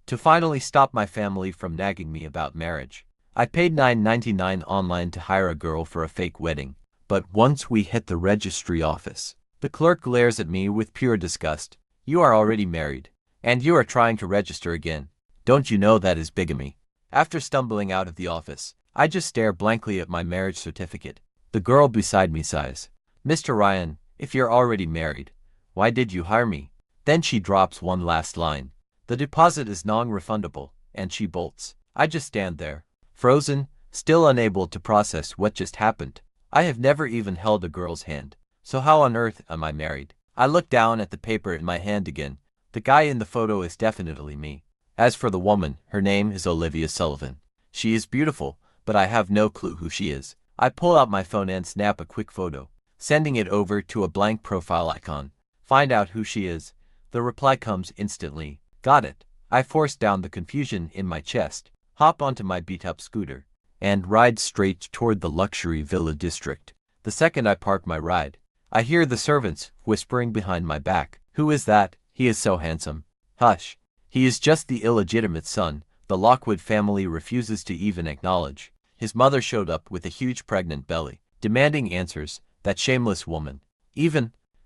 to finally stop my family from nagging me about marriage. I paid $9.99 online to hire a girl for a fake wedding, but once we hit the registry office, the clerk glares at me with pure disgust. You are already married, and you are trying to register again. Don't you know that is bigamy? After stumbling out of the office, I just stare blankly at my marriage certificate. The girl beside me sighs. Mr. Ryan, if you're already married, why did you hire me? Then she drops one last line. The deposit is non-refundable, and she bolts. I just stand there, frozen, still unable to process what just happened. I have never even held a girl's hand, so how on earth am I married? I look down at the paper in my hand again. The guy in the photo is definitely me. As for the woman, her name is Olivia Sullivan. She is beautiful, but I have no clue who she is. I pull out my phone and snap a quick photo, sending it over to a blank profile icon. Find out who she is. The reply comes instantly. Got it. I force down the confusion in my chest, hop onto my beat-up scooter, and ride straight toward the luxury villa district. The second I park my ride, I hear the servants whispering behind my back. Who is that? He is so handsome. Hush. He is just the illegitimate son the Lockwood family refuses to even acknowledge. His mother showed up with a huge pregnant belly, demanding answers. That shameless woman.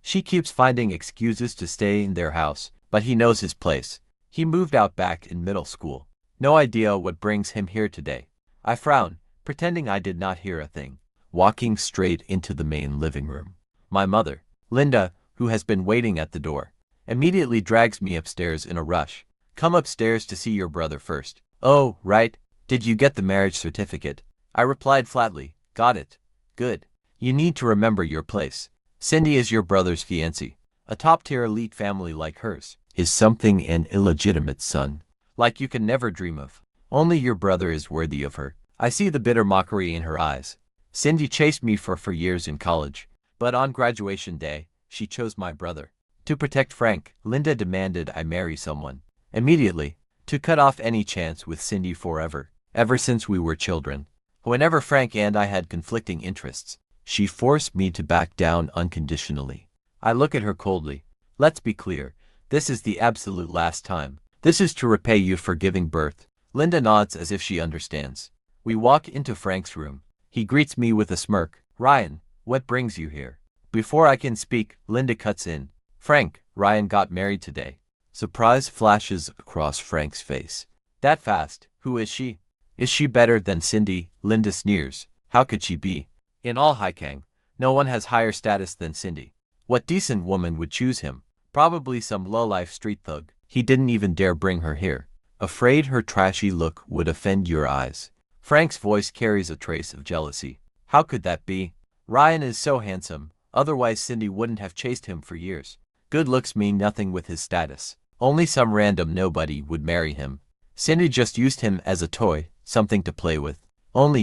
She keeps finding excuses to stay in their house, but he knows his place. He moved out back in middle school. No idea what brings him here today. I frown, pretending I did not hear a thing. Walking straight into the main living room. My mother, Linda, who has been waiting at the door, immediately drags me upstairs in a rush. Come upstairs to see your brother first. Oh, right. Did you get the marriage certificate? I replied flatly. Got it. Good. You need to remember your place. Cindy is your brother's fiancée. A top-tier elite family like hers is something an illegitimate son, like you can never dream of. Only your brother is worthy of her. I see the bitter mockery in her eyes. Cindy chased me for years in college, but on graduation day, she chose my brother. To protect Frank, Linda demanded I marry someone immediately, to cut off any chance with Cindy forever. Ever since we were children, whenever Frank and I had conflicting interests, she forced me to back down unconditionally. I look at her coldly. Let's be clear, this is the absolute last time. This is to repay you for giving birth. Linda nods as if she understands. We walk into Frank's room. He greets me with a smirk. Ryan, what brings you here? Before I can speak, Linda cuts in. Frank, Ryan got married today. Surprise flashes across Frank's face. That fast? Who is she? Is she better than Cindy? Linda sneers. How could she be? In all Haikang, no one has higher status than Cindy. What decent woman would choose him? Probably some low-life street thug. He didn't even dare bring her here, afraid her trashy look would offend your eyes. Frank's voice carries a trace of jealousy. How could that be? Ryan is so handsome, otherwise Cindy wouldn't have chased him for years. Good looks mean nothing with his status. Only some random nobody would marry him. Cindy just used him as a toy, something to play with. Only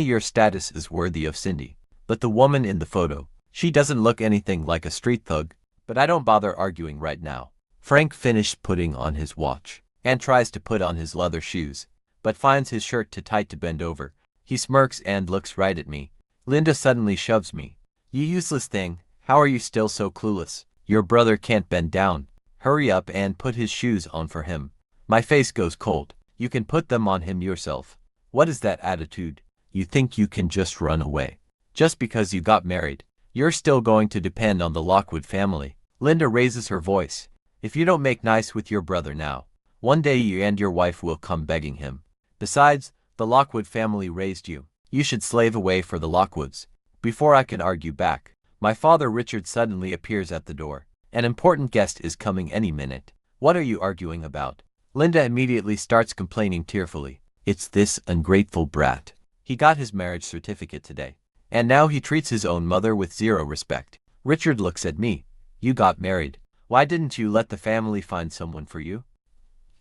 your status is worthy of Cindy. But the woman in the photo, she doesn't look anything like a street thug. But I don't bother arguing right now. Frank finished putting on his watch, and tries to put on his leather shoes, but finds his shirt too tight to bend over. He smirks and looks right at me. Linda suddenly shoves me. You useless thing, how are you still so clueless? Your brother can't bend down. Hurry up and put his shoes on for him. My face goes cold. You can put them on him yourself. What is that attitude? You think you can just run away? Just because you got married, you're still going to depend on the Lockwood family. Linda raises her voice. If you don't make nice with your brother now, one day you and your wife will come begging him. Besides, the Lockwood family raised you. You should slave away for the Lockwoods. Before I can argue back, my father Richard suddenly appears at the door. An important guest is coming any minute. What are you arguing about? Linda immediately starts complaining tearfully. It's this ungrateful brat. He got his marriage certificate today, and now he treats his own mother with zero respect. Richard looks at me. You got married. Why didn't you let the family find someone for you?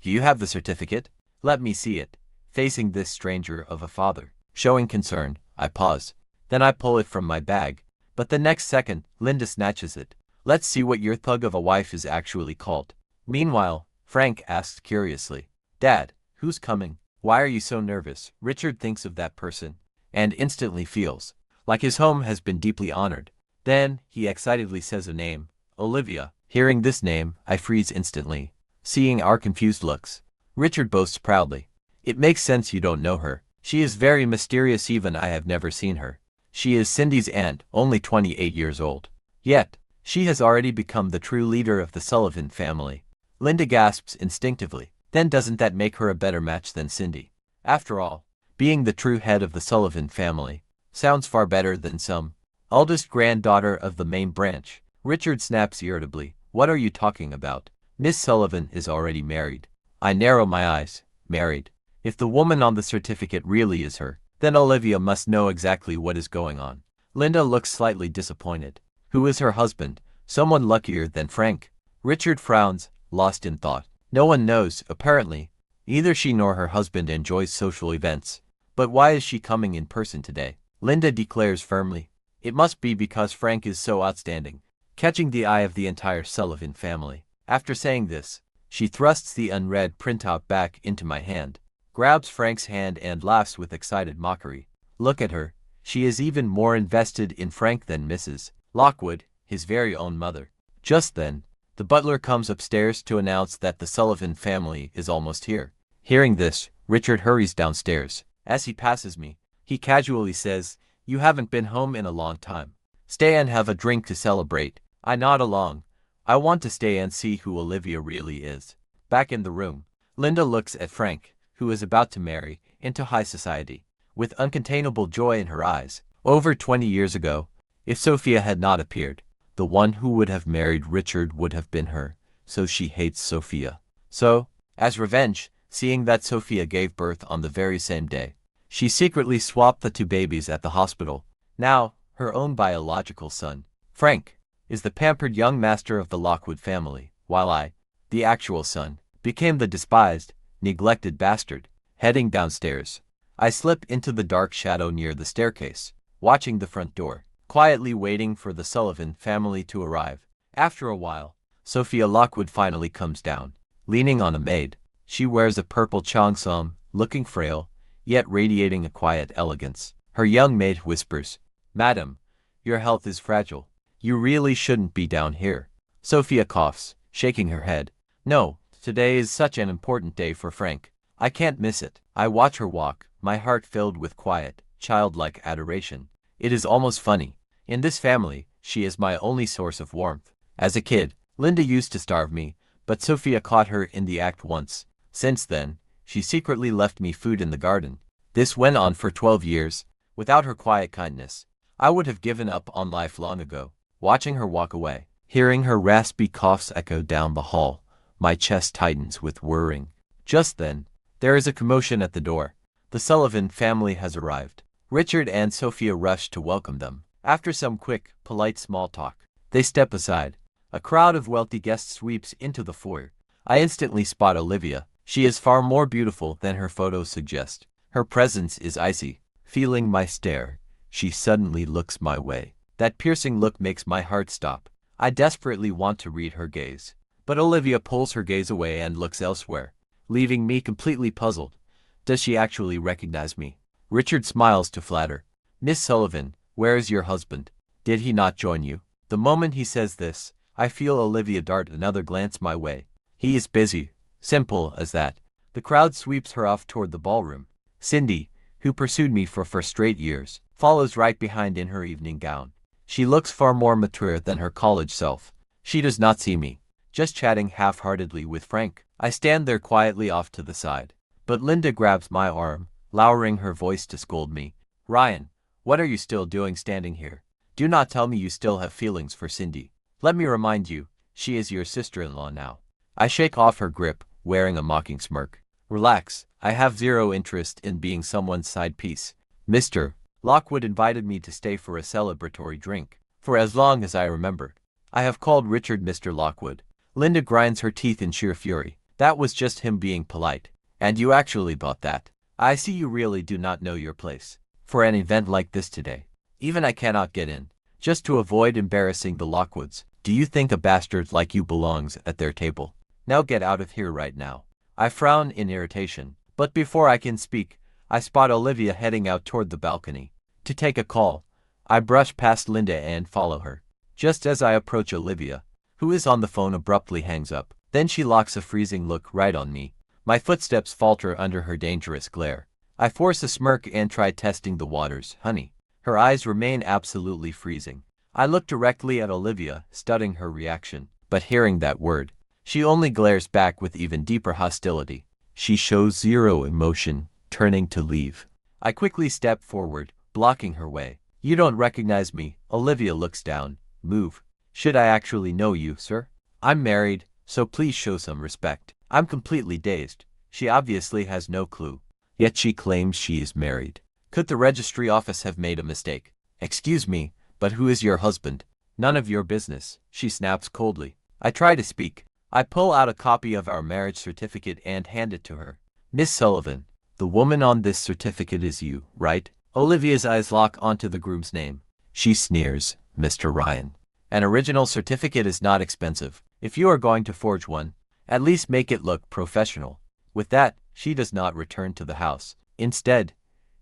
Do you have the certificate? Let me see it. Facing this stranger of a father, showing concern, I pause. Then I pull it from my bag. But the next second, Linda snatches it. Let's see what your thug of a wife is actually called. Meanwhile, Frank asks curiously, Dad, who's coming? Why are you so nervous? Richard thinks of that person, and instantly feels like his home has been deeply honored. Then, he excitedly says a name, Olivia. Hearing this name, I freeze instantly. Seeing our confused looks, Richard boasts proudly. It makes sense you don't know her. She is very mysterious, even I have never seen her. She is Cindy's aunt, only 28 years old. Yet, she has already become the true leader of the Sullivan family. Linda gasps instinctively. Then doesn't that make her a better match than Cindy? After all, being the true head of the Sullivan family sounds far better than some eldest granddaughter of the main branch. Richard snaps irritably. What are you talking about? Miss Sullivan is already married. I narrow my eyes. Married. If the woman on the certificate really is her, then Olivia must know exactly what is going on. Linda looks slightly disappointed. Who is her husband? Someone luckier than Frank. Richard frowns, lost in thought. No one knows, apparently. Neither she nor her husband enjoys social events. But why is she coming in person today? Linda declares firmly. It must be because Frank is so outstanding, catching the eye of the entire Sullivan family. After saying this, she thrusts the unread printout back into my hand, grabs Frank's hand and laughs with excited mockery. Look at her. She is even more invested in Frank than Mrs. Lockwood, his very own mother. Just then, the butler comes upstairs to announce that the Sullivan family is almost here. Hearing this, Richard hurries downstairs. As he passes me, he casually says, "You haven't been home in a long time. Stay and have a drink to celebrate." I nod along. I want to stay and see who Olivia really is. Back in the room, Linda looks at Frank, who is about to marry into high society, with uncontainable joy in her eyes. Over 20 years ago, if Sophia had not appeared, the one who would have married Richard would have been her, so she hates Sophia. So, as revenge, seeing that Sophia gave birth on the very same day, she secretly swapped the two babies at the hospital. Now, her own biological son, Frank, is the pampered young master of the Lockwood family, while I, the actual son, became the despised, neglected bastard. Heading downstairs, I slip into the dark shadow near the staircase, watching the front door, quietly waiting for the Sullivan family to arrive. After a while, Sophia Lockwood finally comes down, leaning on a maid. She wears a purple cheongsam, looking frail, yet radiating a quiet elegance. Her young maid whispers, "Madam, your health is fragile. You really shouldn't be down here." Sophia coughs, shaking her head. "No, today is such an important day for Frank. I can't miss it." I watch her walk, my heart filled with quiet, childlike adoration. It is almost funny. In this family, she is my only source of warmth. As a kid, Linda used to starve me, but Sophia caught her in the act once. Since then, she secretly left me food in the garden. This went on for 12 years. Without her quiet kindness, I would have given up on life long ago. Watching her walk away, hearing her raspy coughs echo down the hall, my chest tightens with worrying. Just then, there is a commotion at the door. The Sullivan family has arrived. Richard and Sophia rush to welcome them. After some quick, polite small talk, they step aside. A crowd of wealthy guests sweeps into the foyer. I instantly spot Olivia. She is far more beautiful than her photos suggest. Her presence is icy. Feeling my stare, she suddenly looks my way. That piercing look makes my heart stop. I desperately want to read her gaze, but Olivia pulls her gaze away and looks elsewhere, leaving me completely puzzled. Does she actually recognize me? Richard smiles to flatter. "Miss Sullivan, where is your husband? Did he not join you?" The moment he says this, I feel Olivia dart another glance my way. He is busy. Simple as that. The crowd sweeps her off toward the ballroom. Cindy, who pursued me for 4 straight years, follows right behind in her evening gown. She looks far more mature than her college self. She does not see me, just chatting half-heartedly with Frank. I stand there quietly off to the side, but Linda grabs my arm, lowering her voice to scold me. "Ryan, what are you still doing standing here? Do not tell me you still have feelings for Cindy. Let me remind you, she is your sister-in-law now." I shake off her grip, wearing a mocking smirk. "Relax, I have zero interest in being someone's side piece. Mr. Lockwood invited me to stay for a celebratory drink. For as long as I remember, I have called Richard Mr. Lockwood." Linda grinds her teeth in sheer fury. "That was just him being polite. And you actually thought that. I see you really do not know your place. For an event like this today, even I cannot get in, just to avoid embarrassing the Lockwoods. Do you think a bastard like you belongs at their table? Now get out of here right now." I frown in irritation, but before I can speak, I spot Olivia heading out toward the balcony to take a call. I brush past Linda and follow her. Just as I approach Olivia, who is on the phone, abruptly hangs up. Then she locks a freezing look right on me. My footsteps falter under her dangerous glare. I force a smirk and try testing the waters. Honey. Her eyes remain absolutely freezing. I look directly at Olivia, studying her reaction, but hearing that word, she only glares back with even deeper hostility. She shows zero emotion, turning to leave. I quickly step forward, blocking her way. You don't recognize me. Olivia looks down. Move. Should I actually know you, sir? I'm married, so please show some respect. I'm completely dazed. She obviously has no clue. Yet she claims she is married. Could the registry office have made a mistake? Excuse me, but who is your husband? None of your business, she snaps coldly. I try to speak. I pull out a copy of our marriage certificate and hand it to her. Miss Sullivan, the woman on this certificate is you, right? Olivia's eyes lock onto the groom's name. She sneers, Mr. Ryan. An original certificate is not expensive. If you are going to forge one, at least make it look professional. With that, she does not return to the house. Instead,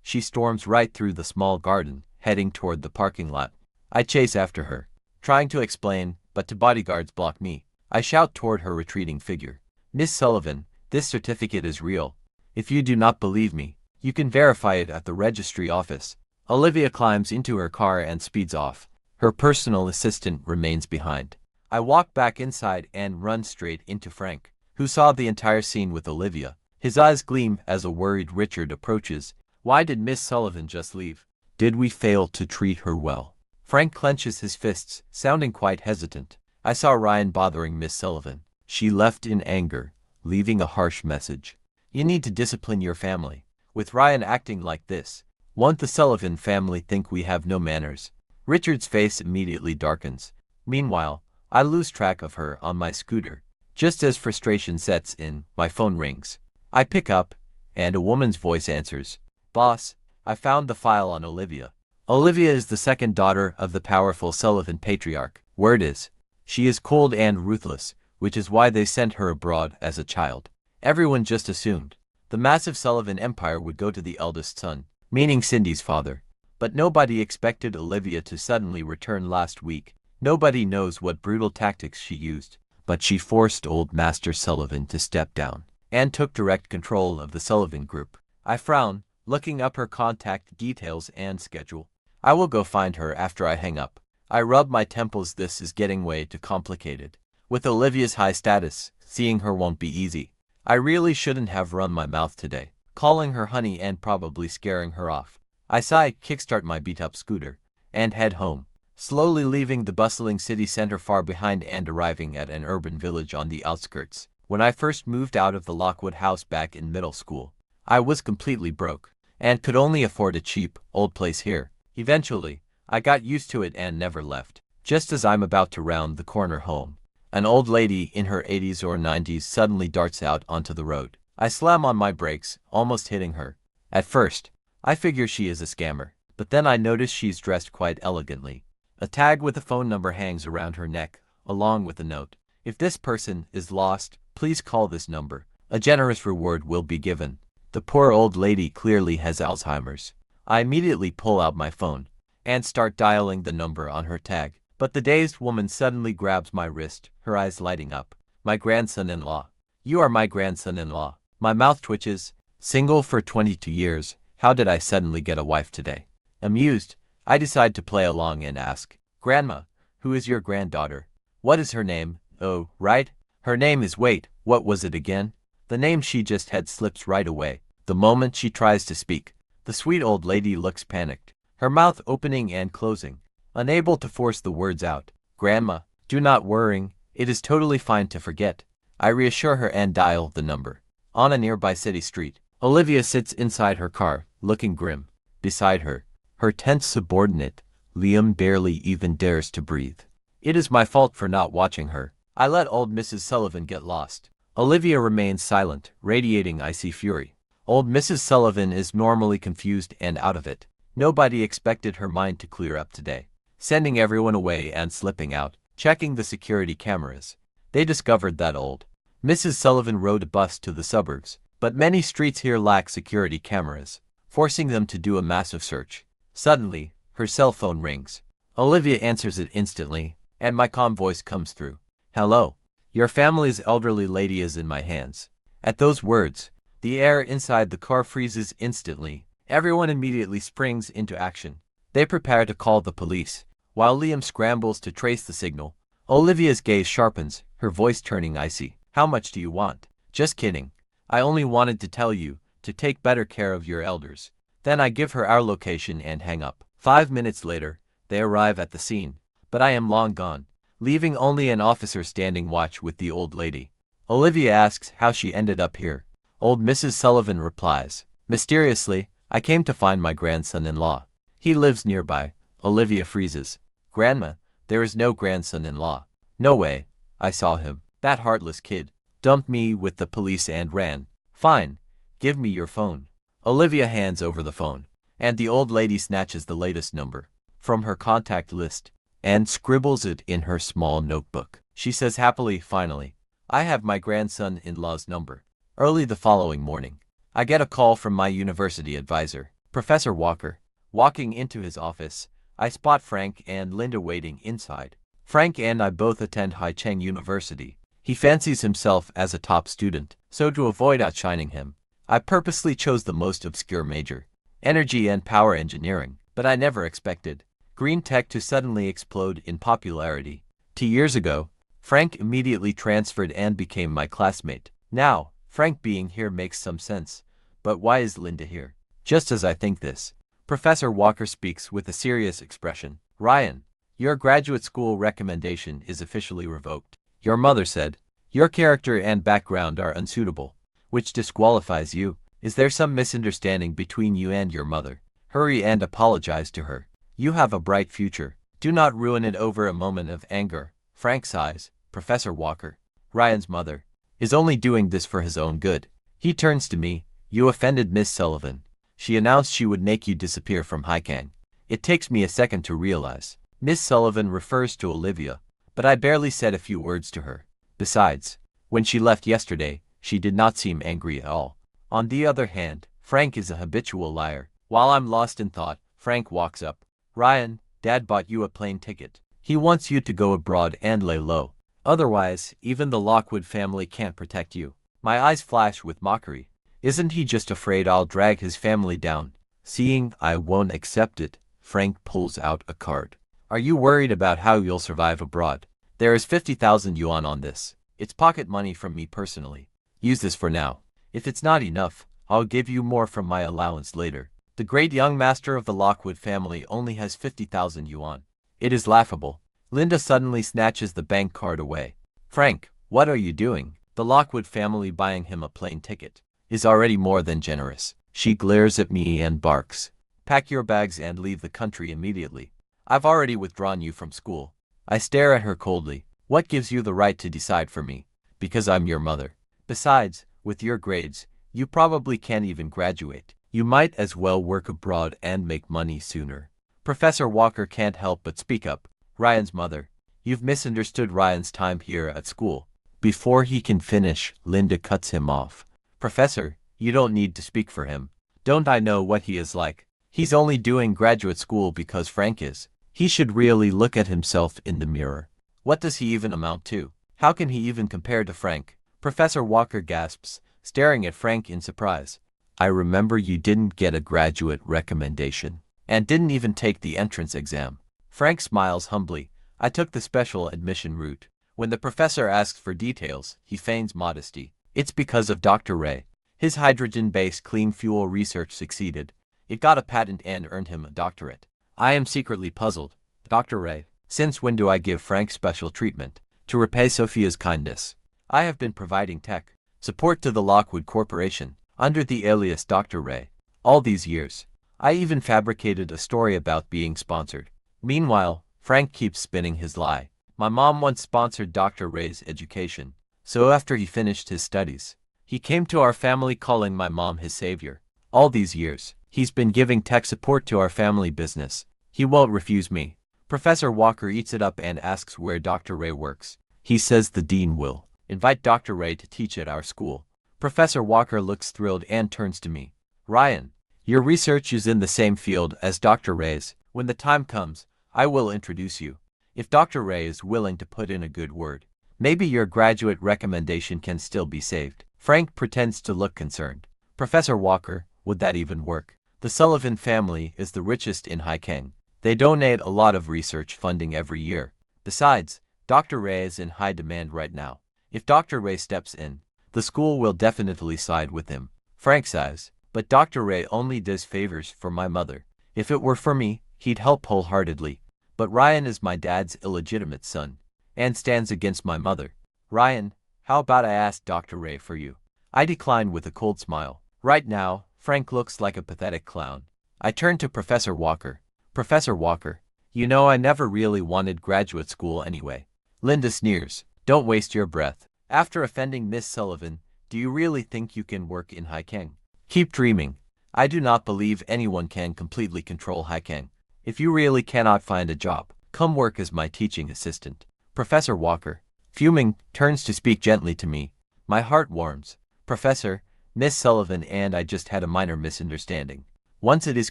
she storms right through the small garden, heading toward the parking lot. I chase after her, trying to explain, but two bodyguards block me. I shout toward her retreating figure. Miss Sullivan, this certificate is real. If you do not believe me, you can verify it at the registry office. Olivia climbs into her car and speeds off. Her personal assistant remains behind. I walk back inside and run straight into Frank, who saw the entire scene with Olivia. His eyes gleam as a worried Richard approaches. Why did Miss Sullivan just leave? Did we fail to treat her well? Frank clenches his fists, sounding quite hesitant. I saw Ryan bothering Miss Sullivan. She left in anger, leaving a harsh message. You need to discipline your family. With Ryan acting like this, won't the Sullivan family think we have no manners? Richard's face immediately darkens. Meanwhile, I lose track of her on my scooter. Just as frustration sets in, my phone rings. I pick up, and a woman's voice answers. Boss, I found the file on Olivia. Olivia is the second daughter of the powerful Sullivan patriarch. Word is, she is cold and ruthless, which is why they sent her abroad as a child. Everyone just assumed the massive Sullivan empire would go to the eldest son, meaning Cindy's father. But nobody expected Olivia to suddenly return last week. Nobody knows what brutal tactics she used, but she forced old Master Sullivan to step down and took direct control of the Sullivan group. I frown, looking up her contact details and schedule. I will go find her after I hang up. I rub my temples. This is getting way too complicated. With Olivia's high status, seeing her won't be easy. I really shouldn't have run my mouth today, calling her honey and probably scaring her off. I sigh, kickstart my beat-up scooter, and head home, slowly leaving the bustling city center far behind and arriving at an urban village on the outskirts. When I first moved out of the Lockwood house back in middle school, I was completely broke, and could only afford a cheap, old place here. Eventually, I got used to it and never left. Just as I'm about to round the corner home, an old lady in her 80s or 90s suddenly darts out onto the road. I slam on my brakes, almost hitting her. At first, I figure she is a scammer, but then I notice she's dressed quite elegantly. A tag with a phone number hangs around her neck, along with a note. If this person is lost, please call this number. A generous reward will be given. The poor old lady clearly has Alzheimer's. I immediately pull out my phone and start dialing the number on her tag. But the dazed woman suddenly grabs my wrist, her eyes lighting up. My grandson-in-law. You are my grandson-in-law. My mouth twitches. Single for 22 years. How did I suddenly get a wife today? Amused, I decide to play along and ask, Grandma, who is your granddaughter? What is her name? Oh, right. Her name is wait, what was it again? The name she just had slips right away. The moment she tries to speak, the sweet old lady looks panicked, her mouth opening and closing, unable to force the words out. Grandma, do not worry, it is totally fine to forget. I reassure her and dial the number. On a nearby city street, Olivia sits inside her car, looking grim. Beside her, her tense subordinate, Liam, barely even dares to breathe. It is my fault for not watching her. I let old Mrs. Sullivan get lost. Olivia remains silent, radiating icy fury. Old Mrs. Sullivan is normally confused and out of it. Nobody expected her mind to clear up today. Sending everyone away and slipping out, checking the security cameras. They discovered that old Mrs. Sullivan rode a bus to the suburbs, but many streets here lack security cameras, forcing them to do a massive search. Suddenly, her cell phone rings. Olivia answers it instantly, and my calm voice comes through. Hello. Your family's elderly lady is in my hands. At those words, the air inside the car freezes instantly. Everyone immediately springs into action. They prepare to call the police, while Liam scrambles to trace the signal. Olivia's gaze sharpens, her voice turning icy. How much do you want? Just kidding. I only wanted to tell you to take better care of your elders. Then I give her our location and hang up. 5 minutes later, they arrive at the scene, but I am long gone, leaving only an officer standing watch with the old lady. Olivia asks how she ended up here. Old Mrs. Sullivan replies, mysteriously, I came to find my grandson-in-law. He lives nearby. Olivia freezes. Grandma, there is no grandson-in-law. No way. I saw him. That heartless kid dumped me with the police and ran. Fine. Give me your phone. Olivia hands over the phone, and the old lady snatches the latest number from her contact list and scribbles it in her small notebook. She says happily, finally, I have my grandson-in-law's number. Early the following morning, I get a call from my university advisor, Professor Walker. Walking into his office, I spot Frank and Linda waiting inside. Frank and I both attend Hai-Cheng University. He fancies himself as a top student, so to avoid outshining him, I purposely chose the most obscure major, energy and power engineering, but I never expected green tech to suddenly explode in popularity. 2 years ago, Frank immediately transferred and became my classmate. Now, Frank being here makes some sense, but why is Linda here? Just as I think this, Professor Walker speaks with a serious expression. Ryan, your graduate school recommendation is officially revoked. Your mother said, your character and background are unsuitable, which disqualifies you. Is there some misunderstanding between you and your mother? Hurry and apologize to her. You have a bright future. Do not ruin it over a moment of anger. Frank sighs. Professor Walker, Ryan's mother, is only doing this for his own good. He turns to me. You offended Miss Sullivan. She announced she would make you disappear from Hai-Cheng. It takes me a second to realize. Miss Sullivan refers to Olivia, but I barely said a few words to her. Besides, when she left yesterday, she did not seem angry at all. On the other hand, Frank is a habitual liar. While I'm lost in thought, Frank walks up. Ryan, Dad bought you a plane ticket. He wants you to go abroad and lay low. Otherwise, even the Lockwood family can't protect you. My eyes flash with mockery. Isn't he just afraid I'll drag his family down? Seeing I won't accept it, Frank pulls out a card. Are you worried about how you'll survive abroad? There is 50,000 yuan on this. It's pocket money from me personally. Use this for now. If it's not enough, I'll give you more from my allowance later. The great young master of the Lockwood family only has 50,000 yuan. It is laughable. Linda suddenly snatches the bank card away. Frank, what are you doing? The Lockwood family buying him a plane ticket is already more than generous. She glares at me and barks. Pack your bags and leave the country immediately. I've already withdrawn you from school. I stare at her coldly. What gives you the right to decide for me? Because I'm your mother. Besides, with your grades, you probably can't even graduate. You might as well work abroad and make money sooner. Professor Walker can't help but speak up. Ryan's mother, you've misunderstood Ryan's time here at school. Before he can finish, Linda cuts him off. Professor, you don't need to speak for him. Don't I know what he is like? He's only doing graduate school because Frank is. He should really look at himself in the mirror. What does he even amount to? How can he even compare to Frank? Professor Walker gasps, staring at Frank in surprise. I remember you didn't get a graduate recommendation, and didn't even take the entrance exam. Frank smiles humbly. I took the special admission route. When the professor asks for details, he feigns modesty. It's because of Dr. Ray. His hydrogen-based clean fuel research succeeded. It got a patent and earned him a doctorate. I am secretly puzzled. Dr. Ray, since when do I give Frank special treatment? To repay Sophia's kindness, I have been providing tech support to the Lockwood Corporation under the alias Dr. Ray all these years. I even fabricated a story about being sponsored. Meanwhile, Frank keeps spinning his lie. My mom once sponsored Dr. Ray's education, so after he finished his studies, he came to our family calling my mom his savior. All these years, he's been giving tech support to our family business. He won't refuse me. Professor Walker eats it up and asks where Dr. Ray works. He says the dean will invite Dr. Ray to teach at our school. Professor Walker looks thrilled and turns to me. Ryan, your research is in the same field as Dr. Ray's. When the time comes, I will introduce you. If Dr. Ray is willing to put in a good word, maybe your graduate recommendation can still be saved. Frank pretends to look concerned. Professor Walker, would that even work? The Sullivan family is the richest in Haikeng. They donate a lot of research funding every year. Besides, Dr. Ray is in high demand right now. If Dr. Ray steps in, the school will definitely side with him. Frank sighs, but Dr. Ray only does favors for my mother. If it were for me, he'd help wholeheartedly. But Ryan is my dad's illegitimate son, and stands against my mother. Ryan, how about I ask Dr. Ray for you? I decline with a cold smile. Right now, Frank looks like a pathetic clown. I turn to Professor Walker. Professor Walker, you know I never really wanted graduate school anyway. Linda sneers. Don't waste your breath. After offending Miss Sullivan, do you really think you can work in Haikeng? Keep dreaming. I do not believe anyone can completely control Haikeng. If you really cannot find a job, come work as my teaching assistant. Professor Walker, fuming, turns to speak gently to me. My heart warms. Professor, Miss Sullivan and I just had a minor misunderstanding. Once it is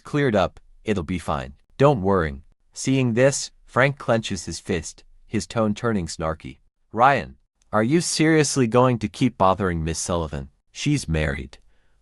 cleared up, it'll be fine. Don't worry. Seeing this, Frank clenches his fist, his tone turning snarky. Ryan, are you seriously going to keep bothering Miss Sullivan? She's married.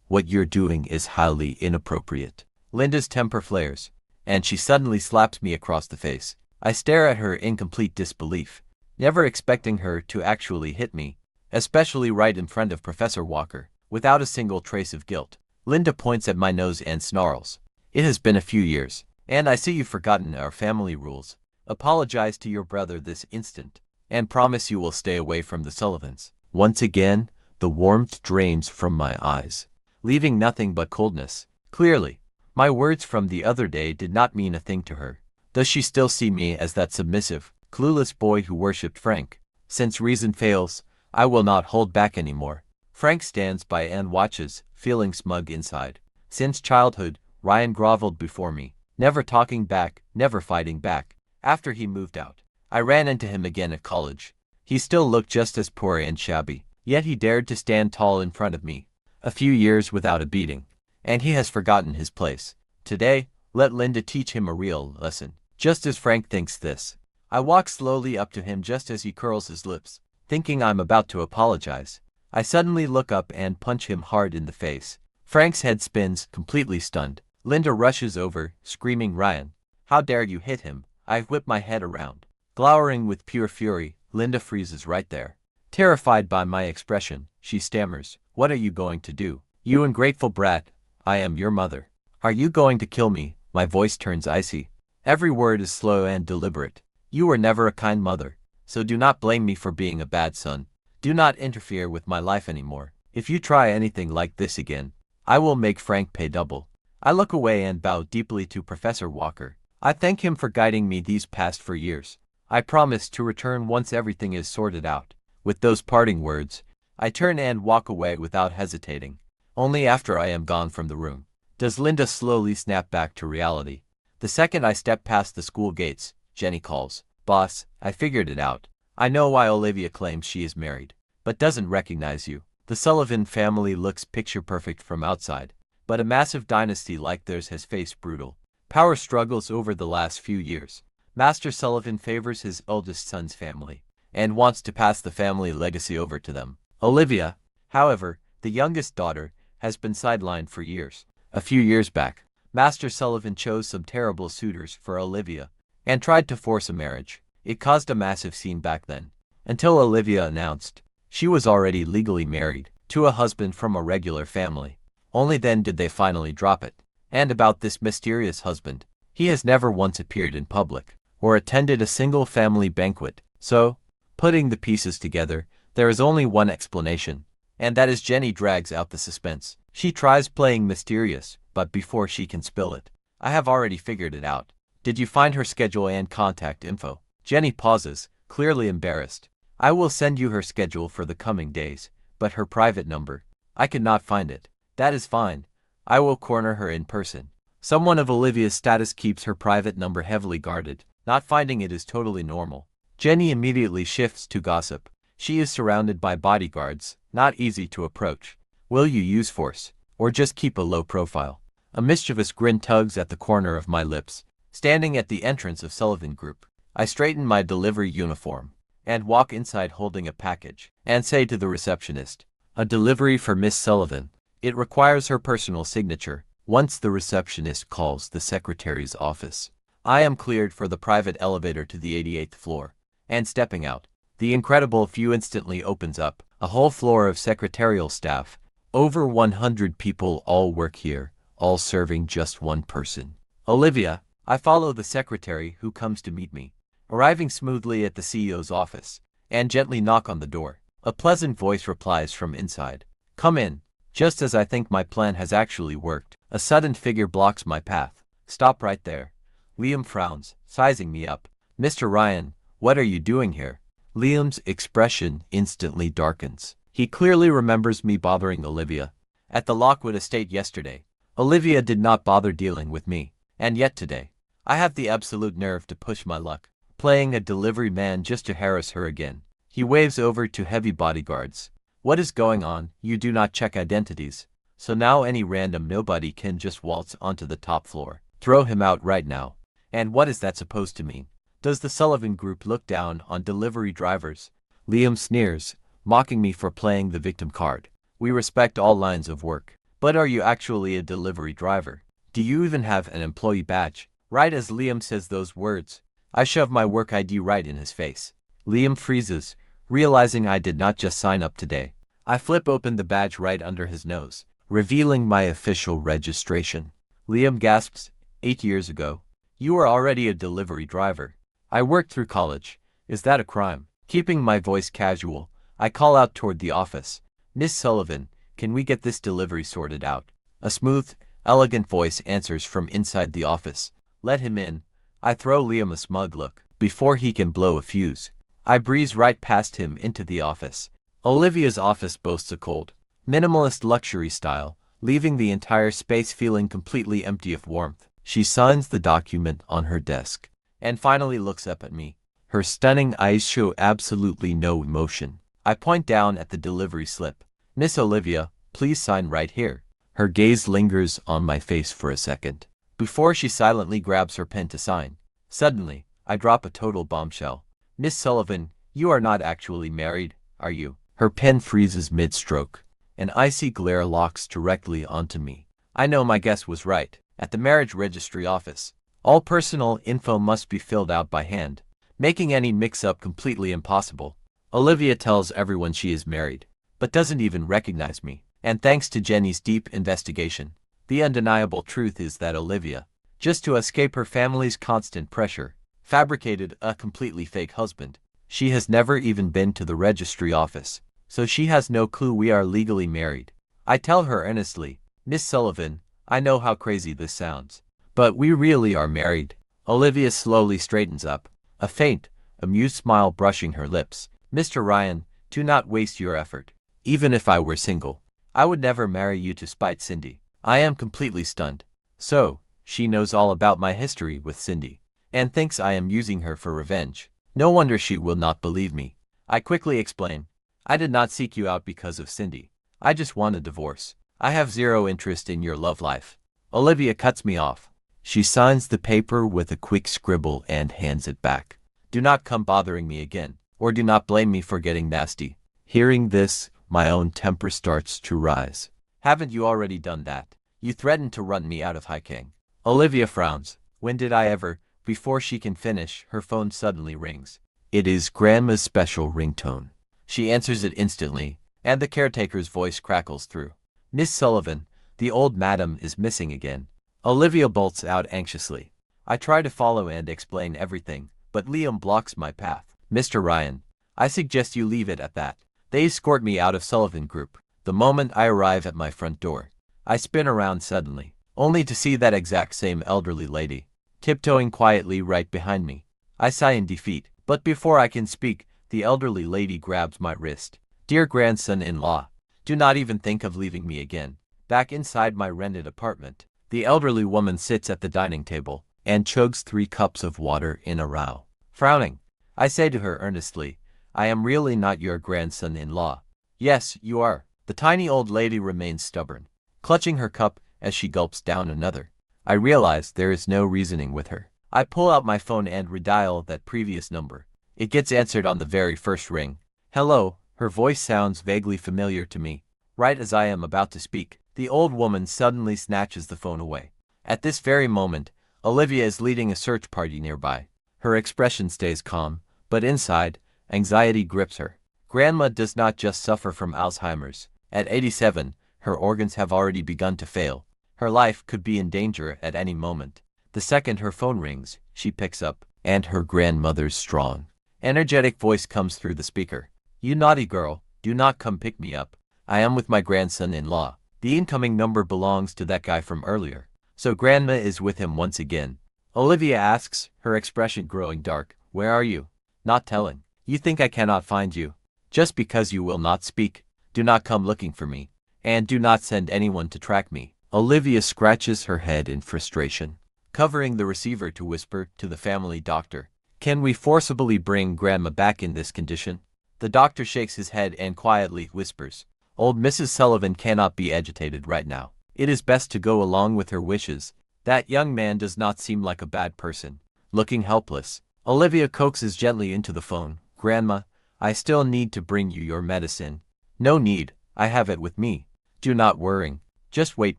What you're doing is highly inappropriate. Linda's temper flares, and she suddenly slaps me across the face. I stare at her in complete disbelief, never expecting her to actually hit me, especially right in front of Professor Walker, without a single trace of guilt. Linda points at my nose and snarls. It has been a few years, and I see you've forgotten our family rules. Apologize to your brother this instant, and promise you will stay away from the Sullivans. Once again, the warmth drains from my eyes, leaving nothing but coldness. Clearly, my words from the other day did not mean a thing to her. Does she still see me as that submissive, clueless boy who worshipped Frank? Since reason fails, I will not hold back anymore. Frank stands by and watches, feeling smug inside. Since childhood, Ryan groveled before me, never talking back, never fighting back. After he moved out, I ran into him again at college. He still looked just as poor and shabby, yet he dared to stand tall in front of me. A few years without a beating, and he has forgotten his place. Today, let Linda teach him a real lesson. Just as Frank thinks this, I walk slowly up to him just as he curls his lips, thinking I'm about to apologize. I suddenly look up and punch him hard in the face. Frank's head spins, completely stunned. Linda rushes over, screaming, Ryan, how dare you hit him? I whip my head around. Glowering with pure fury, Linda freezes right there. Terrified by my expression, she stammers, what are you going to do? You ungrateful brat, I am your mother. Are you going to kill me? My voice turns icy. Every word is slow and deliberate. You were never a kind mother, so do not blame me for being a bad son. Do not interfere with my life anymore. If you try anything like this again, I will make Frank pay double. I look away and bow deeply to Professor Walker. I thank him for guiding me these past 4 years. I promise to return once everything is sorted out. With those parting words, I turn and walk away without hesitating. Only after I am gone from the room does Linda slowly snap back to reality. The second I step past the school gates, Jenny calls, Boss, I figured it out. I know why Olivia claims she is married, but doesn't recognize you. The Sullivan family looks picture-perfect from outside, but a massive dynasty like theirs has faced brutal power struggles over the last few years. Master Sullivan favors his eldest son's family, and wants to pass the family legacy over to them. Olivia, however, the youngest daughter, has been sidelined for years. A few years back, Master Sullivan chose some terrible suitors for Olivia, and tried to force a marriage. It caused a massive scene back then, until Olivia announced she was already legally married to a husband from a regular family. Only then did they finally drop it. And about this mysterious husband, he has never once appeared in public, or attended a single family banquet. So, putting the pieces together, there is only one explanation, and that is Jenny drags out the suspense. She tries playing mysterious, but before she can spill it, I have already figured it out. Did you find her schedule and contact info? Jenny pauses, clearly embarrassed. I will send you her schedule for the coming days, but her private number, I could not find it. That is fine. I will corner her in person. Someone of Olivia's status keeps her private number heavily guarded. Not finding it is totally normal. Jenny immediately shifts to gossip. She is surrounded by bodyguards, not easy to approach. Will you use force, or just keep a low profile? A mischievous grin tugs at the corner of my lips. Standing at the entrance of Sullivan Group, I straighten my delivery uniform, and walk inside holding a package, and say to the receptionist, A delivery for Miss Sullivan. It requires her personal signature. Once the receptionist calls the secretary's office, I am cleared for the private elevator to the 88th floor. And stepping out, the incredible view instantly opens up. A whole floor of secretarial staff. Over 100 people all work here, all serving just one person. Olivia. I follow the secretary, who comes to meet me, arriving smoothly at the CEO's office, and gently knock on the door. A pleasant voice replies from inside. Come in. Just as I think my plan has actually worked, a sudden figure blocks my path. Stop right there. Liam frowns, sizing me up. Mr. Ryan, what are you doing here? Liam's expression instantly darkens. He clearly remembers me bothering Olivia at the Lockwood estate yesterday. Olivia did not bother dealing with me, and yet today, I have the absolute nerve to push my luck, playing a delivery man just to harass her again. He waves over to heavy bodyguards. What is going on? You do not check identities. So now any random nobody can just waltz onto the top floor. Throw him out right now. And what is that supposed to mean? Does the Sullivan Group look down on delivery drivers? Liam sneers, mocking me for playing the victim card. We respect all lines of work. But are you actually a delivery driver? Do you even have an employee badge? Right as Liam says those words, I shove my work ID right in his face. Liam freezes, realizing I did not just sign up today. I flip open the badge right under his nose, revealing my official registration. Liam gasps, 8 years ago. You were already a delivery driver. I worked through college. Is that a crime? Keeping my voice casual, I call out toward the office. Miss Sullivan, can we get this delivery sorted out? A smooth, elegant voice answers from inside the office. Let him in. I throw Liam a smug look. Before he can blow a fuse, I breeze right past him into the office. Olivia's office boasts a cold, minimalist luxury style, leaving the entire space feeling completely empty of warmth. She signs the document on her desk, and finally looks up at me. Her stunning eyes show absolutely no emotion. I point down at the delivery slip. Miss Olivia, please sign right here. Her gaze lingers on my face for a second, before she silently grabs her pen to sign. Suddenly, I drop a total bombshell. Miss Sullivan, you are not actually married, are you? Her pen freezes mid-stroke. An icy glare locks directly onto me. I know my guess was right. At the marriage registry office, all personal info must be filled out by hand, making any mix-up completely impossible. Olivia tells everyone she is married, but doesn't even recognize me. And thanks to Jenny's deep investigation, the undeniable truth is that Olivia, just to escape her family's constant pressure, fabricated a completely fake husband. She has never even been to the registry office, so she has no clue we are legally married. I tell her earnestly, Miss Sullivan, I know how crazy this sounds, but we really are married. Olivia slowly straightens up, a faint, amused smile brushing her lips. Mr. Ryan, do not waste your effort. Even if I were single, I would never marry you to spite Cindy. I am completely stunned. So, she knows all about my history with Cindy, and thinks I am using her for revenge. No wonder she will not believe me. I quickly explain. I did not seek you out because of Cindy. I just want a divorce. I have zero interest in your love life. Olivia cuts me off. She signs the paper with a quick scribble and hands it back. Do not come bothering me again, or do not blame me for getting nasty. Hearing this, my own temper starts to rise. Haven't you already done that? You threatened to run me out of Hiking. Olivia frowns. When did I ever? Before she can finish, her phone suddenly rings. It is Grandma's special ringtone. She answers it instantly, and the caretaker's voice crackles through. Miss Sullivan, the old madam is missing again. Olivia bolts out anxiously. I try to follow and explain everything, but Liam blocks my path. Mr. Ryan, I suggest you leave it at that. They escort me out of Sullivan Group. The moment I arrive at my front door, I spin around suddenly, only to see that exact same elderly lady, tiptoeing quietly right behind me. I sigh in defeat, but before I can speak, the elderly lady grabs my wrist. Dear grandson-in-law, do not even think of leaving me again. Back inside my rented apartment, the elderly woman sits at the dining table and chugs 3 cups of water in a row. Frowning, I say to her earnestly, I am really not your grandson-in-law. Yes, you are. The tiny old lady remains stubborn, clutching her cup as she gulps down another. I realize there is no reasoning with her. I pull out my phone and redial that previous number. It gets answered on the very first ring. Hello, Her voice sounds vaguely familiar to me. Right as I am about to speak, the old woman suddenly snatches the phone away. At this very moment, Olivia is leading a search party nearby. Her expression stays calm, but inside, anxiety grips her. Grandma does not just suffer from Alzheimer's. At 87, her organs have already begun to fail. Her life could be in danger at any moment. The second her phone rings, she picks up, and her grandmother's strong, energetic voice comes through the speaker. "You naughty girl, do not come pick me up. I am with my grandson-in-law." The incoming number belongs to that guy from earlier. So Grandma is with him once again. Olivia asks, her expression growing dark, "Where are you?" "Not telling. You think I cannot find you? Just because you will not speak. Do not come looking for me. And do not send anyone to track me." Olivia scratches her head in frustration, covering the receiver to whisper to the family doctor, "Can we forcibly bring Grandma back in this condition?" The doctor shakes his head and quietly whispers, "Old Mrs. Sullivan cannot be agitated right now. It is best to go along with her wishes. That young man does not seem like a bad person." Looking helpless, Olivia coaxes gently into the phone, "Grandma, I still need to bring you your medicine." "No need, I have it with me. Do not worry. Just wait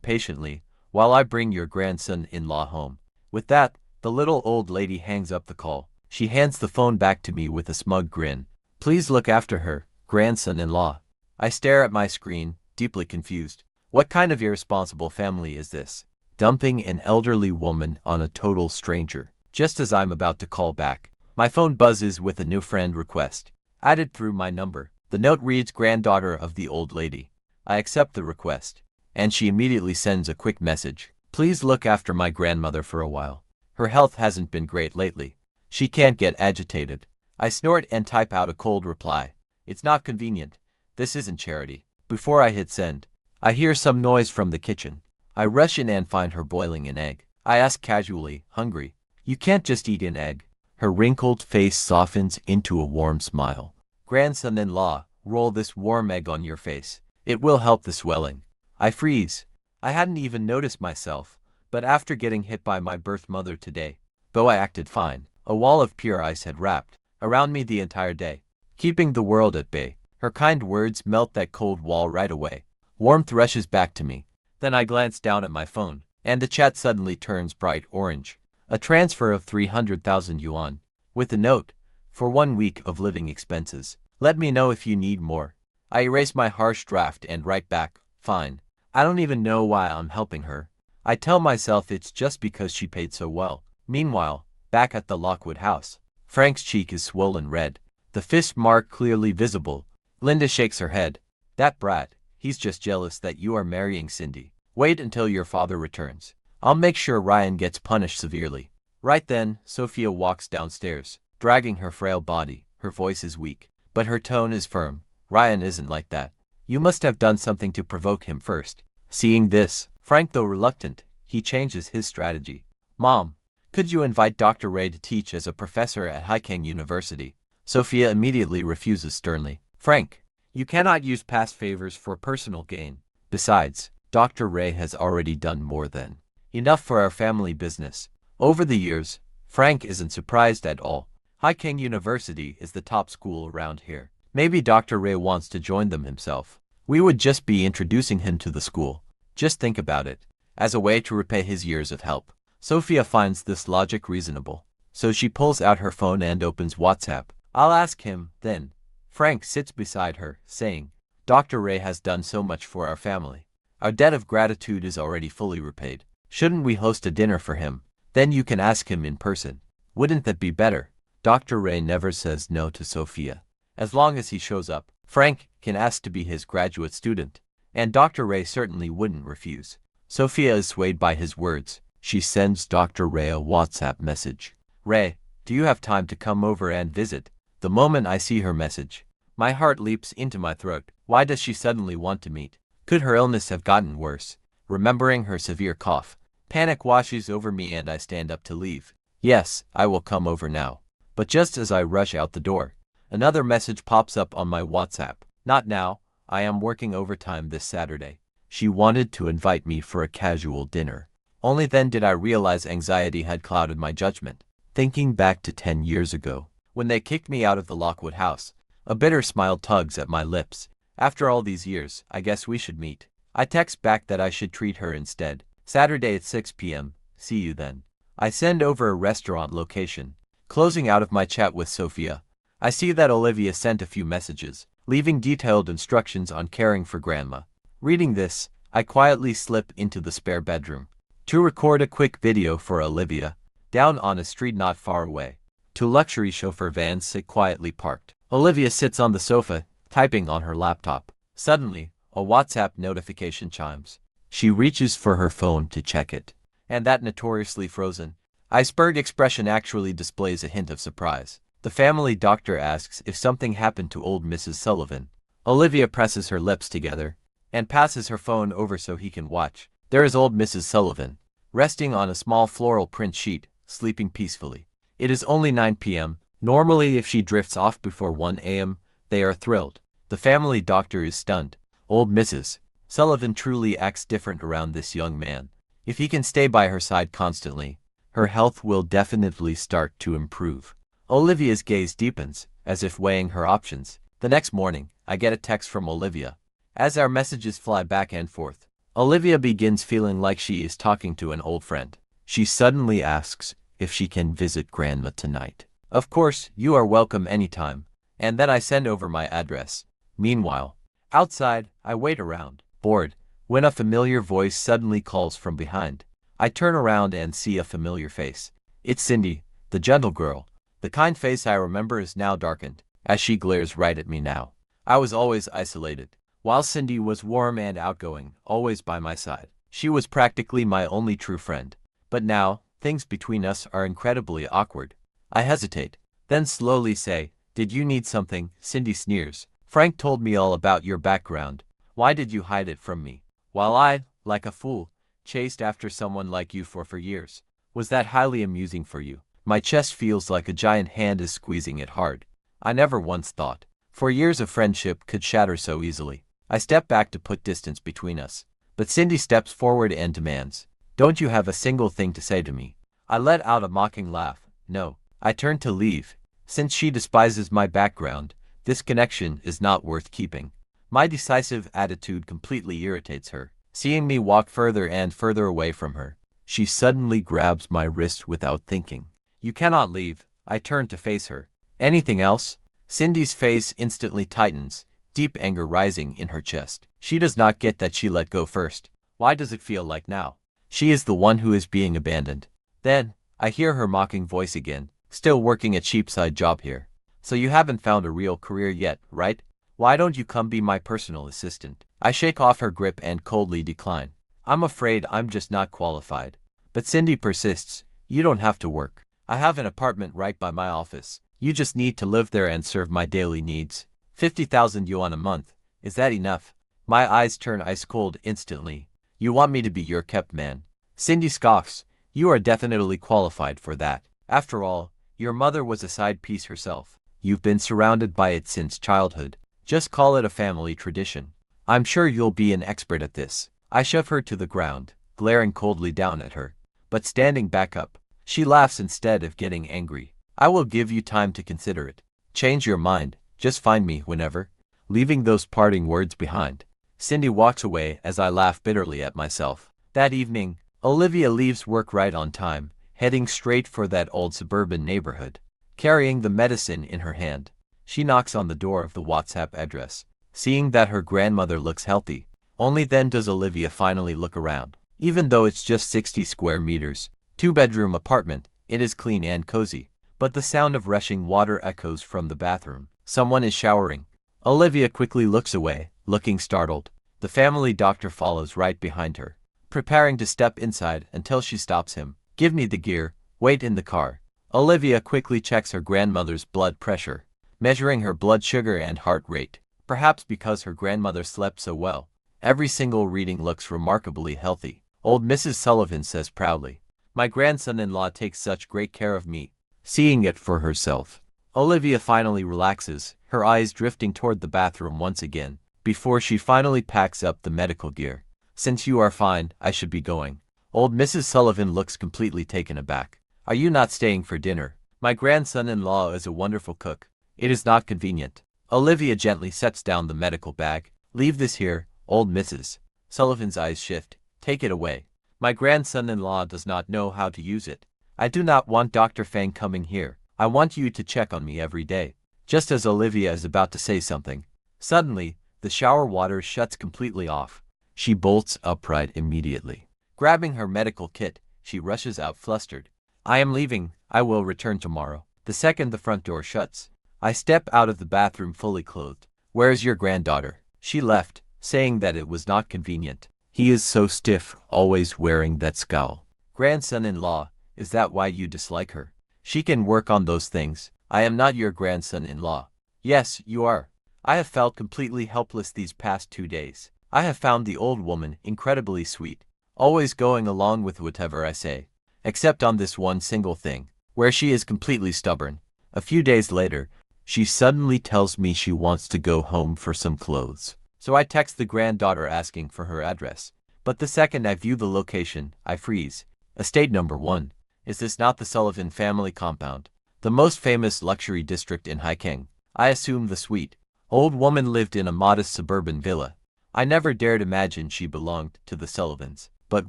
patiently while I bring your grandson-in-law home." With that, the little old lady hangs up the call. She hands the phone back to me with a smug grin. "Please look after her, grandson-in-law." I stare at my screen, deeply confused. What kind of irresponsible family is this? Dumping an elderly woman on a total stranger. Just as I'm about to call back, my phone buzzes with a new friend request, added through my number. The note reads, "Granddaughter of the old lady." I accept the request, and she immediately sends a quick message. "Please look after my grandmother for a while. Her health hasn't been great lately. She can't get agitated." I snort and type out a cold reply. It's not convenient. This isn't charity. Before I hit send, I hear some noise from the kitchen. I rush in and find her boiling an egg. I ask casually, "Hungry?" "You can't just eat an egg." Her wrinkled face softens into a warm smile. "Grandson-in-law, roll this warm egg on your face. It will help the swelling." I freeze. I hadn't even noticed myself, but after getting hit by my birth mother today, though I acted fine, a wall of pure ice had wrapped around me the entire day, keeping the world at bay. Her kind words melt that cold wall right away. Warmth rushes back to me. Then I glance down at my phone, and the chat suddenly turns bright orange. A transfer of 300,000 yuan, with a note, "For 1 week of living expenses. Let me know if you need more." I erase my harsh draft and write back, "Fine." I don't even know why I'm helping her. I tell myself it's just because she paid so well. Meanwhile, back at the Lockwood house, Frank's cheek is swollen red, the fist mark clearly visible. Linda shakes her head. "That brat, he's just jealous that you are marrying Cindy. Wait until your father returns. I'll make sure Ryan gets punished severely." Right then, Sophia walks downstairs, dragging her frail body. Her voice is weak, but her tone is firm. "Ryan isn't like that. You must have done something to provoke him first." Seeing this, Frank, though reluctant, he changes his strategy. "Mom, could you invite Dr. Ray to teach as a professor at Haikeng University?" Sophia immediately refuses sternly. "Frank, you cannot use past favors for personal gain. Besides, Dr. Ray has already done more than enough for our family business." Over the years, Frank isn't surprised at all. Haikeng University is the top school around here. Maybe Dr. Ray wants to join them himself. We would just be introducing him to the school. Just think about it, as a way to repay his years of help. Sophia finds this logic reasonable, so she pulls out her phone and opens WhatsApp. "I'll ask him, then." Frank sits beside her, saying, "Dr. Ray has done so much for our family. Our debt of gratitude is already fully repaid. Shouldn't we host a dinner for him? Then you can ask him in person. Wouldn't that be better?" Dr. Ray never says no to Sophia. As long as he shows up, Frank can ask to be his graduate student, and Dr. Ray certainly wouldn't refuse. Sophia is swayed by his words. She sends Dr. Ray a WhatsApp message. "Ray, do you have time to come over and visit?" The moment I see her message, my heart leaps into my throat. Why does she suddenly want to meet? Could her illness have gotten worse? Remembering her severe cough, panic washes over me and I stand up to leave. "Yes, I will come over now." But just as I rush out the door, another message pops up on my WhatsApp. "Not now. I am working overtime this Saturday." She wanted to invite me for a casual dinner. Only then did I realize anxiety had clouded my judgment. Thinking back to 10 years ago, when they kicked me out of the Lockwood house, A bitter smile tugs at my lips. After all these years, I guess we should meet. I text back that I should treat her instead. Saturday at 6 p.m. See you then. I send over a restaurant location. Closing out of my chat with Sophia, I see that Olivia sent a few messages, leaving detailed instructions on caring for grandma. Reading this, I quietly slip into the spare bedroom to record a quick video for Olivia, down on a street not far away. Two luxury chauffeur vans sit quietly parked. Olivia sits on the sofa, typing on her laptop. Suddenly, a WhatsApp notification chimes. She reaches for her phone to check it. And that notoriously frozen, iceberg expression actually displays a hint of surprise. The family doctor asks if something happened to old Mrs. Sullivan. Olivia presses her lips together and passes her phone over so he can watch. There is old Mrs. Sullivan, resting on a small floral print sheet, sleeping peacefully. It is only 9 p.m. Normally, if she drifts off before 1 a.m., they are thrilled. The family doctor is stunned. Old Mrs. Sullivan truly acts different around this young man. If he can stay by her side constantly, her health will definitely start to improve. Olivia's gaze deepens, as if weighing her options. The next morning, I get a text from Olivia. As our messages fly back and forth, Olivia begins feeling like she is talking to an old friend. She suddenly asks if she can visit Grandma tonight. Of course, you are welcome anytime. And then I send over my address. Meanwhile, outside, I wait around, bored, when a familiar voice suddenly calls from behind. I turn around and see a familiar face. It's Cindy, the gentle girl. The kind face I remember is now darkened, as she glares right at me now. I was always isolated, while Cindy was warm and outgoing, always by my side. She was practically my only true friend. But now, things between us are incredibly awkward. I hesitate, then slowly say, "Did you need something?" Cindy sneers. "Frank told me all about your background. Why did you hide it from me? While I, like a fool, chased after someone like you for years. Was that highly amusing for you?" My chest feels like a giant hand is squeezing it hard. I never once thought 4 years of friendship could shatter so easily. I step back to put distance between us. But Cindy steps forward and demands, "Don't you have a single thing to say to me?" I let out a mocking laugh. "No." I turn to leave. Since she despises my background, this connection is not worth keeping. My decisive attitude completely irritates her. Seeing me walk further and further away from her, she suddenly grabs my wrist without thinking. "You cannot leave." I turn to face her. "Anything else?" Cindy's face instantly tightens, deep anger rising in her chest. She does not get that she let go first. Why does it feel like now she is the one who is being abandoned? Then, I hear her mocking voice again. "Still working a cheapside job here. So you haven't found a real career yet, right? Why don't you come be my personal assistant?" I shake off her grip and coldly decline. "I'm afraid I'm just not qualified." But Cindy persists. "You don't have to work. I have an apartment right by my office. You just need to live there and serve my daily needs. 50,000 yuan a month. Is that enough?" My eyes turn ice cold instantly. "You want me to be your kept man?" Cindy scoffs. "You are definitely qualified for that. After all, your mother was a side piece herself. You've been surrounded by it since childhood. Just call it a family tradition. I'm sure you'll be an expert at this." I shove her to the ground, glaring coldly down at her. But standing back up, she laughs instead of getting angry. "I will give you time to consider it. Change your mind, just find me whenever." Leaving those parting words behind, Cindy walks away as I laugh bitterly at myself. That evening, Olivia leaves work right on time, heading straight for that old suburban neighborhood. Carrying the medicine in her hand, she knocks on the door of the WhatsApp address. Seeing that her grandmother looks healthy, only then does Olivia finally look around. Even though it's just 60 square meters, 2-bedroom apartment, it is clean and cozy. But the sound of rushing water echoes from the bathroom. Someone is showering. Olivia quickly looks away, looking startled. The family doctor follows right behind her, preparing to step inside until she stops him. "Give me the gear, wait in the car." Olivia quickly checks her grandmother's blood pressure, measuring her blood sugar and heart rate. Perhaps because her grandmother slept so well, every single reading looks remarkably healthy. Old Mrs. Sullivan says proudly, "My grandson-in-law takes such great care of me." Seeing it for herself, Olivia finally relaxes, her eyes drifting toward the bathroom once again, before she finally packs up the medical gear. "Since you are fine, I should be going." Old Mrs. Sullivan looks completely taken aback. "Are you not staying for dinner? My grandson-in-law is a wonderful cook. It is not convenient." Olivia gently sets down the medical bag. Leave this here, old Mrs. Sullivan's eyes shift. Take it away. My grandson-in-law does not know how to use it. I do not want Dr. Fang coming here. I want you to check on me every day. Just as Olivia is about to say something, suddenly, the shower water shuts completely off. She bolts upright immediately. Grabbing her medical kit, she rushes out flustered. I am leaving. I will return tomorrow. The second the front door shuts, I step out of the bathroom fully clothed. Where is your granddaughter? She left, saying that it was not convenient. He is so stiff, always wearing that scowl. Grandson-in-law, is that why you dislike her? She can work on those things. I am not your grandson-in-law. Yes, you are. I have felt completely helpless these past 2 days. I have found the old woman incredibly sweet, always going along with whatever I say, except on this one single thing, where she is completely stubborn. A few days later, she suddenly tells me she wants to go home for some clothes. So I text the granddaughter asking for her address. But the second I view the location, I freeze. Estate number 1. Is this not the Sullivan family compound? The most famous luxury district in Haikeng. I assume the sweet old woman lived in a modest suburban villa. I never dared imagine she belonged to the Sullivans. But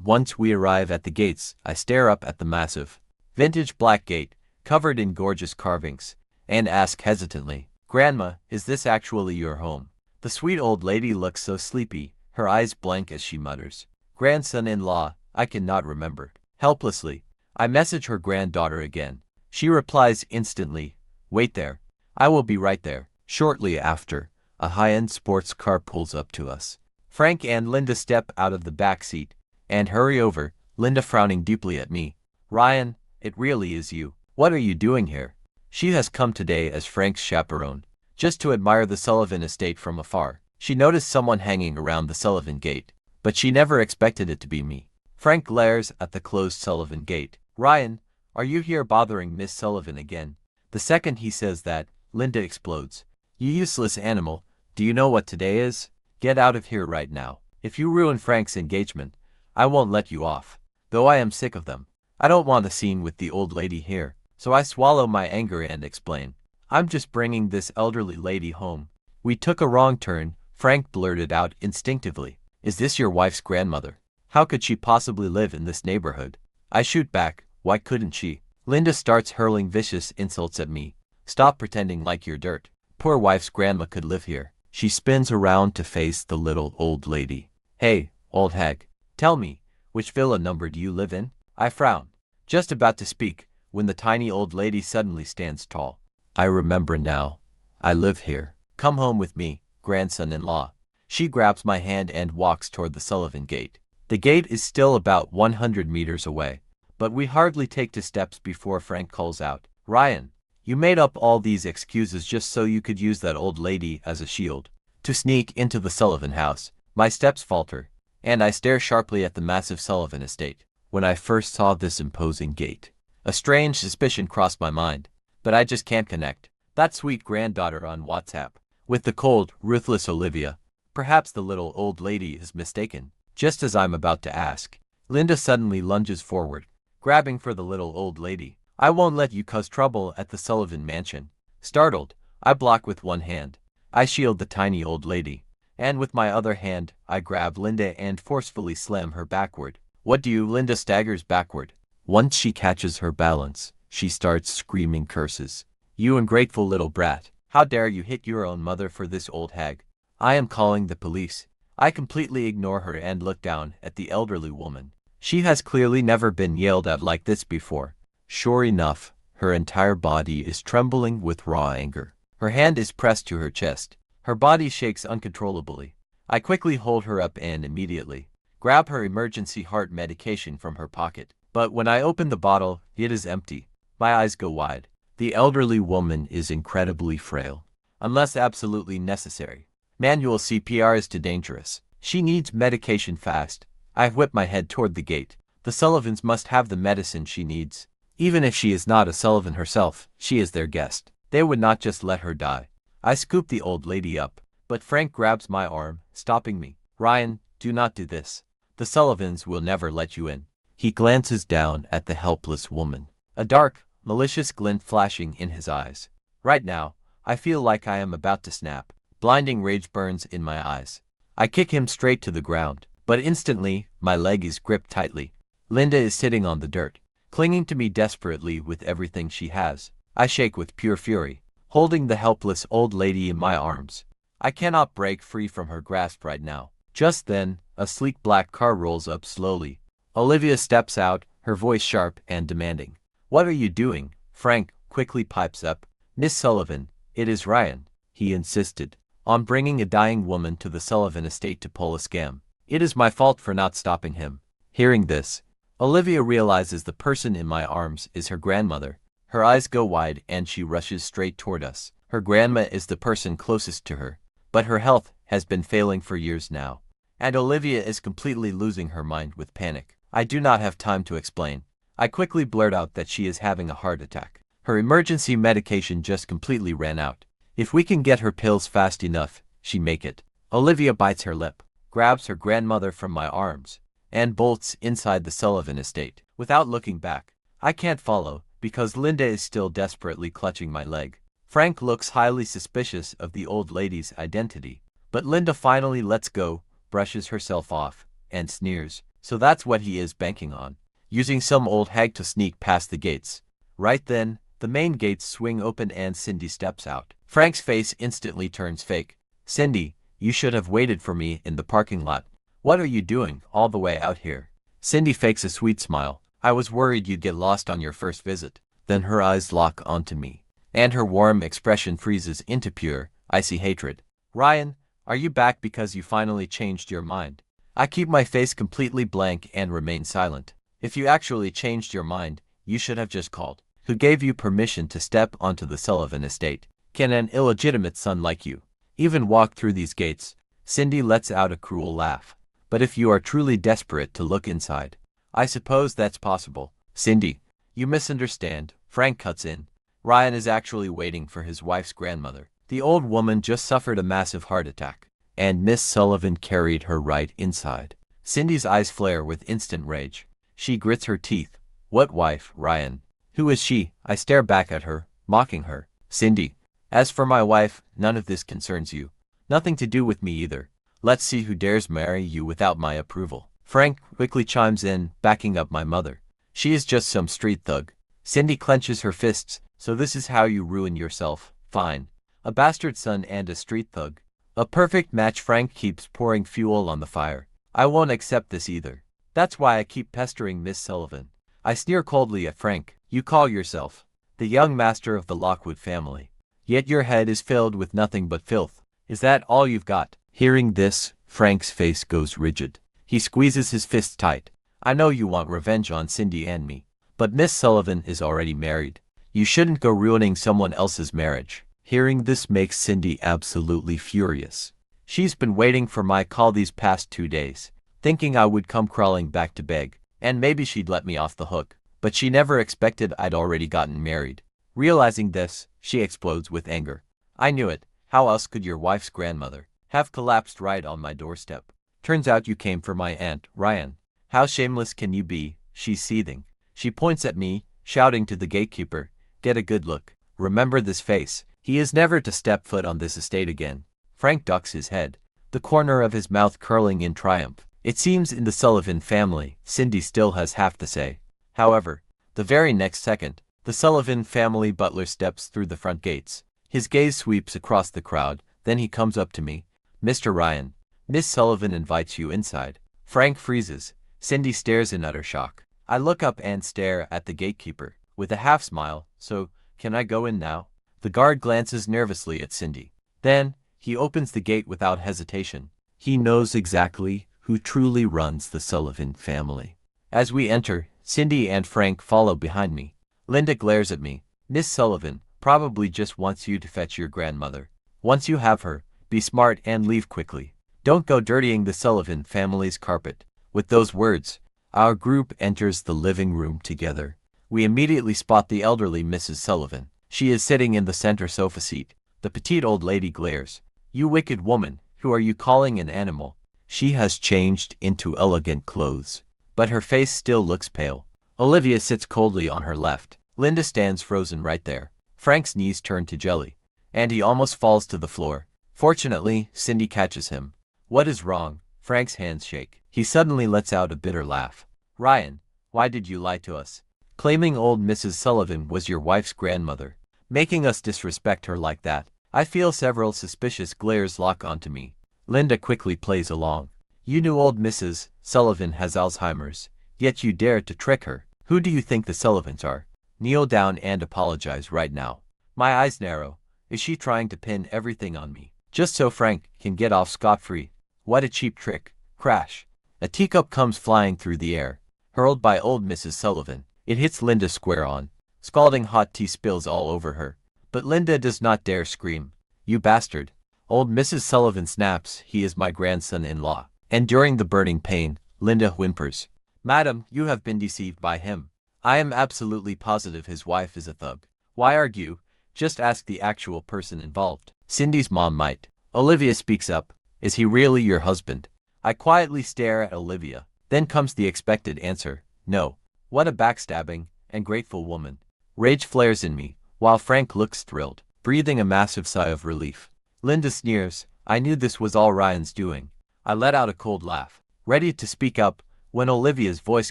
once we arrive at the gates, I stare up at the massive, vintage black gate, covered in gorgeous carvings, and ask hesitantly, Grandma, is this actually your home? The sweet old lady looks so sleepy, her eyes blank as she mutters, Grandson-in-law, I cannot remember. Helplessly, I message her granddaughter again. She replies instantly, wait there. I will be right there. Shortly after, a high-end sports car pulls up to us. Frank and Linda step out of the back seat and hurry over, Linda frowning deeply at me. Ryan, it really is you. What are you doing here? She has come today as Frank's chaperone, just to admire the Sullivan estate from afar. She noticed someone hanging around the Sullivan gate, but she never expected it to be me. Frank glares at the closed Sullivan gate. Ryan, are you here bothering Miss Sullivan again? The second he says that, Linda explodes. You useless animal, do you know what today is? Get out of here right now. If you ruin Frank's engagement, I won't let you off. Though I am sick of them. I don't want a scene with the old lady here, so I swallow my anger and explain. I'm just bringing this elderly lady home. We took a wrong turn, Frank blurted out instinctively. Is this your wife's grandmother? How could she possibly live in this neighborhood? I shoot back, why couldn't she? Linda starts hurling vicious insults at me. Stop pretending like you're dirt. Poor wife's grandma could live here. She spins around to face the little old lady. Hey, old hag, tell me, which villa number do you live in? I frown, just about to speak, when the tiny old lady suddenly stands tall. I remember now. I live here. Come home with me, grandson-in-law. She grabs my hand and walks toward the Sullivan gate. The gate is still about 100 meters away, but we hardly take 2 steps before Frank calls out, Ryan, you made up all these excuses just so you could use that old lady as a shield to sneak into the Sullivan house. My steps falter, and I stare sharply at the massive Sullivan estate. When I first saw this imposing gate, a strange suspicion crossed my mind, but I just can't connect that sweet granddaughter on WhatsApp with the cold, ruthless Olivia. Perhaps the little old lady is mistaken. Just as I'm about to ask, Linda suddenly lunges forward, grabbing for the little old lady. I won't let you cause trouble at the Sullivan mansion. Startled, I block with one hand. I shield the tiny old lady, and with my other hand, I grab Linda and forcefully slam her backward. What do you? Linda staggers backward. Once she catches her balance, she starts screaming curses. You ungrateful little brat. How dare you hit your own mother for this old hag? I am calling the police. I completely ignore her and look down at the elderly woman. She has clearly never been yelled at like this before. Sure enough, her entire body is trembling with raw anger. Her hand is pressed to her chest. Her body shakes uncontrollably. I quickly hold her up and immediately grab her emergency heart medication from her pocket. But when I open the bottle, it is empty. My eyes go wide. The elderly woman is incredibly frail. Unless absolutely necessary, manual CPR is too dangerous. She needs medication fast. I whip my head toward the gate. The Sullivans must have the medicine she needs. Even if she is not a Sullivan herself, she is their guest. They would not just let her die. I scoop the old lady up, but Frank grabs my arm, stopping me. Ryan, do not do this. The Sullivans will never let you in. He glances down at the helpless woman, a dark, malicious glint flashing in his eyes. Right now, I feel like I am about to snap. Blinding rage burns in my eyes. I kick him straight to the ground, but instantly, my leg is gripped tightly. Linda is sitting on the dirt, clinging to me desperately with everything she has. I shake with pure fury, holding the helpless old lady in my arms. I cannot break free from her grasp right now. Just then, a sleek black car rolls up slowly. Olivia steps out, her voice sharp and demanding. "What are you doing?" Frank quickly pipes up. "Miss Sullivan, it is Ryan," he insisted, "on bringing a dying woman to the Sullivan estate to pull a scam. It is my fault for not stopping him." Hearing this, Olivia realizes the person in my arms is her grandmother. Her eyes go wide and she rushes straight toward us. Her grandma is the person closest to her, but her health has been failing for years now, and Olivia is completely losing her mind with panic. I do not have time to explain. I quickly blurt out that she is having a heart attack. Her emergency medication just completely ran out. If we can get her pills fast enough, she make it. Olivia bites her lip, grabs her grandmother from my arms, and bolts inside the Sullivan estate. Without looking back, I can't follow, because Linda is still desperately clutching my leg. Frank looks highly suspicious of the old lady's identity, but Linda finally lets go, brushes herself off, and sneers. So that's what he is banking on, using some old hag to sneak past the gates. Right then, the main gates swing open and Cindy steps out. Frank's face instantly turns fake. "Cindy, you should have waited for me in the parking lot. What are you doing all the way out here?" Cindy fakes a sweet smile. "I was worried you'd get lost on your first visit." Then her eyes lock onto me, and her warm expression freezes into pure, icy hatred. "Ryan, are you back because you finally changed your mind?" I keep my face completely blank and remain silent. "If you actually changed your mind, you should have just called. Who gave you permission to step onto the Sullivan estate? Can an illegitimate son like you even walk through these gates?" Cindy lets out a cruel laugh. "But if you are truly desperate to look inside, I suppose that's possible." "Cindy, you misunderstand," Frank cuts in. "Ryan is actually waiting for his wife's grandmother. The old woman just suffered a massive heart attack, and Miss Sullivan carried her right inside." Cindy's eyes flare with instant rage. She grits her teeth. "What wife, Ryan? Who is she?" I stare back at her, mocking her. "Cindy, as for my wife, none of this concerns you. Nothing to do with me either. Let's see who dares marry you without my approval." Frank quickly chimes in, backing up my mother. "She is just some street thug." Cindy clenches her fists. "So this is how you ruin yourself? Fine. A bastard son and a street thug. A perfect match." Frank keeps pouring fuel on the fire. "I won't accept this either. That's why I keep pestering Miss Sullivan." I sneer coldly at Frank. "You call yourself the young master of the Lockwood family, yet your head is filled with nothing but filth. Is that all you've got?" Hearing this, Frank's face goes rigid. He squeezes his fists tight. "I know you want revenge on Cindy and me, but Miss Sullivan is already married. You shouldn't go ruining someone else's marriage." Hearing this makes Cindy absolutely furious. She's been waiting for my call these past 2 days, thinking I would come crawling back to beg, and maybe she'd let me off the hook. But she never expected I'd already gotten married. Realizing this, she explodes with anger. "I knew it. How else could your wife's grandmother have collapsed right on my doorstep? Turns out you came for my aunt, Ryan. How shameless can you be?" She's seething. She points at me, shouting to the gatekeeper, "Get a good look. Remember this face. He is never to step foot on this estate again." Frank ducks his head, the corner of his mouth curling in triumph. It seems in the Sullivan family, Cindy still has half the say. However, the very next second, the Sullivan family butler steps through the front gates. His gaze sweeps across the crowd, then he comes up to me. "Mr. Ryan, Miss Sullivan invites you inside." Frank freezes. Cindy stares in utter shock. I look up and stare at the gatekeeper, with a half smile. "So, can I go in now?" The guard glances nervously at Cindy. Then, he opens the gate without hesitation. He knows exactly who truly runs the Sullivan family. As we enter, Cindy and Frank follow behind me. Linda glares at me. "Miss Sullivan probably just wants you to fetch your grandmother. Once you have her, be smart and leave quickly. Don't go dirtying the Sullivan family's carpet." With those words, our group enters the living room together. We immediately spot the elderly Mrs. Sullivan. She is sitting in the center sofa seat. The petite old lady glares. "You wicked woman, who are you calling an animal?" She has changed into elegant clothes, but her face still looks pale. Olivia sits coldly on her left. Linda stands frozen right there. Frank's knees turn to jelly, and he almost falls to the floor. Fortunately, Cindy catches him. What is wrong? Frank's hands shake. He suddenly lets out a bitter laugh. Ryan, why did you lie to us? Claiming old Mrs. Sullivan was your wife's grandmother. Making us disrespect her like that. I feel several suspicious glares lock onto me. Linda quickly plays along. You knew old Mrs. Sullivan has Alzheimer's, yet you dared to trick her. Who do you think the Sullivans are? Kneel down and apologize right now. My eyes narrow. Is she trying to pin everything on me, just so Frank can get off scot-free? What a cheap trick. Crash. A teacup comes flying through the air, hurled by old Mrs. Sullivan. It hits Linda square on. Scalding hot tea spills all over her. But Linda does not dare scream. You bastard. Old Mrs. Sullivan snaps, he is my grandson-in-law. And during the burning pain, Linda whimpers. Madam, you have been deceived by him. I am absolutely positive his wife is a thug. Why argue? Just ask the actual person involved. Cindy's mom might. Olivia speaks up. Is he really your husband? I quietly stare at Olivia. Then comes the expected answer. No. What a backstabbing and grateful woman. Rage flares in me, while Frank looks thrilled, breathing a massive sigh of relief. Linda sneers. I knew this was all Ryan's doing. I let out a cold laugh, ready to speak up, when Olivia's voice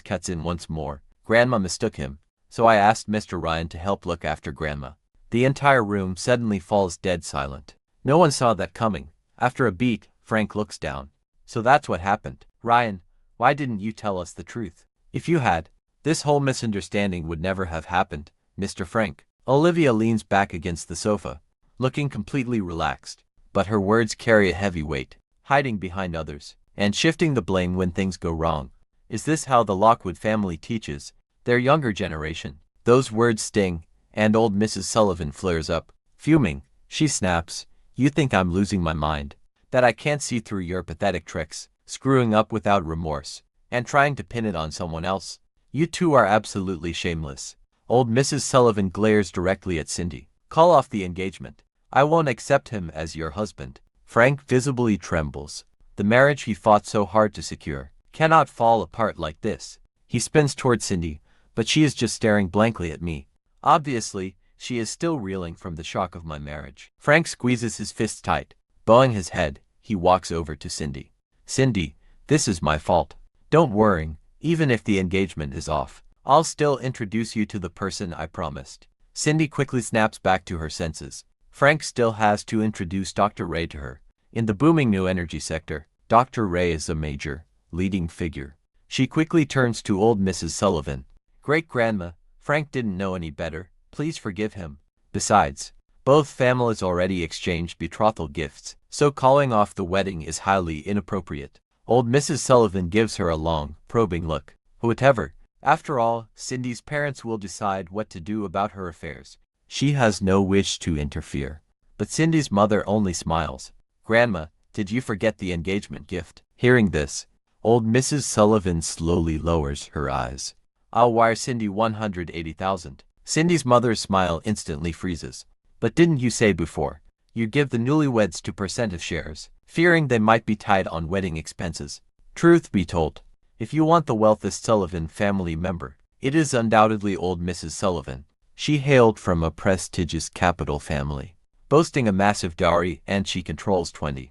cuts in once more. Grandma mistook him, so I asked Mr. Ryan to help look after Grandma. The entire room suddenly falls dead silent. No one saw that coming. After a beat, Frank looks down. So that's what happened. Ryan, why didn't you tell us the truth? If you had, this whole misunderstanding would never have happened, Mr. Frank. Olivia leans back against the sofa, looking completely relaxed, but her words carry a heavy weight, hiding behind others, and shifting the blame when things go wrong. Is this how the Lockwood family teaches their younger generation? Those words sting, and old Mrs. Sullivan flares up. Fuming, she snaps, you think I'm losing my mind? That I can't see through your pathetic tricks, screwing up without remorse, and trying to pin it on someone else? You two are absolutely shameless. Old Mrs. Sullivan glares directly at Cindy. Call off the engagement. I won't accept him as your husband. Frank visibly trembles. The marriage he fought so hard to secure cannot fall apart like this. He spins toward Cindy, but she is just staring blankly at me. Obviously, she is still reeling from the shock of my marriage. Frank squeezes his fists tight. Bowing his head, he walks over to Cindy. Cindy, this is my fault. Don't worry, even if the engagement is off, I'll still introduce you to the person I promised. Cindy quickly snaps back to her senses. Frank still has to introduce Dr. Ray to her. In the booming new energy sector, Dr. Ray is a major, leading figure. She quickly turns to old Mrs. Sullivan. Great-grandma, Frank didn't know any better. Please forgive him. Besides, both families already exchanged betrothal gifts, so calling off the wedding is highly inappropriate. Old Mrs. Sullivan gives her a long, probing look. Whatever. After all, Cindy's parents will decide what to do about her affairs. She has no wish to interfere. But Cindy's mother only smiles. Grandma, did you forget the engagement gift? Hearing this, old Mrs. Sullivan slowly lowers her eyes. I'll wire Cindy $180,000. Cindy's mother's smile instantly freezes. But didn't you say before, you'd give the newlyweds 2% of shares, fearing they might be tied on wedding expenses? Truth be told, if you want the wealthiest Sullivan family member, it is undoubtedly old Mrs. Sullivan. She hailed from a prestigious capital family, boasting a massive dowry, and she controls 28%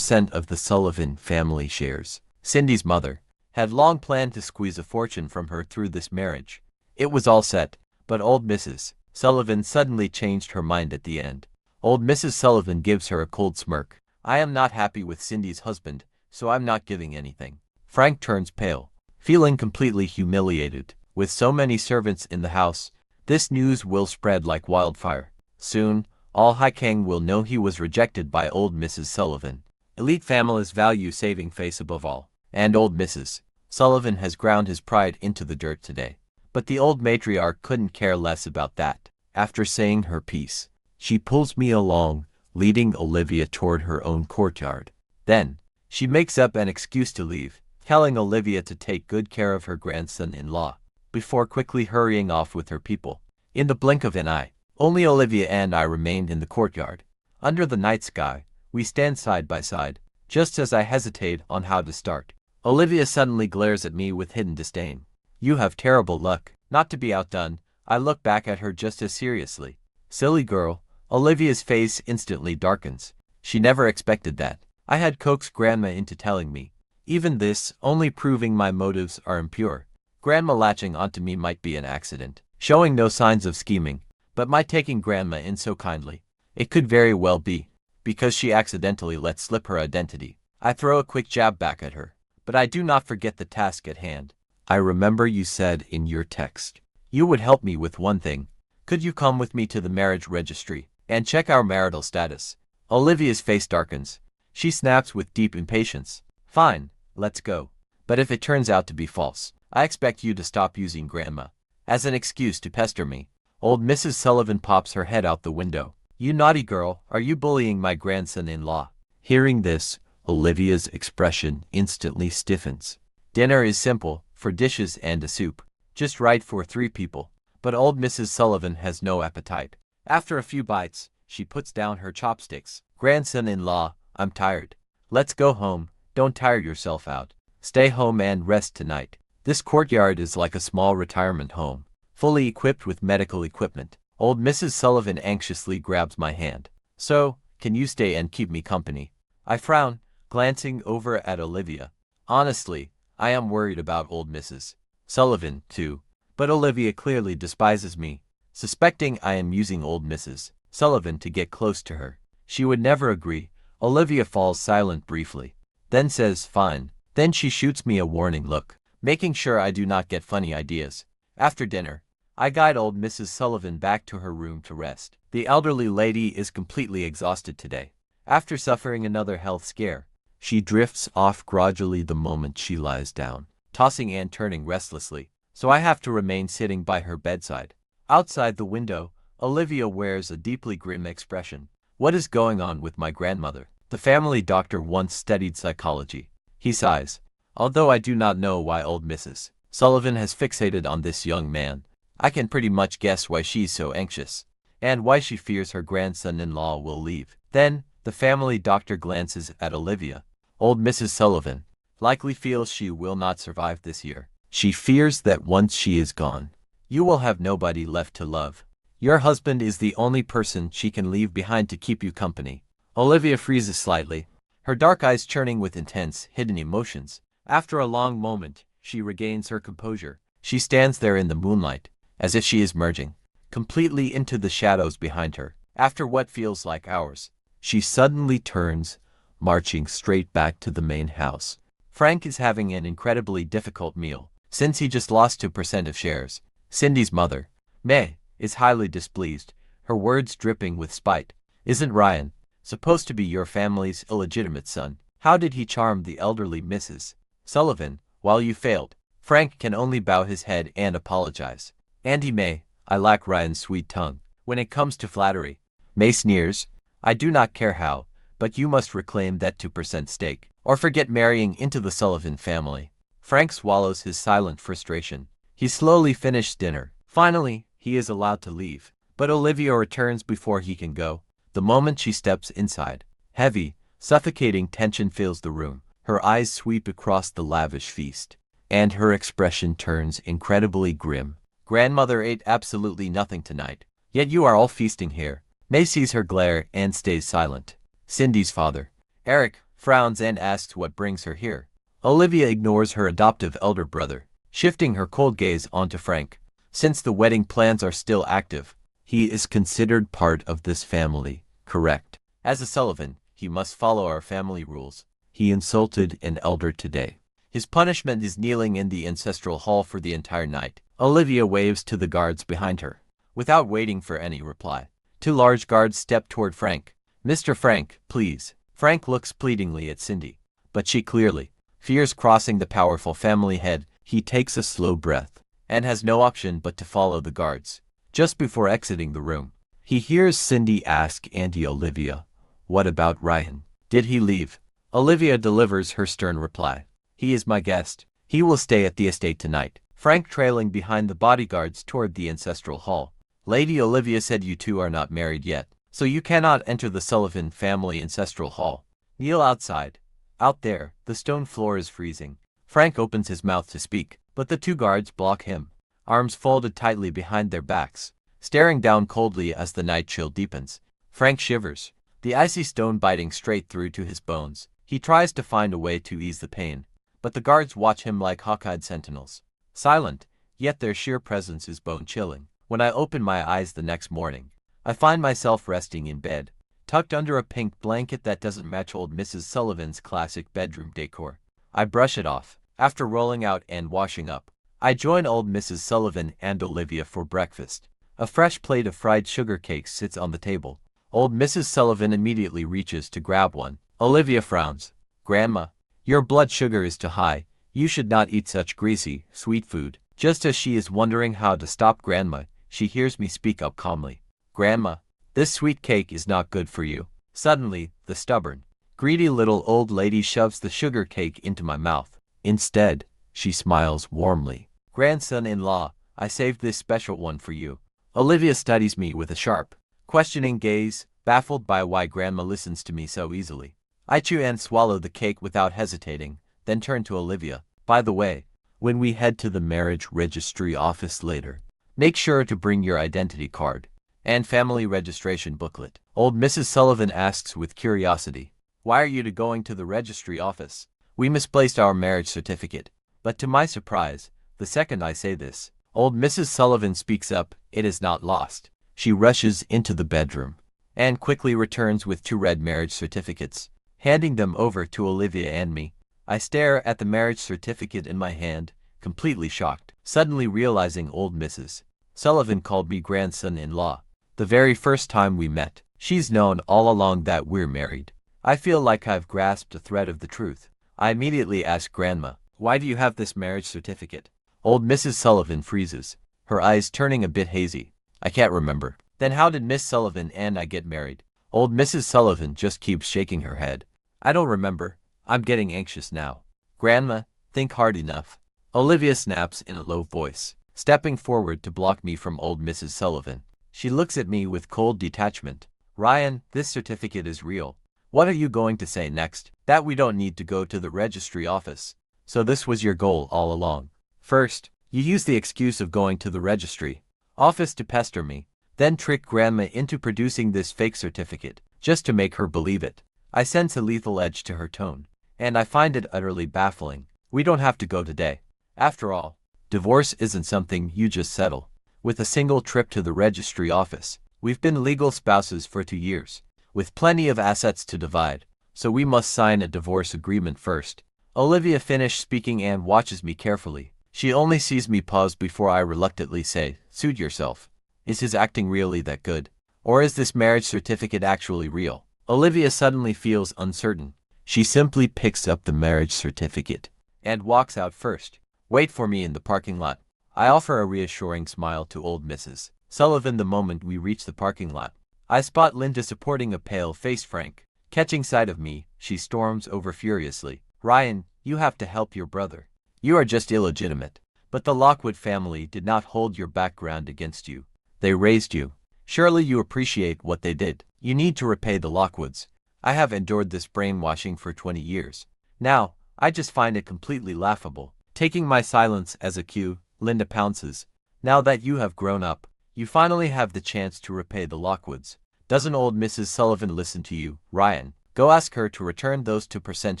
of the Sullivan family shares. Cindy's mother had long planned to squeeze a fortune from her through this marriage. It was all set, but old Mrs. Sullivan suddenly changed her mind at the end. Old Mrs. Sullivan gives her a cold smirk. I am not happy with Cindy's husband, so I'm not giving anything. Frank turns pale, feeling completely humiliated. With so many servants in the house, this news will spread like wildfire. Soon, all Highkang will know he was rejected by old Mrs. Sullivan. Elite families value saving face above all, and old Mrs. Sullivan has ground his pride into the dirt today. But the old matriarch couldn't care less about that. After saying her piece, she pulls me along, leading Olivia toward her own courtyard. Then, she makes up an excuse to leave, telling Olivia to take good care of her grandson-in-law, before quickly hurrying off with her people. In the blink of an eye, only Olivia and I remained in the courtyard. Under the night sky, we stand side by side, just as I hesitate on how to start. Olivia suddenly glares at me with hidden disdain. You have terrible luck. Not to be outdone, I look back at her just as seriously. Silly girl, Olivia's face instantly darkens. She never expected that. I had coaxed Grandma into telling me. Even this, only proving my motives are impure. Grandma latching onto me might be an accident, showing no signs of scheming, but my taking Grandma in so kindly, it could very well be, because she accidentally let slip her identity. I throw a quick jab back at her, but I do not forget the task at hand. I remember you said in your text, you would help me with one thing. Could you come with me to the marriage registry and check our marital status? Olivia's face darkens. She snaps with deep impatience. Fine, let's go. But if it turns out to be false, I expect you to stop using Grandma as an excuse to pester me. Old Mrs. Sullivan pops her head out the window. You naughty girl, are you bullying my grandson-in-law? Hearing this, Olivia's expression instantly stiffens. Dinner is simple, 4 dishes and a soup. Just right for 3 people. But old Mrs. Sullivan has no appetite. After a few bites, she puts down her chopsticks. Grandson-in-law, I'm tired. Let's go home. Don't tire yourself out. Stay home and rest tonight. This courtyard is like a small retirement home, fully equipped with medical equipment. Old Mrs. Sullivan anxiously grabs my hand. So, can you stay and keep me company? I frown, glancing over at Olivia. Honestly, I am worried about old Mrs. Sullivan, too. But Olivia clearly despises me, suspecting I am using old Mrs. Sullivan to get close to her. She would never agree. Olivia falls silent briefly, then says, fine. Then she shoots me a warning look, making sure I do not get funny ideas. After dinner, I guide old Mrs. Sullivan back to her room to rest. The elderly lady is completely exhausted today. After suffering another health scare, she drifts off gradually the moment she lies down, tossing and turning restlessly, so I have to remain sitting by her bedside. Outside the window, Olivia wears a deeply grim expression. What is going on with my grandmother? The family doctor once studied psychology. He sighs. Although I do not know why old Mrs. Sullivan has fixated on this young man, I can pretty much guess why she's so anxious, and why she fears her grandson-in-law will leave. Then, the family doctor glances at Olivia. Old Mrs. Sullivan likely feels she will not survive this year. She fears that once she is gone, you will have nobody left to love. Your husband is the only person she can leave behind to keep you company. Olivia freezes slightly, her dark eyes churning with intense, hidden emotions. After a long moment, she regains her composure. She stands there in the moonlight, as if she is merging completely into the shadows behind her. After what feels like hours, she suddenly turns, marching straight back to the main house. Frank is having an incredibly difficult meal, since he just lost 2% of shares. Cindy's mother, May, is highly displeased, her words dripping with spite. Isn't Ryan supposed to be your family's illegitimate son? How did he charm the elderly Mrs. Sullivan, while you failed? Frank can only bow his head and apologize. Andy May, I lack Ryan's sweet tongue. When it comes to flattery, May sneers. I do not care how, but you must reclaim that 2% stake, or forget marrying into the Sullivan family. Frank swallows his silent frustration. He slowly finishes dinner. Finally, he is allowed to leave, but Olivia returns before he can go. The moment she steps inside, heavy, suffocating tension fills the room. Her eyes sweep across the lavish feast, and her expression turns incredibly grim. Grandmother ate absolutely nothing tonight, yet you are all feasting here. May sees her glare and stays silent. Cindy's father, Eric, frowns and asks what brings her here. Olivia ignores her adoptive elder brother, shifting her cold gaze onto Frank. Since the wedding plans are still active, he is considered part of this family, correct? As a Sullivan, he must follow our family rules. He insulted an elder today. His punishment is kneeling in the ancestral hall for the entire night. Olivia waves to the guards behind her, without waiting for any reply. 2 large guards step toward Frank. Mr. Frank, please. Frank looks pleadingly at Cindy, but she clearly fears crossing the powerful family head. He takes a slow breath, and has no option but to follow the guards. Just before exiting the room, he hears Cindy ask Auntie Olivia, what about Ryan? Did he leave? Olivia delivers her stern reply. He is my guest. He will stay at the estate tonight. Frank trailing behind the bodyguards toward the ancestral hall. Lady Olivia said you two are not married yet, so you cannot enter the Sullivan family ancestral hall. Kneel outside. Out there, the stone floor is freezing. Frank opens his mouth to speak, but the 2 guards block him, arms folded tightly behind their backs, staring down coldly as the night chill deepens. Frank shivers, the icy stone biting straight through to his bones. He tries to find a way to ease the pain, but the guards watch him like hawk-eyed sentinels. Silent, yet their sheer presence is bone-chilling. When I open my eyes the next morning, I find myself resting in bed, tucked under a pink blanket that doesn't match old Mrs. Sullivan's classic bedroom decor. I brush it off. After rolling out and washing up, I join old Mrs. Sullivan and Olivia for breakfast. A fresh plate of fried sugar cakes sits on the table. Old Mrs. Sullivan immediately reaches to grab one. Olivia frowns. "Grandma, your blood sugar is too high. You should not eat such greasy, sweet food." Just as she is wondering how to stop Grandma, she hears me speak up calmly. "Grandma, this sweet cake is not good for you." Suddenly, the stubborn, greedy little old lady shoves the sugar cake into my mouth. Instead, she smiles warmly. "Grandson-in-law, I saved this special one for you." Olivia studies me with a sharp, questioning gaze, baffled by why Grandma listens to me so easily. I chew and swallow the cake without hesitating, then turn to Olivia. "By the way, when we head to the marriage registry office later, make sure to bring your identity card and family registration booklet." Old Mrs. Sullivan asks with curiosity, "Why are you going to the registry office?" "We misplaced our marriage certificate." But to my surprise, the second I say this, old Mrs. Sullivan speaks up. It is not lost. She rushes into the bedroom and quickly returns with 2 red marriage certificates, handing them over to Olivia and me. I stare at the marriage certificate in my hand, completely shocked, suddenly realizing old Mrs. Sullivan called me grandson-in-law the very first time we met. She's known all along that we're married. I feel like I've grasped a thread of the truth. I immediately ask Grandma, "Why do you have this marriage certificate?" Old Mrs. Sullivan freezes, her eyes turning a bit hazy. "I can't remember." "Then how did Miss Sullivan and I get married?" Old Mrs. Sullivan just keeps shaking her head. "I don't remember." I'm getting anxious now. "Grandma, think hard enough." Olivia snaps in a low voice, stepping forward to block me from old Mrs. Sullivan. She looks at me with cold detachment. "Ryan, this certificate is real. What are you going to say next?" "That we don't need to go to the registry office." "So this was your goal all along. First, you used the excuse of going to the registry office to pester me, then trick Grandma into producing this fake certificate, just to make her believe it." I sense a lethal edge to her tone, and I find it utterly baffling. "We don't have to go today. After all, divorce isn't something you just settle with a single trip to the registry office. We've been legal spouses for 2 years, with plenty of assets to divide, so we must sign a divorce agreement first." Olivia finishes speaking and watches me carefully. She only sees me pause before I reluctantly say, "Suit yourself. Is his acting really that good? Or is this marriage certificate actually real?" Olivia suddenly feels uncertain. She simply picks up the marriage certificate and walks out first. "Wait for me in the parking lot." I offer a reassuring smile to old Mrs. Sullivan the moment we reach the parking lot. I spot Linda supporting a pale-faced Frank. Catching sight of me, she storms over furiously. "Ryan, you have to help your brother. You are just illegitimate. But the Lockwood family did not hold your background against you. They raised you. Surely you appreciate what they did. You need to repay the Lockwoods. I have endured this brainwashing for 20 years. Now, I just find it completely laughable." Taking my silence as a cue, Linda pounces. "Now that you have grown up, you finally have the chance to repay the Lockwoods. Doesn't old Mrs. Sullivan listen to you, Ryan? Go ask her to return those 2%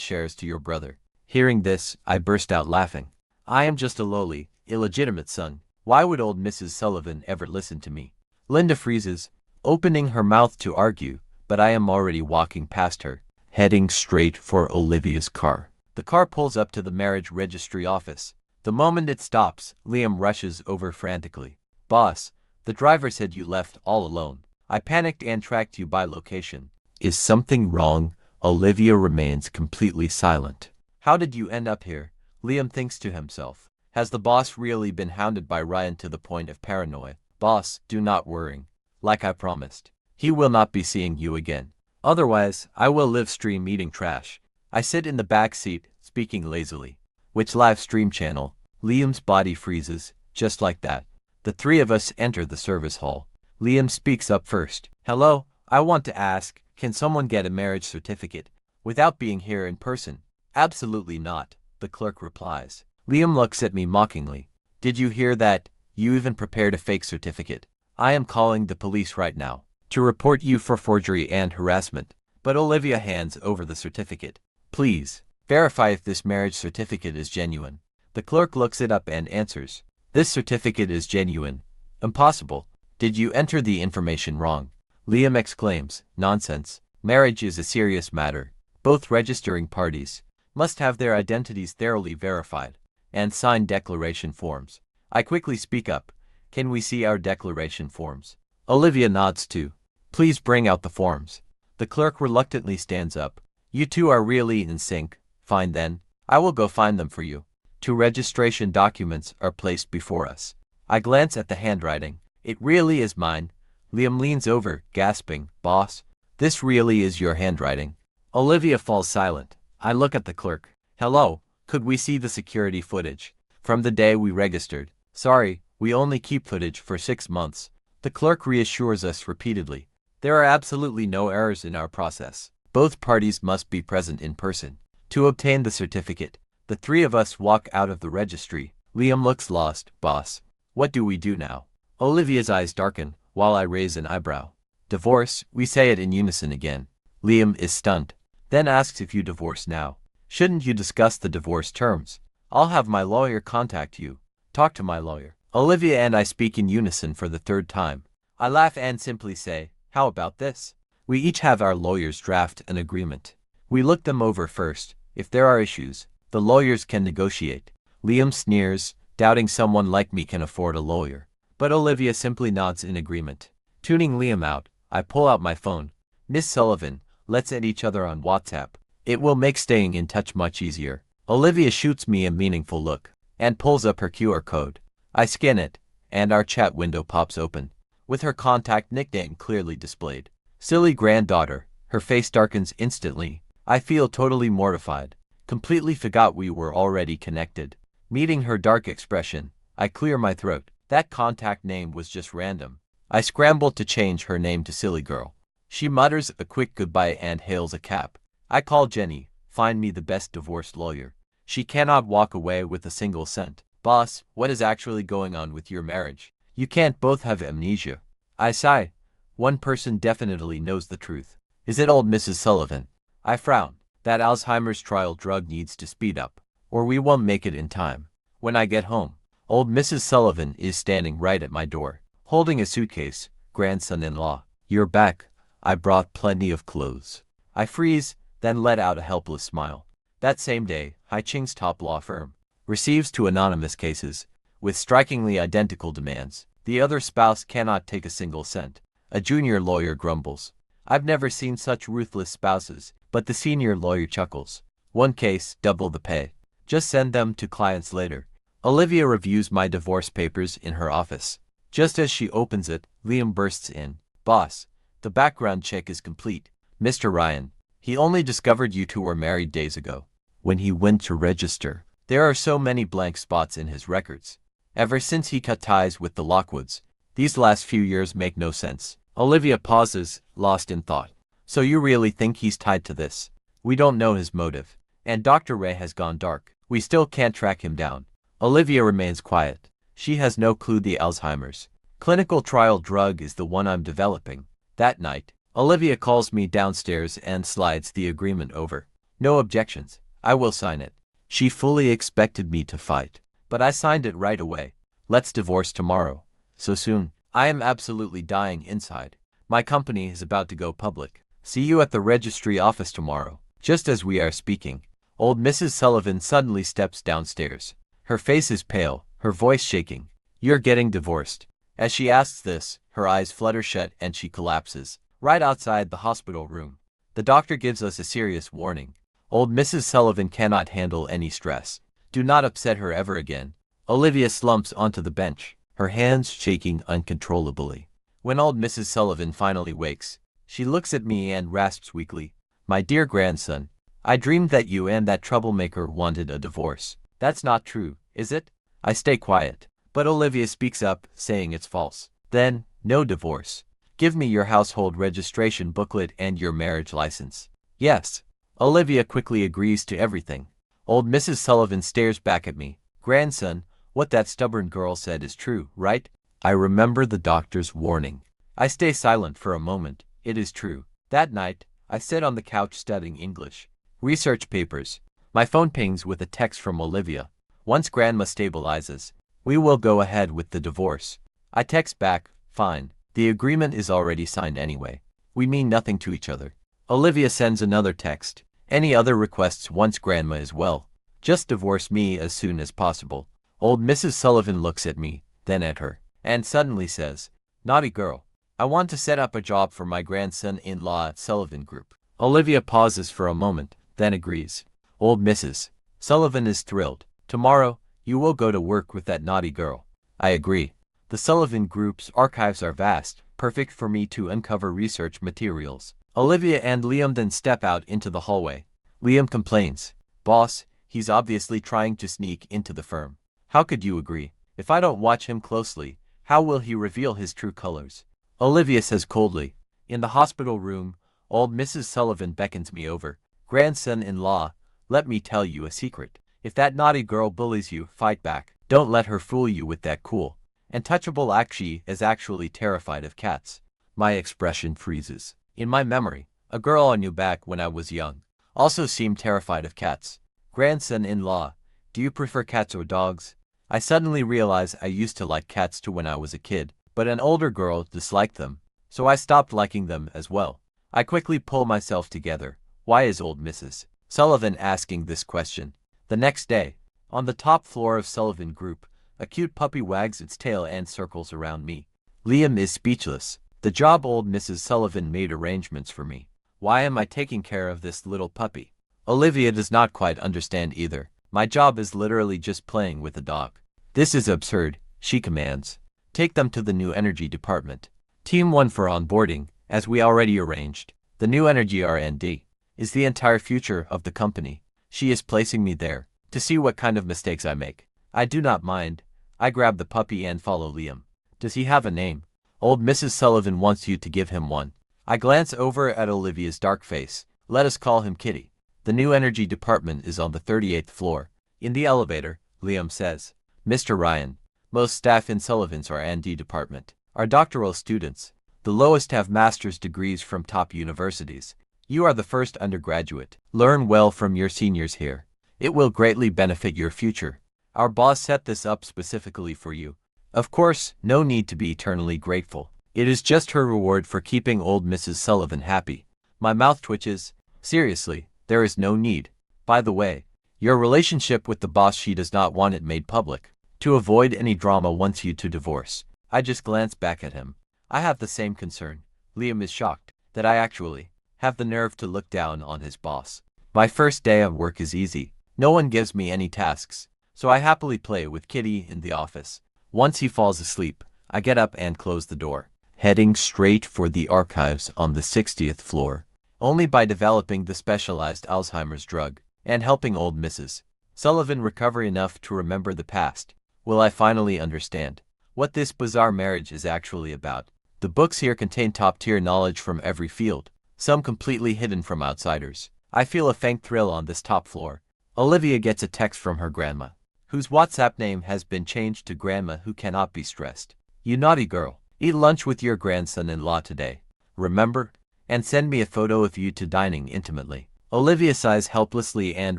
shares to your brother." Hearing this, I burst out laughing. I am just a lowly, illegitimate son. Why would old Mrs. Sullivan ever listen to me? Linda freezes, opening her mouth to argue, but I am already walking past her, heading straight for Olivia's car. The car pulls up to the marriage registry office. The moment it stops, Liam rushes over frantically. "Boss, the driver said you left all alone. I panicked and tracked you by location." Is something wrong? Olivia remains completely silent. "How did you end up here?" Liam thinks to himself. Has the boss really been hounded by Ryan to the point of paranoia? "Boss, do not worry. Like I promised, he will not be seeing you again. Otherwise, I will live stream eating trash." I sit in the back seat, speaking lazily. "Which live stream channel?" Liam's body freezes, just like that. The 3 of us enter the service hall. Liam speaks up first. "Hello, I want to ask, can someone get a marriage certificate without being here in person?" "Absolutely not," the clerk replies. Liam looks at me mockingly. "Did you hear that? You even prepared a fake certificate. I am calling the police right now." to report you for forgery and harassment. But Olivia hands over the certificate. Please, verify if this marriage certificate is genuine. The clerk looks it up and answers. This certificate is genuine. Impossible. Did you enter the information wrong? Liam exclaims, nonsense. Marriage is a serious matter. Both registering parties must have their identities thoroughly verified and sign declaration forms. I quickly speak up. Can we see our declaration forms? Olivia nods too. Please bring out the forms. The clerk reluctantly stands up. You two are really in sync. Fine then. I will go find them for you. 2 registration documents are placed before us. I glance at the handwriting. It really is mine. Liam leans over, gasping, Boss, this really is your handwriting. Olivia falls silent. I look at the clerk. Hello, could we see the security footage from the day we registered? Sorry, we only keep footage for 6 months. The clerk reassures us repeatedly. There are absolutely no errors in our process. Both parties must be present in person to obtain the certificate. The 3 of us walk out of the registry. Liam looks lost. Boss, what do we do now? Olivia's eyes darken, while I raise an eyebrow. Divorce, we say it in unison again. Liam is stunned, then asks if you divorce now. Shouldn't you discuss the divorce terms? I'll have my lawyer contact you. Talk to my lawyer. Olivia and I speak in unison for the 3rd time. I laugh and simply say, how about this? We each have our lawyers draft an agreement. We look them over first. If there are issues, the lawyers can negotiate. Liam sneers, doubting someone like me can afford a lawyer. But Olivia simply nods in agreement. Tuning Liam out, I pull out my phone. Miss Sullivan, let's add each other on WhatsApp. It will make staying in touch much easier. Olivia shoots me a meaningful look and pulls up her QR code. I scan it, and our chat window pops open, with her contact nickname clearly displayed. Silly granddaughter. Her face darkens instantly. I feel totally mortified. Completely forgot we were already connected. Meeting her dark expression, I clear my throat. That contact name was just random. I scramble to change her name to Silly Girl. She mutters a quick goodbye and hails a cab. I call Jenny. Find me the best divorce lawyer. She cannot walk away with a single cent. Boss, what is actually going on with your marriage? You can't both have amnesia. I sigh. One person definitely knows the truth. Is it old Mrs. Sullivan? I frown. That Alzheimer's trial drug needs to speed up, or we won't make it in time. When I get home, old Mrs. Sullivan is standing right at my door, holding a suitcase. Grandson-in-law, you're back. I brought plenty of clothes. I freeze, then let out a helpless smile. That same day, Hai Ching's top law firm receives 2 anonymous cases, with strikingly identical demands. The other spouse cannot take a single cent. A junior lawyer grumbles. I've never seen such ruthless spouses, but the senior lawyer chuckles. One case, double the pay. Just send them to clients later. Olivia reviews my divorce papers in her office. Just as she opens it, Liam bursts in. Boss, the background check is complete. Mr. Ryan, he only discovered you 2 were married days ago. When he went to register, there are so many blank spots in his records. Ever since he cut ties with the Lockwoods, these last few years make no sense. Olivia pauses, lost in thought. So you really think he's tied to this? We don't know his motive. And Dr. Ray has gone dark. We still can't track him down. Olivia remains quiet. She has no clue the Alzheimer's clinical trial drug is the one I'm developing. That night, Olivia calls me downstairs and slides the agreement over. No objections. I will sign it. She fully expected me to fight, but I signed it right away. Let's divorce tomorrow. So soon. I am absolutely dying inside. My company is about to go public. See you at the registry office tomorrow. Just as we are speaking, old Mrs. Sullivan suddenly steps downstairs. Her face is pale, her voice shaking. You're getting divorced. As she asks this, her eyes flutter shut and she collapses, right outside the hospital room. The doctor gives us a serious warning. Old Mrs. Sullivan cannot handle any stress. Do not upset her ever again. Olivia slumps onto the bench, her hands shaking uncontrollably. When old Mrs. Sullivan finally wakes, she looks at me and rasps weakly. My dear grandson, I dreamed that you and that troublemaker wanted a divorce. That's not true, is it? I stay quiet, but Olivia speaks up, saying it's false. Then, no divorce. Give me your household registration booklet and your marriage license. Yes. Olivia quickly agrees to everything. Old Mrs. Sullivan stares back at me. Grandson, what that stubborn girl said is true, right? I remember the doctor's warning. I stay silent for a moment. It is true. That night, I sit on the couch studying English. Research papers. My phone pings with a text from Olivia. Once grandma stabilizes, we will go ahead with the divorce. I text back, fine. The agreement is already signed anyway. We mean nothing to each other. Olivia sends another text. Any other requests once grandma is well? Just divorce me as soon as possible. Old Mrs. Sullivan looks at me, then at her, and suddenly says, naughty girl. I want to set up a job for my grandson-in-law at Sullivan Group. Olivia pauses for a moment, then agrees. Old Mrs. Sullivan is thrilled. Tomorrow, you will go to work with that naughty girl. I agree. The Sullivan Group's archives are vast, perfect for me to uncover research materials. Olivia and Liam then step out into the hallway. Liam complains. Boss, he's obviously trying to sneak into the firm. How could you agree? If I don't watch him closely, how will he reveal his true colors? Olivia says coldly. In the hospital room, old Mrs. Sullivan beckons me over. Grandson-in-law, let me tell you a secret. If that naughty girl bullies you, fight back. Don't let her fool you with that cool and touchable act. She is actually terrified of cats. My expression freezes. In my memory, a girl I knew back when I was young also seemed terrified of cats. Grandson-in-law, do you prefer cats or dogs? I suddenly realize I used to like cats too when I was a kid, but an older girl disliked them, so I stopped liking them as well. I quickly pull myself together. Why is old Mrs. Sullivan asking this question? The next day, on the top floor of Sullivan Group, a cute puppy wags its tail and circles around me. Liam is speechless. The job old Mrs. Sullivan made arrangements for me. Why am I taking care of this little puppy? Olivia does not quite understand either. My job is literally just playing with a dog. This is absurd, she commands. Take them to the new energy department. Team 1 for onboarding, as we already arranged. The new energy R&D is the entire future of the company. She is placing me there to see what kind of mistakes I make. I do not mind. I grab the puppy and follow Liam. Does he have a name? Old Mrs. Sullivan wants you to give him one. I glance over at Olivia's dark face. Let us call him Kitty. The new energy department is on the 38th floor. In the elevator, Liam says, Mr. Ryan, most staff in Sullivan's R&D department are doctoral students. The lowest have master's degrees from top universities. You are the first undergraduate. Learn well from your seniors here. It will greatly benefit your future. Our boss set this up specifically for you. Of course, no need to be eternally grateful. It is just her reward for keeping old Mrs. Sullivan happy. My mouth twitches. Seriously, there is no need. By the way, your relationship with the boss, she does not want it made public. To avoid any drama, wants you to divorce. I just glance back at him. I have the same concern. Liam is shocked that I actually have the nerve to look down on his boss. My first day of work is easy. No one gives me any tasks, so I happily play with Kitty in the office. Once he falls asleep, I get up and close the door, heading straight for the archives on the 60th floor. Only by developing the specialized Alzheimer's drug and helping old Mrs. Sullivan recover enough to remember the past will I finally understand what this bizarre marriage is actually about. The books here contain top-tier knowledge from every field, some completely hidden from outsiders. I feel a faint thrill on this top floor. Olivia gets a text from her grandma, whose WhatsApp name has been changed to Grandma Who Cannot Be Stressed. You naughty girl, eat lunch with your grandson-in-law today. Remember? And send me a photo of you two dining intimately. Olivia sighs helplessly and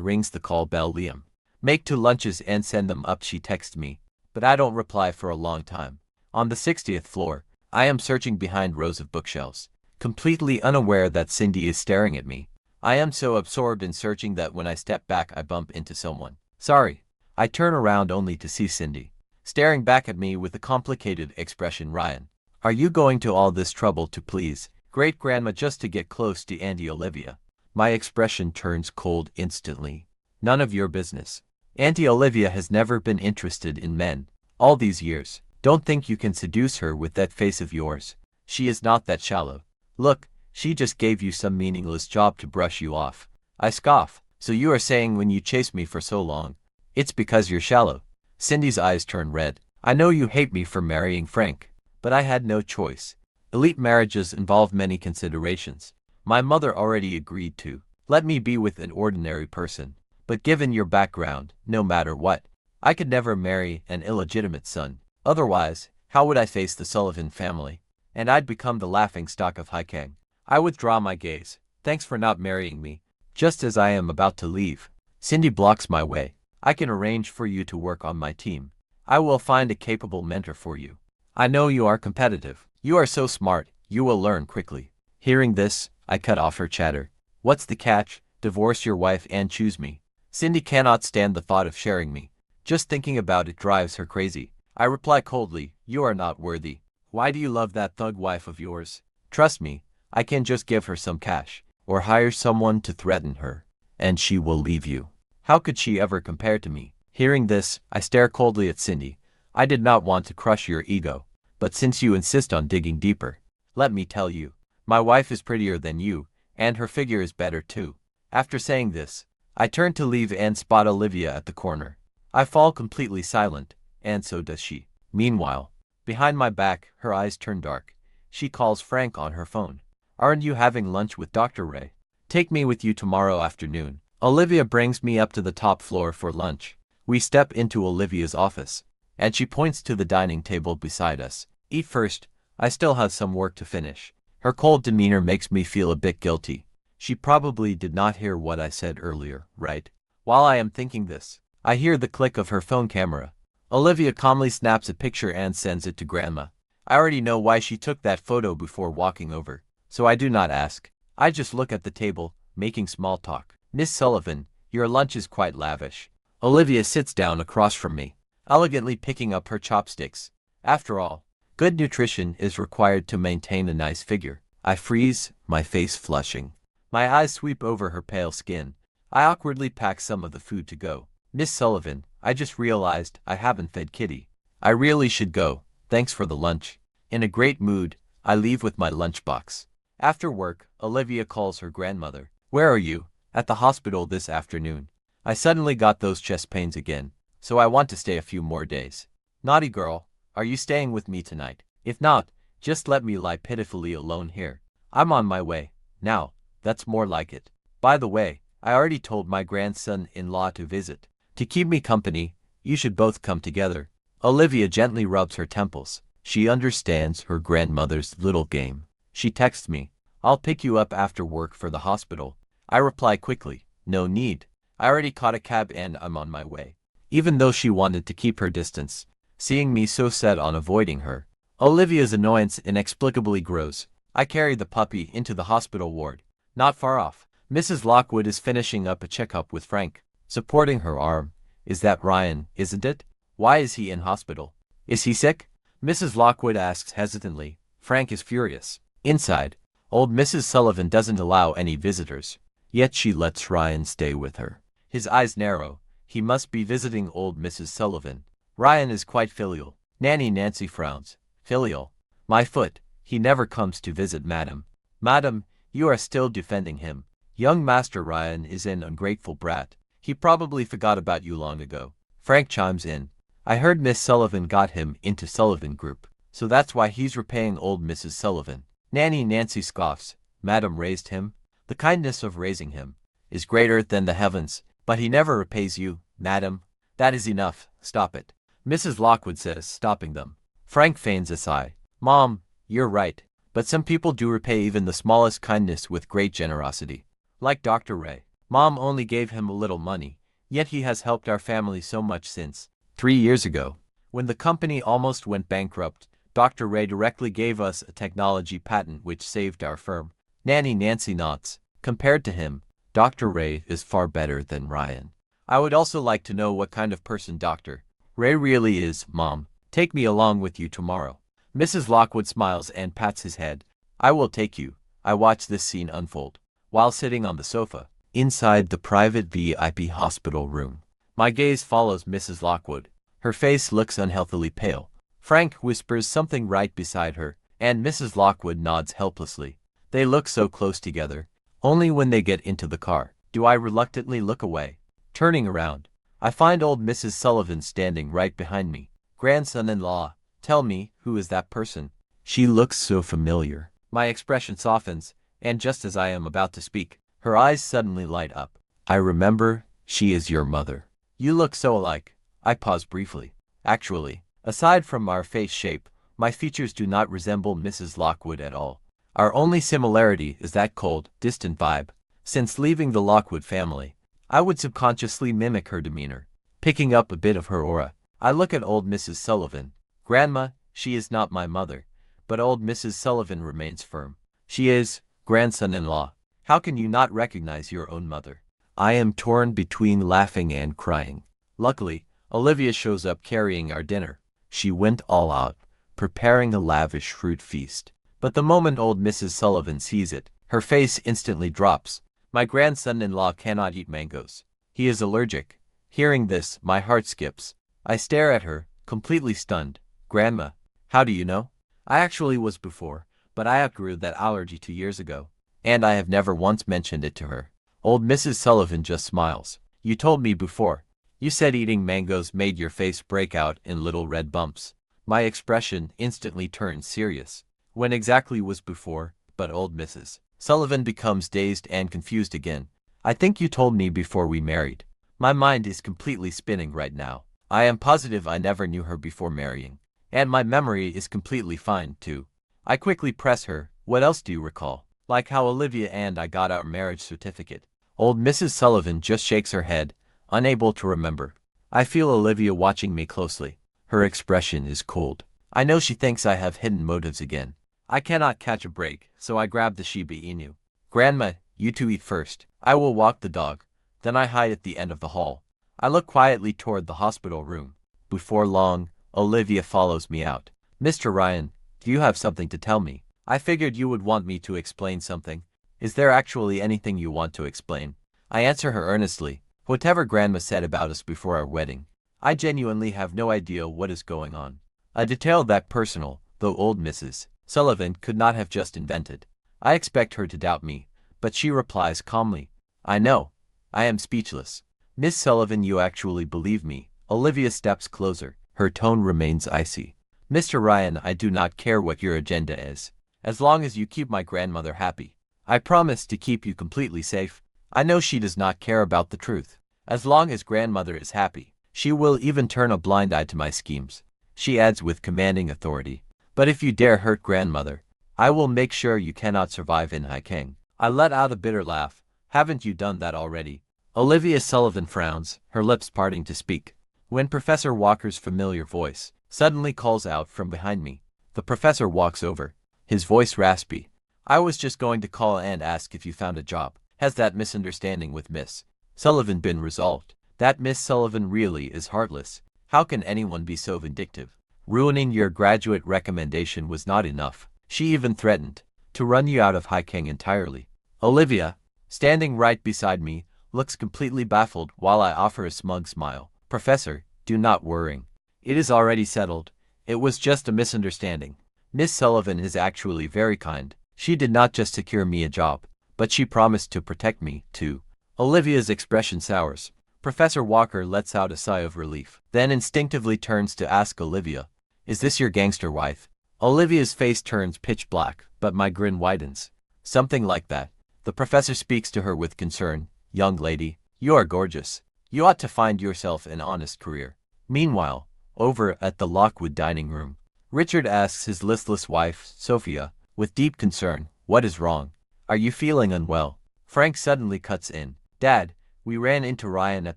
rings the call bell. Liam, make 2 lunches and send them up, she texts me, but I don't reply for a long time. On the 60th floor, I am searching behind rows of bookshelves, completely unaware that Cindy is staring at me. I am so absorbed in searching that when I step back I bump into someone. Sorry. I turn around only to see Cindy staring back at me with a complicated expression. Ryan, are you going to all this trouble to please great-grandma just to get close to Auntie Olivia? My expression turns cold instantly. None of your business. Auntie Olivia has never been interested in men. All these years. Don't think you can seduce her with that face of yours. She is not that shallow. Look, she just gave you some meaningless job to brush you off. I scoff. So you are saying when you chase me for so long, it's because you're shallow? Cindy's eyes turn red. I know you hate me for marrying Frank, but I had no choice. Elite marriages involve many considerations. My mother already agreed to let me be with an ordinary person. But given your background, no matter what, I could never marry an illegitimate son. Otherwise, how would I face the Sullivan family and I'd become the laughingstock of Haikang. I withdraw my gaze. Thanks for not marrying me. Just as I am about to leave, Cindy blocks my way. I can arrange for you to work on my team. I will find a capable mentor for you. I know you are competitive. You are so smart, you will learn quickly. Hearing this, I cut off her chatter. What's the catch? Divorce your wife and choose me. Cindy cannot stand the thought of sharing me. Just thinking about it drives her crazy. I reply coldly, you are not worthy. Why do you love that thug wife of yours? Trust me, I can just give her some cash, or hire someone to threaten her, and she will leave you. How could she ever compare to me? Hearing this, I stare coldly at Cindy. I did not want to crush your ego, but since you insist on digging deeper, let me tell you, my wife is prettier than you, and her figure is better too. After saying this, I turn to leave and spot Olivia at the corner. I fall completely silent, and so does she. Meanwhile, behind my back, her eyes turn dark. She calls Frank on her phone. Aren't you having lunch with Dr. Ray? Take me with you tomorrow afternoon. Olivia brings me up to the top floor for lunch. We step into Olivia's office, and she points to the dining table beside us. Eat first, I still have some work to finish. Her cold demeanor makes me feel a bit guilty. She probably did not hear what I said earlier, right? While I am thinking this, I hear the click of her phone camera. Olivia calmly snaps a picture and sends it to Grandma. I already know why she took that photo before walking over, so I do not ask. I just look at the table, making small talk. Miss Sullivan, your lunch is quite lavish. Olivia sits down across from me, elegantly picking up her chopsticks. After all, good nutrition is required to maintain a nice figure. I freeze, my face flushing. My eyes sweep over her pale skin. I awkwardly pack some of the food to go. Miss Sullivan, I just realized I haven't fed Kitty. I really should go. Thanks for the lunch. In a great mood, I leave with my lunchbox. After work, Olivia calls her grandmother. Where are you? At the hospital this afternoon. I suddenly got those chest pains again, so I want to stay a few more days. Naughty girl, are you staying with me tonight? If not, just let me lie pitifully alone here. I'm on my way. Now, that's more like it. By the way, I already told my grandson-in-law to visit. To keep me company, you should both come together. Olivia gently rubs her temples. She understands her grandmother's little game. She texts me, I'll pick you up after work for the hospital. I reply quickly, no need. I already caught a cab and I'm on my way. Even though she wanted to keep her distance, seeing me so set on avoiding her, Olivia's annoyance inexplicably grows. I carry the puppy into the hospital ward. Not far off, Mrs. Lockwood is finishing up a checkup with Frank, supporting her arm. Is that Ryan, isn't it? Why is he in hospital? Is he sick? Mrs. Lockwood asks hesitantly. Frank is furious. Inside, old Mrs. Sullivan doesn't allow any visitors, yet she lets Ryan stay with her. His eyes narrow. He must be visiting old Mrs. Sullivan. Ryan is quite filial. Nanny Nancy frowns. Filial? My foot. He never comes to visit Madam. Madam, you are still defending him. Young Master Ryan is an ungrateful brat. He probably forgot about you long ago. Frank chimes in. I heard Miss Sullivan got him into Sullivan Group, so that's why he's repaying old Mrs. Sullivan. Nanny Nancy scoffs. Madam raised him. The kindness of raising him is greater than the heavens, but he never repays you, madam. That is enough. Stop it. Mrs. Lockwood says, stopping them. Frank feigns a sigh. Mom, you're right, but some people do repay even the smallest kindness with great generosity. Like Dr. Ray. Mom only gave him a little money, yet he has helped our family so much since 3 years ago. When the company almost went bankrupt, Dr. Ray directly gave us a technology patent which saved our firm. Nanny Nancy nods. Compared to him, Dr. Ray is far better than Ryan. I would also like to know what kind of person Dr. Ray really is, Mom. Take me along with you tomorrow. Mrs. Lockwood smiles and pats his head. I will take you. I watch this scene unfold, while sitting on the sofa, inside the private VIP hospital room. My gaze follows Mrs. Lockwood. Her face looks unhealthily pale. Frank whispers something right beside her, and Mrs. Lockwood nods helplessly. They look so close together. Only when they get into the car do I reluctantly look away. Turning around, I find old Mrs. Sullivan standing right behind me. Grandson-in-law, tell me, who is that person? She looks so familiar. My expression softens, and just as I am about to speak, her eyes suddenly light up. I remember, she is your mother. You look so alike. I pause briefly. Actually, aside from our face shape, My features do not resemble Mrs. Lockwood at all. Our only similarity is that cold, distant vibe. Since leaving the Lockwood family, I would subconsciously mimic her demeanor, picking up a bit of her aura. I look at old Mrs. Sullivan. Grandma, she is not my mother, but old Mrs. Sullivan remains firm. She is, grandson-in-law. How can you not recognize your own mother? I am torn between laughing and crying. Luckily, Olivia shows up carrying our dinner. She went all out, preparing a lavish fruit feast. But the moment old Mrs. Sullivan sees it, her face instantly drops. My grandson-in-law cannot eat mangoes. He is allergic. Hearing this, my heart skips. I stare at her, completely stunned. Grandma, how do you know? I actually was before, but I outgrew that allergy 2 years ago, and I have never once mentioned it to her. Old Mrs. Sullivan just smiles. You told me before. You said eating mangoes made your face break out in little red bumps. My expression instantly turned serious. When exactly was before, but old Mrs. Sullivan becomes dazed and confused again. I think you told me before we married. My mind is completely spinning right now. I am positive I never knew her before marrying. And my memory is completely fine, too. I quickly press her. What else do you recall? Like how Olivia and I got our marriage certificate. Old Mrs. Sullivan just shakes her head, unable to remember. I feel Olivia watching me closely. Her expression is cold. I know she thinks I have hidden motives again. I cannot catch a break, so I grab the Shiba Inu. Grandma, you two eat first. I will walk the dog. Then I hide at the end of the hall. I look quietly toward the hospital room. Before long, Olivia follows me out. Mr. Ryan, do you have something to tell me? I figured you would want me to explain something. Is there actually anything you want to explain? I answer her earnestly. Whatever Grandma said about us before our wedding, I genuinely have no idea what is going on. A detail that personal, though old Mrs. Sullivan could not have just invented. I expect her to doubt me, but she replies calmly. I know. I am speechless. Miss Sullivan, you actually believe me. Olivia steps closer. Her tone remains icy. Mr. Ryan, I do not care what your agenda is, as long as you keep my grandmother happy. I promise to keep you completely safe. I know she does not care about the truth. As long as grandmother is happy, she will even turn a blind eye to my schemes. She adds with commanding authority. But if you dare hurt grandmother, I will make sure you cannot survive in Haikeng. I let out a bitter laugh. Haven't you done that already? Olivia Sullivan frowns, her lips parting to speak, when Professor Walker's familiar voice suddenly calls out from behind me. The professor walks over, his voice raspy. I was just going to call and ask if you found a job. Has that misunderstanding with Miss Sullivan been resolved? That Miss Sullivan really is heartless. How can anyone be so vindictive? Ruining your graduate recommendation was not enough. She even threatened to run you out of Haikeng entirely. Olivia, standing right beside me, looks completely baffled while I offer a smug smile. Professor, do not worry. It is already settled. It was just a misunderstanding. Miss Sullivan is actually very kind. She did not just secure me a job, but she promised to protect me, too. Olivia's expression sours. Professor Walker lets out a sigh of relief, then instinctively turns to ask Olivia, is this your gangster wife? Olivia's face turns pitch black, but my grin widens. Something like that. The professor speaks to her with concern. Young lady, you are gorgeous. You ought to find yourself an honest career. Meanwhile, over at the Lockwood dining room, Richard asks his listless wife, Sophia, with deep concern, what is wrong? Are you feeling unwell? Frank suddenly cuts in. Dad, we ran into Ryan at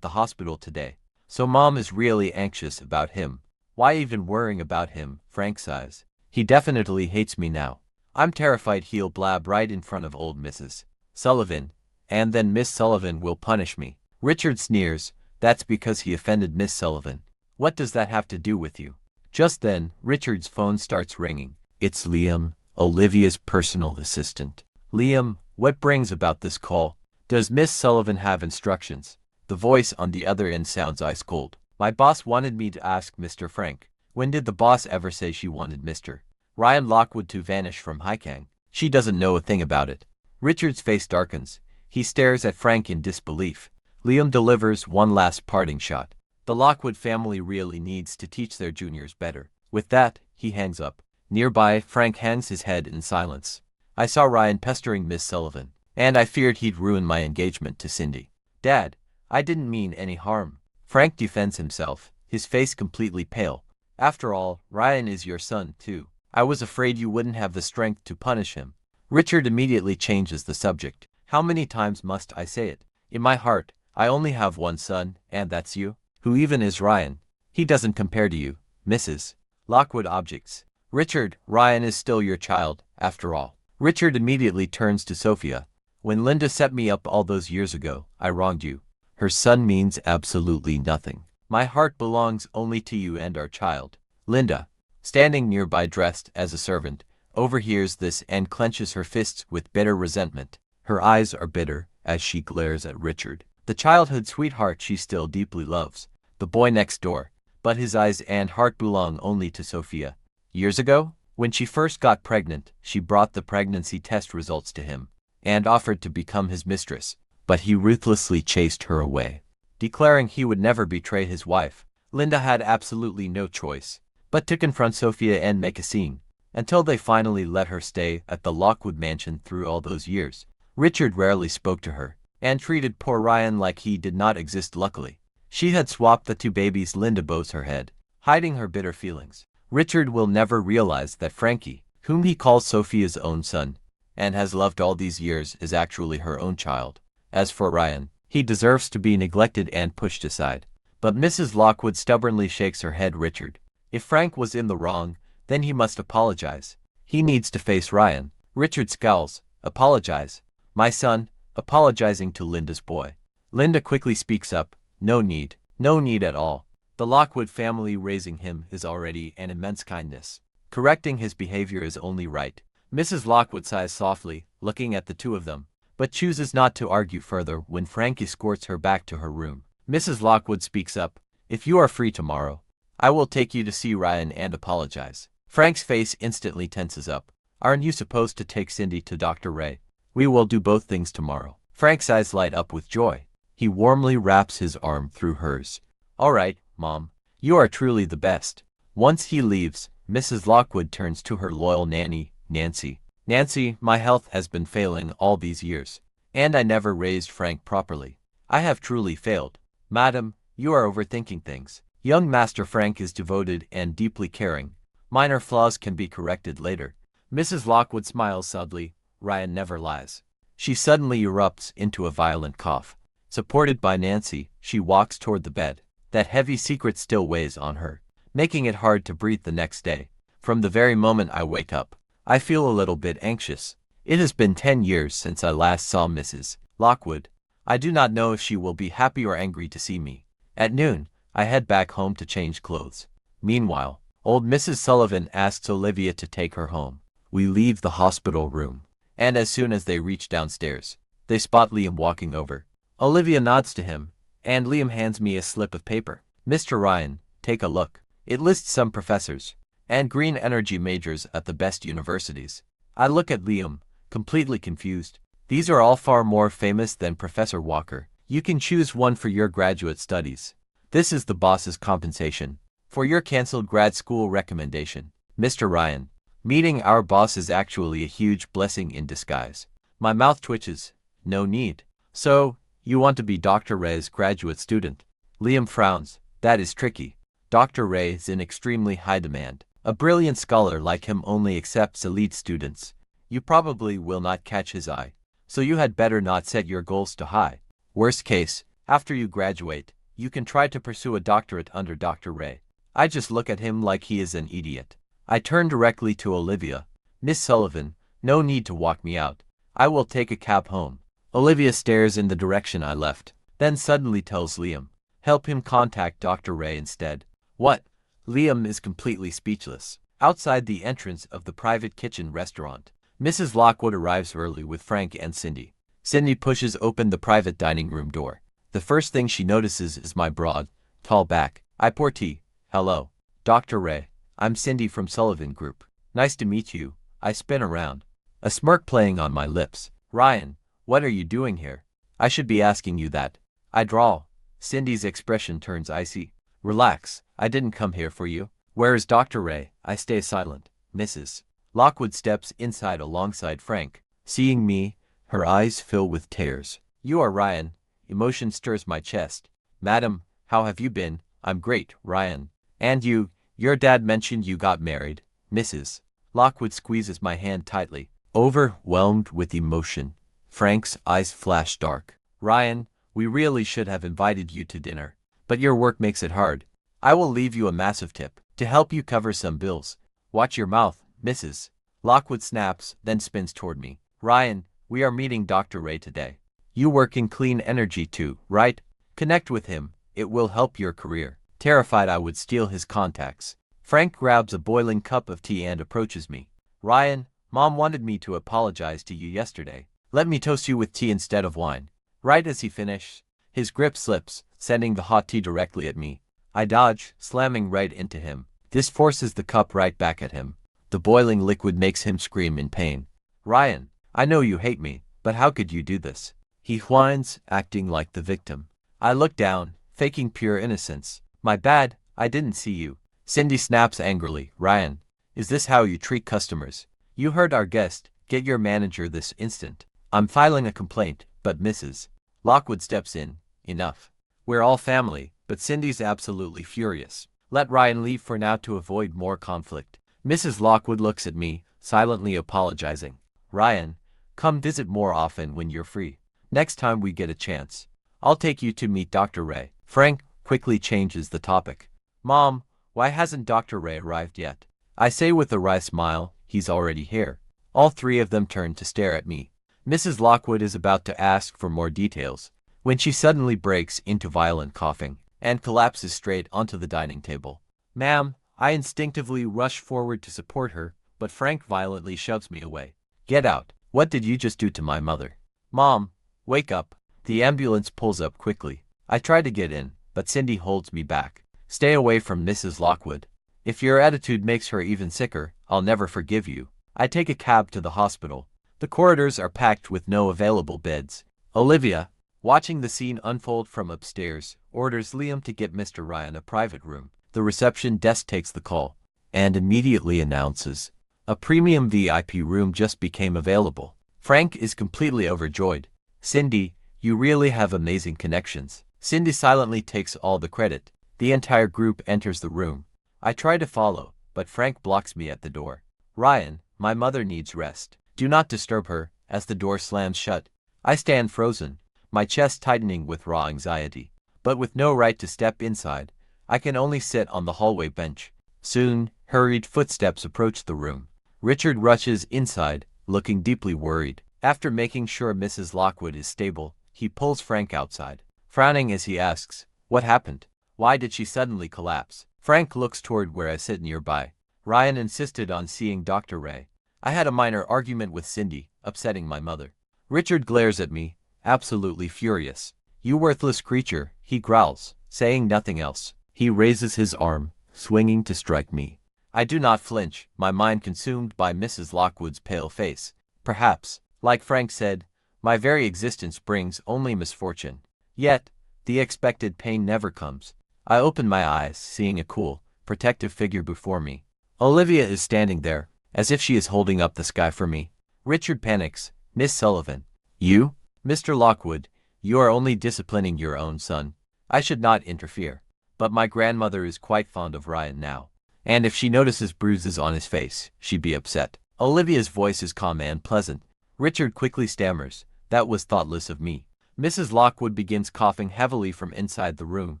the hospital today, so Mom is really anxious about him. Why even worrying about him? Frank sighs. He definitely hates me now. I'm terrified he'll blab right in front of old Mrs. Sullivan, and then Miss Sullivan will punish me. Richard sneers. That's because he offended Miss Sullivan. What does that have to do with you? Just then, Richard's phone starts ringing. It's Liam, Olivia's personal assistant. Liam, what brings about this call? Does Miss Sullivan have instructions? The voice on the other end sounds ice cold. My boss wanted me to ask Mr. Frank. When did the boss ever say she wanted Mr. Ryan Lockwood to vanish from Haikeng? She doesn't know a thing about it. Richard's face darkens. He stares at Frank in disbelief. Liam delivers one last parting shot. The Lockwood family really needs to teach their juniors better. With that, he hangs up. Nearby, Frank hangs his head in silence. I saw Ryan pestering Miss Sullivan, and I feared he'd ruin my engagement to Cindy. Dad, I didn't mean any harm. Frank defends himself, his face completely pale. After all, Ryan is your son, too. I was afraid you wouldn't have the strength to punish him. Richard immediately changes the subject. How many times must I say it? In my heart, I only have one son, and that's you. Who even is Ryan? He doesn't compare to you, Mrs. Lockwood objects. Richard, Ryan is still your child, after all. Richard immediately turns to Sophia. When Linda set me up all those years ago, I wronged you. Her son means absolutely nothing. My heart belongs only to you and our child. Linda, standing nearby dressed as a servant, overhears this and clenches her fists with bitter resentment. Her eyes are bitter as she glares at Richard, the childhood sweetheart she still deeply loves, the boy next door, but his eyes and heart belong only to Sophia. Years ago, when she first got pregnant, she brought the pregnancy test results to him and offered to become his mistress, but he ruthlessly chased her away, declaring he would never betray his wife. Linda had absolutely no choice but to confront Sophia and make a scene, until they finally let her stay at the Lockwood mansion through all those years. Richard rarely spoke to her, and treated poor Ryan like he did not exist. Luckily, she had swapped the two babies. Linda bows her head, hiding her bitter feelings. Richard will never realize that Frankie, whom he calls Sophia's own son, and has loved all these years, is actually her own child. As for Ryan, he deserves to be neglected and pushed aside. But Mrs. Lockwood stubbornly shakes her head. Richard, if Frank was in the wrong, then he must apologize. He needs to face Ryan. Richard scowls. Apologize? My son, apologizing to Linda's boy. Linda quickly speaks up. No need. No need at all. The Lockwood family raising him is already an immense kindness. Correcting his behavior is only right. Mrs. Lockwood sighs softly, looking at the two of them, but chooses not to argue further when Frank escorts her back to her room. Mrs. Lockwood speaks up. If you are free tomorrow, I will take you to see Ryan and apologize. Frank's face instantly tenses up. Aren't you supposed to take Cindy to Dr. Ray? We will do both things tomorrow. Frank's eyes light up with joy. He warmly wraps his arm through hers. All right, Mom. You are truly the best. Once he leaves, Mrs. Lockwood turns to her loyal nanny, Nancy. Nancy, my health has been failing all these years, and I never raised Frank properly. I have truly failed. Madam, you are overthinking things. Young Master Frank is devoted and deeply caring. Minor flaws can be corrected later. Mrs. Lockwood smiles sadly. Ryan never lies. She suddenly erupts into a violent cough. Supported by Nancy, she walks toward the bed. That heavy secret still weighs on her, making it hard to breathe the next day. From the very moment I wake up, I feel a little bit anxious. It has been 10 years since I last saw Mrs. Lockwood. I do not know if she will be happy or angry to see me. At noon, I head back home to change clothes. Meanwhile, old Mrs. Sullivan asks Olivia to take her home. We leave the hospital room, and as soon as they reach downstairs, they spot Liam walking over. Olivia nods to him, and Liam hands me a slip of paper. Mr. Ryan, take a look. It lists some professors and green energy majors at the best universities. I look at Liam, completely confused. These are all far more famous than Professor Walker. You can choose one for your graduate studies. This is the boss's compensation for your canceled grad school recommendation. Mr. Ryan, meeting our boss is actually a huge blessing in disguise. My mouth twitches. No need. So, you want to be Dr. Ray's graduate student? Liam frowns. That is tricky. Dr. Ray is in extremely high demand. A brilliant scholar like him only accepts elite students. You probably will not catch his eye, so you had better not set your goals too high. Worst case, after you graduate, you can try to pursue a doctorate under Dr. Ray. I just look at him like he is an idiot. I turn directly to Olivia. Miss Sullivan, no need to walk me out. I will take a cab home. Olivia stares in the direction I left, then suddenly tells Liam, help him contact Dr. Ray instead. What? Liam is completely speechless. Outside the entrance of the private kitchen restaurant, Mrs. Lockwood arrives early with Frank and Cindy. Cindy pushes open the private dining room door. The first thing she notices is my broad, tall back. I pour tea. Hello, Dr. Ray. I'm Cindy from Sullivan Group. Nice to meet you. I spin around, a smirk playing on my lips. Ryan, what are you doing here? I should be asking you that. I drawl. Cindy's expression turns icy. Relax, I didn't come here for you. Where is Dr. Ray? I stay silent. Mrs. Lockwood steps inside alongside Frank. Seeing me, her eyes fill with tears. You are Ryan. Emotion stirs my chest. Madam, how have you been? I'm great, Ryan. And you Your dad mentioned you got married, Mrs. Lockwood squeezes my hand tightly. Overwhelmed with emotion, Frank's eyes flash dark. Ryan, we really should have invited you to dinner. But your work makes it hard. I will leave you a massive tip to help you cover some bills. Watch your mouth, Mrs. Lockwood snaps, then spins toward me. Ryan, we are meeting Dr. Ray today. You work in clean energy too, right? Connect with him. It will help your career. Terrified I would steal his contacts, Frank grabs a boiling cup of tea and approaches me. Ryan, Mom wanted me to apologize to you yesterday. Let me toast you with tea instead of wine. Right as he finishes, his grip slips, sending the hot tea directly at me. I dodge, slamming right into him. This forces the cup right back at him. The boiling liquid makes him scream in pain. Ryan, I know you hate me, but how could you do this? He whines, acting like the victim. I look down, faking pure innocence. My bad, I didn't see you. Cindy snaps angrily. Ryan, is this how you treat customers? You heard our guest. Get your manager this instant. I'm filing a complaint, but Mrs. Lockwood steps in. Enough. We're all family, but Cindy's absolutely furious. Let Ryan leave for now to avoid more conflict. Mrs. Lockwood looks at me, silently apologizing. Ryan, come visit more often when you're free. Next time we get a chance, I'll take you to meet Dr. Ray. Frank quickly changes the topic. Mom, why hasn't Dr. Ray arrived yet? I say with a wry smile, he's already here. All three of them turn to stare at me. Mrs. Lockwood is about to ask for more details, when she suddenly breaks into violent coughing, and collapses straight onto the dining table. Ma'am, I instinctively rush forward to support her, but Frank violently shoves me away. Get out. What did you just do to my mother? Mom, wake up. The ambulance pulls up quickly. I try to get in, but Cindy holds me back. Stay away from Mrs. Lockwood. If your attitude makes her even sicker, I'll never forgive you. I take a cab to the hospital. The corridors are packed with no available beds. Olivia, watching the scene unfold from upstairs, orders Liam to get Mr. Ryan a private room. The reception desk takes the call and immediately announces, a premium VIP room just became available. Frank is completely overjoyed. Cindy, you really have amazing connections. Cindy silently takes all the credit. The entire group enters the room. I try to follow, but Frank blocks me at the door. Ryan, my mother needs rest. Do not disturb her, as the door slams shut. I stand frozen, my chest tightening with raw anxiety. But with no right to step inside, I can only sit on the hallway bench. Soon, hurried footsteps approach the room. Richard rushes inside, looking deeply worried. After making sure Mrs. Lockwood is stable, he pulls Frank outside, frowning as he asks, what happened? Why did she suddenly collapse? Frank looks toward where I sit nearby. Ryan insisted on seeing Dr. Ray. I had a minor argument with Cindy, upsetting my mother. Richard glares at me, absolutely furious. You worthless creature, he growls, saying nothing else. He raises his arm, swinging to strike me. I do not flinch, my mind consumed by Mrs. Lockwood's pale face. Perhaps, like Frank said, my very existence brings only misfortune. Yet, the expected pain never comes. I open my eyes, seeing a cool, protective figure before me. Olivia is standing there, as if she is holding up the sky for me. Richard panics. Miss Sullivan. You? Mr. Lockwood, you are only disciplining your own son. I should not interfere. But my grandmother is quite fond of Ryan now. And if she notices bruises on his face, she'd be upset. Olivia's voice is calm and pleasant. Richard quickly stammers. That was thoughtless of me. Mrs. Lockwood begins coughing heavily from inside the room.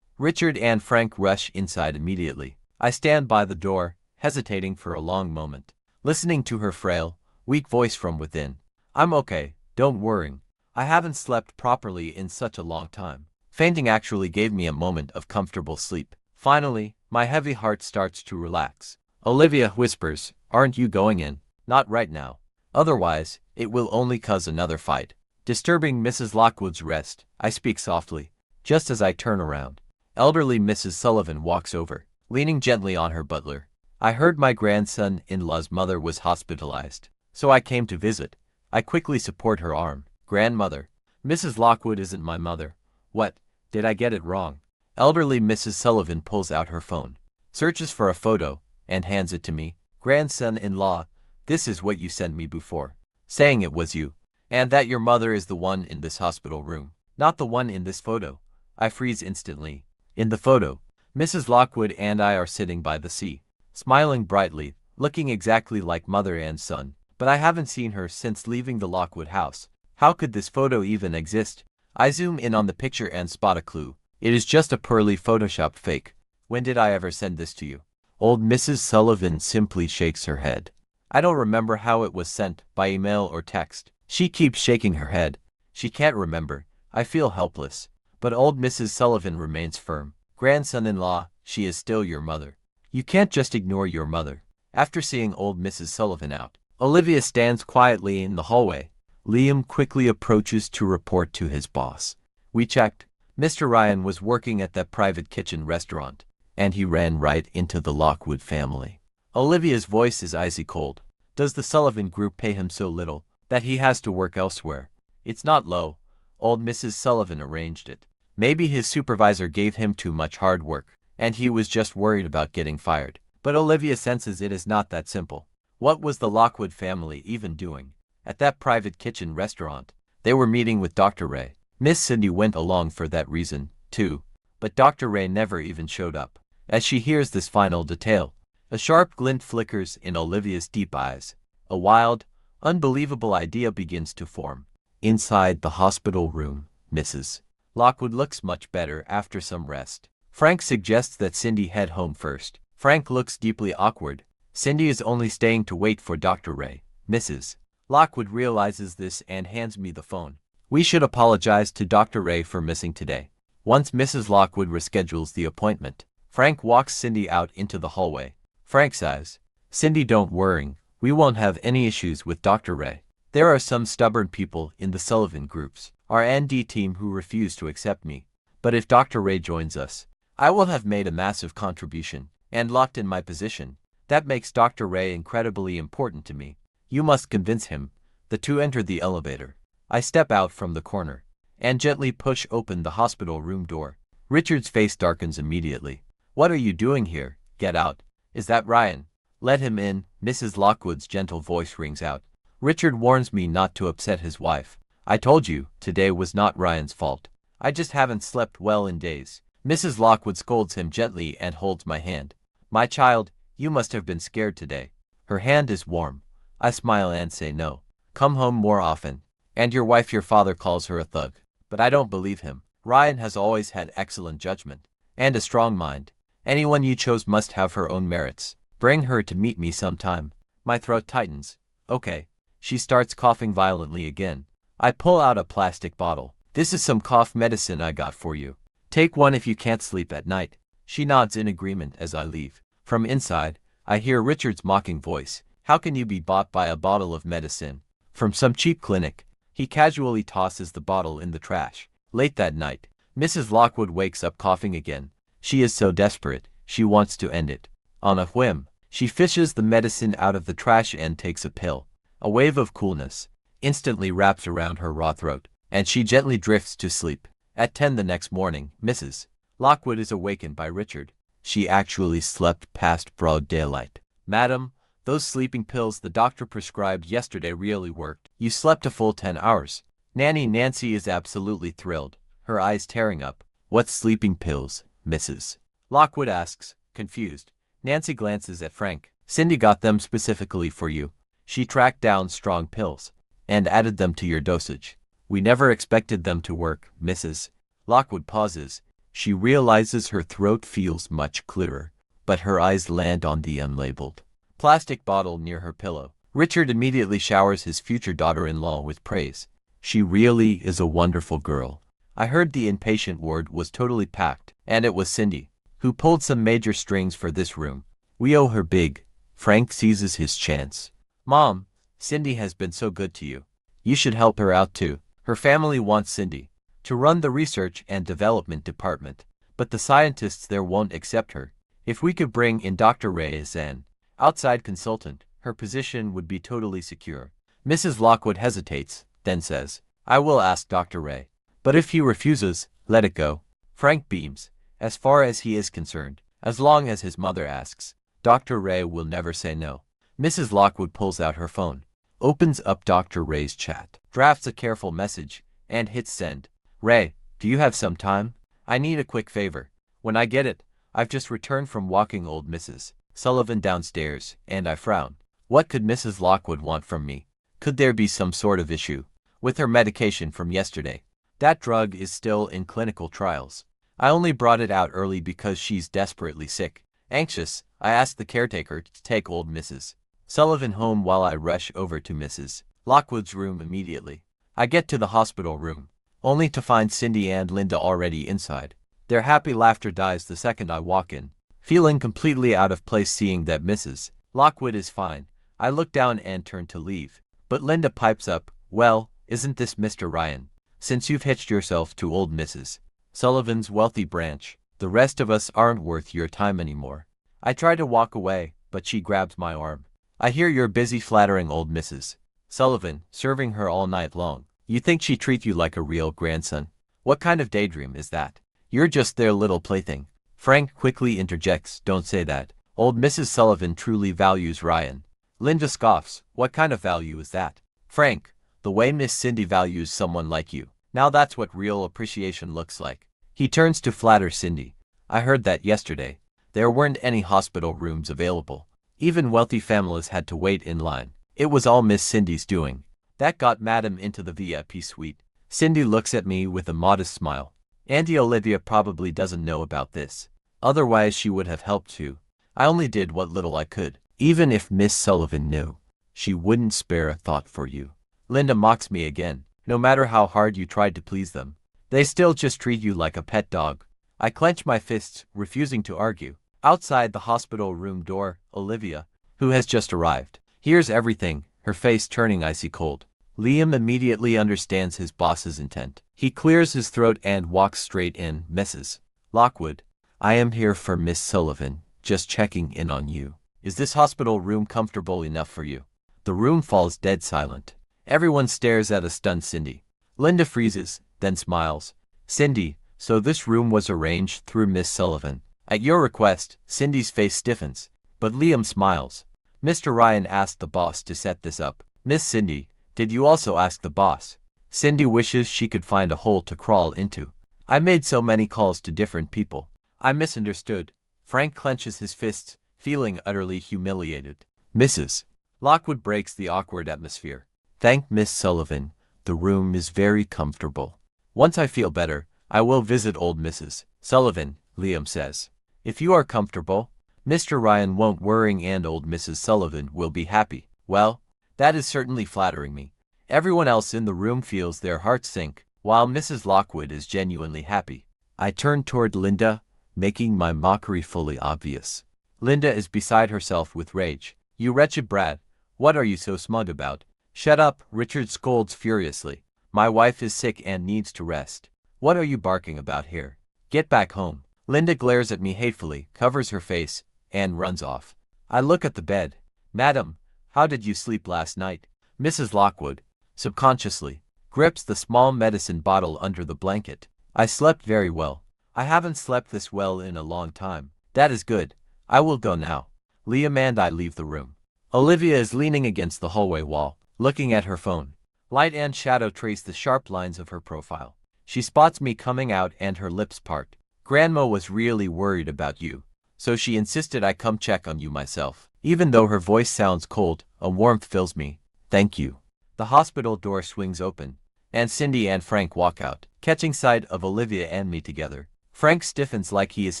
Richard and Frank rush inside immediately. I stand by the door, hesitating for a long moment, listening to her frail, weak voice from within. I'm okay, don't worry. I haven't slept properly in such a long time. Fainting actually gave me a moment of comfortable sleep. Finally, my heavy heart starts to relax. Olivia whispers, aren't you going in? Not right now. Otherwise, it will only cause another fight. Disturbing Mrs. Lockwood's rest, I speak softly. Just as I turn around, elderly Mrs. Sullivan walks over, leaning gently on her butler. I heard my grandson-in-law's mother was hospitalized, so I came to visit. I quickly support her arm. Grandmother. Mrs. Lockwood isn't my mother. What? Did I get it wrong? Elderly Mrs. Sullivan pulls out her phone, searches for a photo, and hands it to me. Grandson-in-law, this is what you sent me before, saying it was you, and that your mother is the one in this hospital room, not the one in this photo. I freeze instantly. In the photo, Mrs. Lockwood and I are sitting by the sea, smiling brightly, looking exactly like mother and son, but I haven't seen her since leaving the Lockwood house. How could this photo even exist? I zoom in on the picture and spot a clue. It is just a poorly photoshopped fake. When did I ever send this to you? Old Mrs. Sullivan simply shakes her head. I don't remember how it was sent, by email or text. She keeps shaking her head. She can't remember. I feel helpless. But old Mrs. Sullivan remains firm. Grandson-in-law, she is still your mother. You can't just ignore your mother. After seeing old Mrs. Sullivan out, Olivia stands quietly in the hallway. Liam quickly approaches to report to his boss. We checked. Mr. Ryan was working at that private kitchen restaurant, and he ran right into the Lockwood family. Olivia's voice is icy cold. Does the Sullivan Group pay him so little that he has to work elsewhere? It's not low. Old Mrs. Sullivan arranged it. Maybe his supervisor gave him too much hard work, and he was just worried about getting fired. But Olivia senses it is not that simple. What was the Lockwood family even doing at that private kitchen restaurant? They were meeting with Dr. Ray. Miss Cindy went along for that reason, too. But Dr. Ray never even showed up. As she hears this final detail, a sharp glint flickers in Olivia's deep eyes. A wild, unbelievable idea begins to form. Inside the hospital room, Mrs. Lockwood looks much better after some rest. Frank suggests that Cindy head home first. Frank looks deeply awkward. Cindy is only staying to wait for Dr. Ray. Mrs. Lockwood realizes this and hands me the phone. We should apologize to Dr. Ray for missing today. Once Mrs. Lockwood reschedules the appointment, Frank walks Cindy out into the hallway. Frank says, Cindy, don't worry, we won't have any issues with Dr. Ray. There are some stubborn people in the Sullivan Groups, our ND team, who refuse to accept me. But if Dr. Ray joins us, I will have made a massive contribution and locked in my position. That makes Dr. Ray incredibly important to me. You must convince him. The two enter the elevator. I step out from the corner and gently push open the hospital room door. Richard's face darkens immediately. What are you doing here? Get out. Is that Ryan? Let him in. Mrs. Lockwood's gentle voice rings out. Richard warns me not to upset his wife. I told you, today was not Ryan's fault. I just haven't slept well in days. Mrs. Lockwood scolds him gently and holds my hand. My child, you must have been scared today. Her hand is warm. I smile and say no. Come home more often. And your wife, your father, calls her a thug. But I don't believe him. Ryan has always had excellent judgment and a strong mind. Anyone you chose must have her own merits. Bring her to meet me sometime. My throat tightens. Okay. She starts coughing violently again. I pull out a plastic bottle. This is some cough medicine I got for you. Take one if you can't sleep at night. She nods in agreement as I leave. From inside, I hear Richard's mocking voice. How can you be bought by a bottle of medicine from some cheap clinic? He casually tosses the bottle in the trash. Late that night, Mrs. Lockwood wakes up coughing again. She is so desperate, she wants to end it. On a whim, she fishes the medicine out of the trash and takes a pill. A wave of coolness instantly wraps around her raw throat, and she gently drifts to sleep. At 10 the next morning, Mrs. Lockwood is awakened by Richard. She actually slept past broad daylight. Madam, those sleeping pills the doctor prescribed yesterday really worked. You slept a full 10 hours. Nanny Nancy is absolutely thrilled, her eyes tearing up. What sleeping pills, Mrs. Lockwood asks, confused. Nancy glances at Frank. Cindy got them specifically for you. She tracked down strong pills and added them to your dosage. We never expected them to work, Mrs. Lockwood pauses. She realizes her throat feels much clearer, but her eyes land on the unlabeled plastic bottle near her pillow. Richard immediately showers his future daughter-in-law with praise. She really is a wonderful girl. I heard the inpatient ward was totally packed, and it was Cindy who pulled some major strings for this room. We owe her big. Frank seizes his chance. Mom, Cindy has been so good to you. You should help her out too. Her family wants Cindy to run the research and development department, but the scientists there won't accept her. If we could bring in Dr. Ray as an outside consultant, her position would be totally secure. Mrs. Lockwood hesitates, then says, I will ask Dr. Ray. But if he refuses, let it go. Frank beams. As far as he is concerned, as long as his mother asks, Dr. Ray will never say no. Mrs. Lockwood pulls out her phone, opens up Dr. Ray's chat, drafts a careful message, and hits send. Ray, do you have some time? I need a quick favor. When I get it, I've just returned from walking old Mrs. Sullivan downstairs, and I frown. What could Mrs. Lockwood want from me? Could there be some sort of issue with her medication from yesterday? That drug is still in clinical trials. I only brought it out early because she's desperately sick. Anxious, I asked the caretaker to take old Mrs. Sullivan home while I rush over to Mrs. Lockwood's room immediately. I get to the hospital room, only to find Cindy and Linda already inside. Their happy laughter dies the second I walk in, feeling completely out of place seeing that Mrs. Lockwood is fine. I look down and turn to leave, but Linda pipes up, "Well, isn't this Mr. Ryan? Since you've hitched yourself to old Mrs. Sullivan's wealthy branch, the rest of us aren't worth your time anymore." I try to walk away, but she grabs my arm. "I hear you're busy flattering old Mrs. Sullivan, serving her all night long. You think she treats you like a real grandson? What kind of daydream is that? You're just their little plaything." Frank quickly interjects, "Don't say that. Old Mrs. Sullivan truly values Ryan." Linda scoffs, "What kind of value is that?" "Frank, the way Miss Cindy values someone like you. Now that's what real appreciation looks like." He turns to flatter Cindy. "I heard that yesterday. There weren't any hospital rooms available. Even wealthy families had to wait in line. It was all Miss Cindy's doing. That got Madam into the VIP suite." Cindy looks at me with a modest smile. "Auntie Olivia probably doesn't know about this. Otherwise she would have helped too. I only did what little I could. Even if Miss Sullivan knew, she wouldn't spare a thought for you." Linda mocks me again. "No matter how hard you tried to please them, they still just treat you like a pet dog." I clench my fists, refusing to argue. Outside the hospital room door, Olivia, who has just arrived, hears everything, her face turning icy cold. Liam immediately understands his boss's intent. He clears his throat and walks straight in. "Mrs. Lockwood, I am here for Miss Sullivan, just checking in on you. Is this hospital room comfortable enough for you?" The room falls dead silent. Everyone stares at a stunned Cindy. Linda freezes, then smiles. "Cindy, so this room was arranged through Miss Sullivan. At your request." Cindy's face stiffens, but Liam smiles. "Mr. Ryan asked the boss to set this up." "Miss Cindy, did you also ask the boss?" Cindy wishes she could find a hole to crawl into. "I made so many calls to different people. I misunderstood." Frank clenches his fists, feeling utterly humiliated. Mrs. Lockwood breaks the awkward atmosphere. "Thank Miss Sullivan. The room is very comfortable. Once I feel better, I will visit old Mrs. Sullivan," Liam says. "If you are comfortable, Mr. Ryan won't worry and old Mrs. Sullivan will be happy." Well, that is certainly flattering me. Everyone else in the room feels their hearts sink, while Mrs. Lockwood is genuinely happy. I turn toward Linda, making my mockery fully obvious. Linda is beside herself with rage. "You wretched brat, what are you so smug about?" "Shut up," Richard scolds furiously. "My wife is sick and needs to rest. What are you barking about here? Get back home." Linda glares at me hatefully, covers her face, and runs off. I look at the bed. "Madam, how did you sleep last night?" Mrs. Lockwood, subconsciously, grips the small medicine bottle under the blanket. "I slept very well. I haven't slept this well in a long time." "That is good. I will go now." Liam and I leave the room. Olivia is leaning against the hallway wall, looking at her phone. Light and shadow trace the sharp lines of her profile. She spots me coming out and her lips part. "Grandma was really worried about you, so she insisted I come check on you myself." Even though her voice sounds cold, a warmth fills me. "Thank you." The hospital door swings open, and Cindy and Frank walk out, catching sight of Olivia and me together. Frank stiffens like he is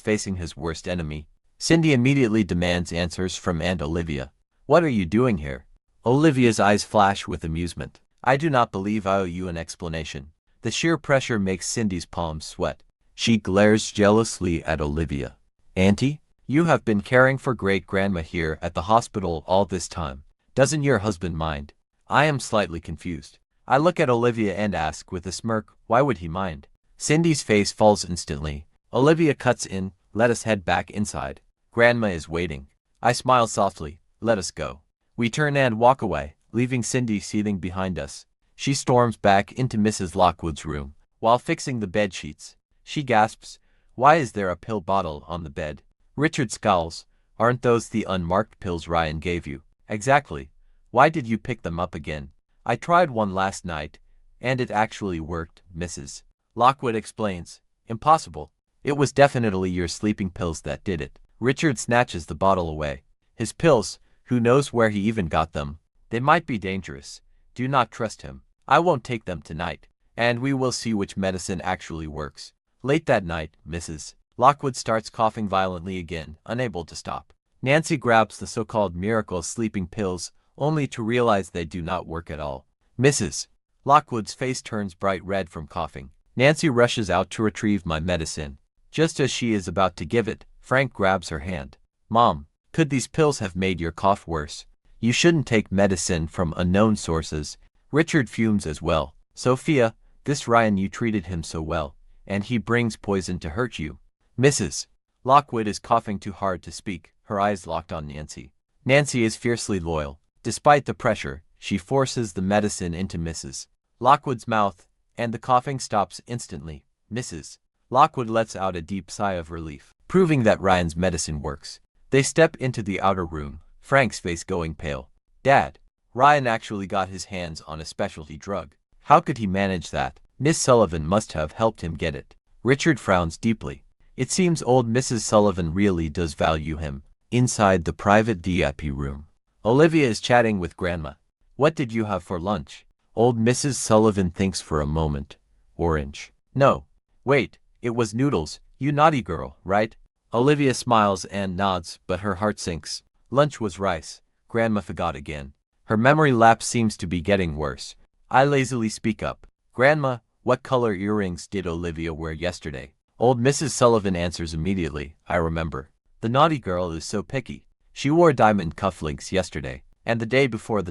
facing his worst enemy. Cindy immediately demands answers from Aunt Olivia. "What are you doing here?" Olivia's eyes flash with amusement. "I do not believe I owe you an explanation." The sheer pressure makes Cindy's palms sweat. She glares jealously at Olivia. "Auntie, you have been caring for great-grandma here at the hospital all this time. Doesn't your husband mind?" I am slightly confused. I look at Olivia and ask with a smirk, "Why would he mind?" Cindy's face falls instantly. Olivia cuts in, "Let us head back inside. Grandma is waiting." I smile softly, "Let us go." We turn and walk away, leaving Cindy seething behind us. She storms back into Mrs. Lockwood's room. While fixing the bed sheets, she gasps, "Why is there a pill bottle on the bed?" Richard scowls, "Aren't those the unmarked pills Ryan gave you?" "Exactly. Why did you pick them up again?" "I tried one last night, and it actually worked," Mrs. Lockwood explains. "Impossible. It was definitely your sleeping pills that did it. Richard snatches the bottle away. His pills, who knows where he even got them? They might be dangerous. Do not trust him. I won't take them tonight, and we will see which medicine actually works. Late that night, Mrs. Lockwood starts coughing violently again, unable to stop. Nancy grabs the so-called miracle sleeping pills, only to realize they do not work at all. Mrs. Lockwood's face turns bright red from coughing. Nancy rushes out to retrieve my medicine. Just as she is about to give it, Frank grabs her hand. Mom, could these pills have made your cough worse? You shouldn't take medicine from unknown sources. Richard fumes as well. Sophia, this Ryan, you treated him so well, and he brings poison to hurt you. Mrs. Lockwood is coughing too hard to speak, her eyes locked on Nancy. Nancy is fiercely loyal. Despite the pressure, she forces the medicine into Mrs. Lockwood's mouth, and the coughing stops instantly. Mrs. Lockwood lets out a deep sigh of relief, proving that Ryan's medicine works. They step into the outer room, Frank's face going pale. Dad, Ryan actually got his hands on a specialty drug. How could he manage that? Miss Sullivan must have helped him get it. Richard frowns deeply. It seems old Mrs. Sullivan really does value him. Inside the private VIP room, Olivia is chatting with Grandma. What did you have for lunch? Old Mrs. Sullivan thinks for a moment. Orange. No. Wait, it was noodles, you naughty girl, right? Olivia smiles and nods, but her heart sinks. Lunch was rice. Grandma forgot again. Her memory lapse seems to be getting worse. I lazily speak up. Grandma, what color earrings did Olivia wear yesterday? Old Mrs. Sullivan answers immediately. I remember. The naughty girl is so picky. She wore diamond cufflinks yesterday, and the day before,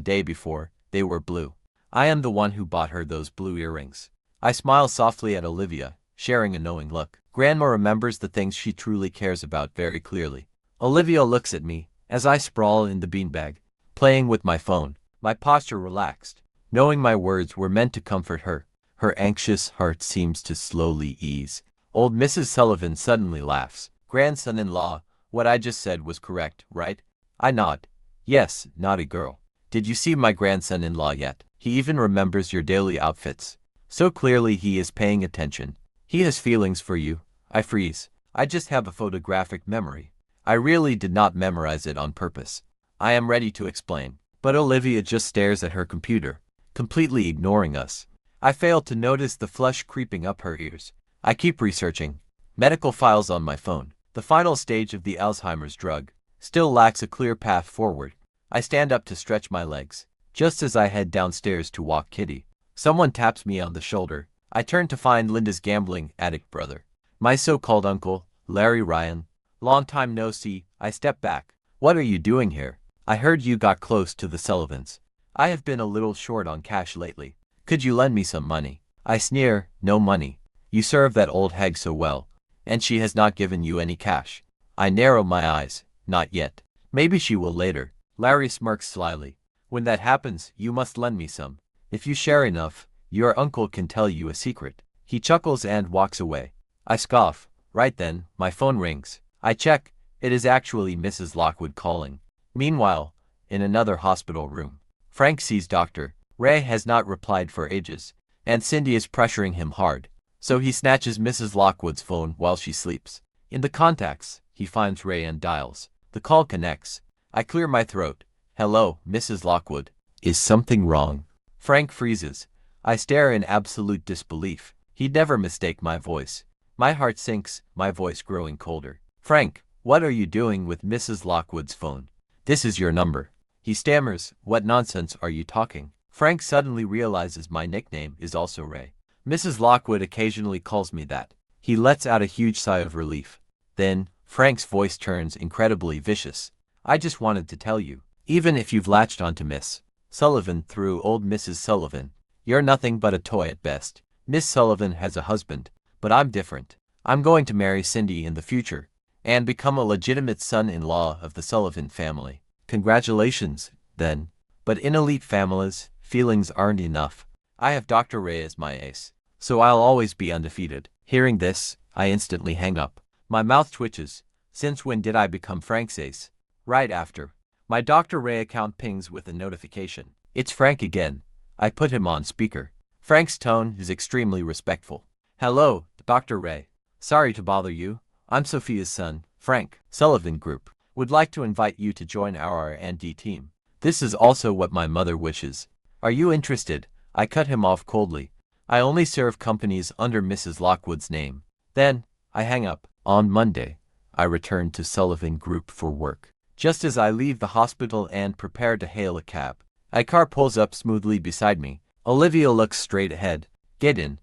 they were blue. I am the one who bought her those blue earrings. I smile softly at Olivia, sharing a knowing look. Grandma remembers the things she truly cares about very clearly. Olivia looks at me, as I sprawl in the beanbag, playing with my phone, my posture relaxed. Knowing my words were meant to comfort her, her anxious heart seems to slowly ease. Old Mrs. Sullivan suddenly laughs. Grandson-in-law, what I just said was correct, right? I nod. Yes, naughty girl. Did you see my grandson-in-law yet? He even remembers your daily outfits. So clearly he is paying attention. He has feelings for you. I freeze. I just have a photographic memory. I really did not memorize it on purpose. I am ready to explain. But Olivia just stares at her computer, completely ignoring us. I fail to notice the flush creeping up her ears. I keep researching. Medical files on my phone. The final stage of the Alzheimer's drug still lacks a clear path forward. I stand up to stretch my legs. Just as I head downstairs to walk Kitty, someone taps me on the shoulder. I turn to find Linda's gambling addict brother, my so-called uncle, Larry Ryan. Long time no see. I step back. What are you doing here? I heard you got close to the Sullivans. I have been a little short on cash lately. Could you lend me some money? I sneer. No money. You serve that old hag so well, and she has not given you any cash. I narrow my eyes. Not yet. Maybe she will later. Larry smirks slyly. When that happens, you must lend me some. If you share enough, your uncle can tell you a secret. He chuckles and walks away. I scoff. Right then, my phone rings. I check. It is actually Mrs. Lockwood calling. Meanwhile, in another hospital room, Frank sees Dr. Ray has not replied for ages, and Cindy is pressuring him hard. So he snatches Mrs. Lockwood's phone while she sleeps. In the contacts, he finds Ray and dials. The call connects. I clear my throat. Hello, Mrs. Lockwood. Is something wrong? Frank freezes. I stare in absolute disbelief. He'd never mistake my voice. My heart sinks, my voice growing colder. Frank, what are you doing with Mrs. Lockwood's phone? This is your number. He stammers. What nonsense are you talking? Frank suddenly realizes my nickname is also Ray. Mrs. Lockwood occasionally calls me that. He lets out a huge sigh of relief. Then, Frank's voice turns incredibly vicious. I just wanted to tell you, even if you've latched onto Miss Sullivan through old Mrs. Sullivan, you're nothing but a toy at best. Miss Sullivan has a husband, but I'm different. I'm going to marry Cindy in the future, and become a legitimate son-in-law of the Sullivan family. Congratulations, then. But in elite families, feelings aren't enough. I have Dr. Ray as my ace, so I'll always be undefeated. Hearing this, I instantly hang up. My mouth twitches. Since when did I become Frank's ace? Right after. My Dr. Ray account pings with a notification. It's Frank again. I put him on speaker. Frank's tone is extremely respectful. Hello, Dr. Ray. Sorry to bother you. I'm Sophia's son, Frank. Sullivan Group would like to invite you to join our R&D team. This is also what my mother wishes. Are you interested? I cut him off coldly. I only serve companies under Mrs. Lockwood's name. Then, I hang up. On Monday, I return to Sullivan Group for work. Just as I leave the hospital and prepare to hail a cab, a car pulls up smoothly beside me. Olivia looks straight ahead. Get in.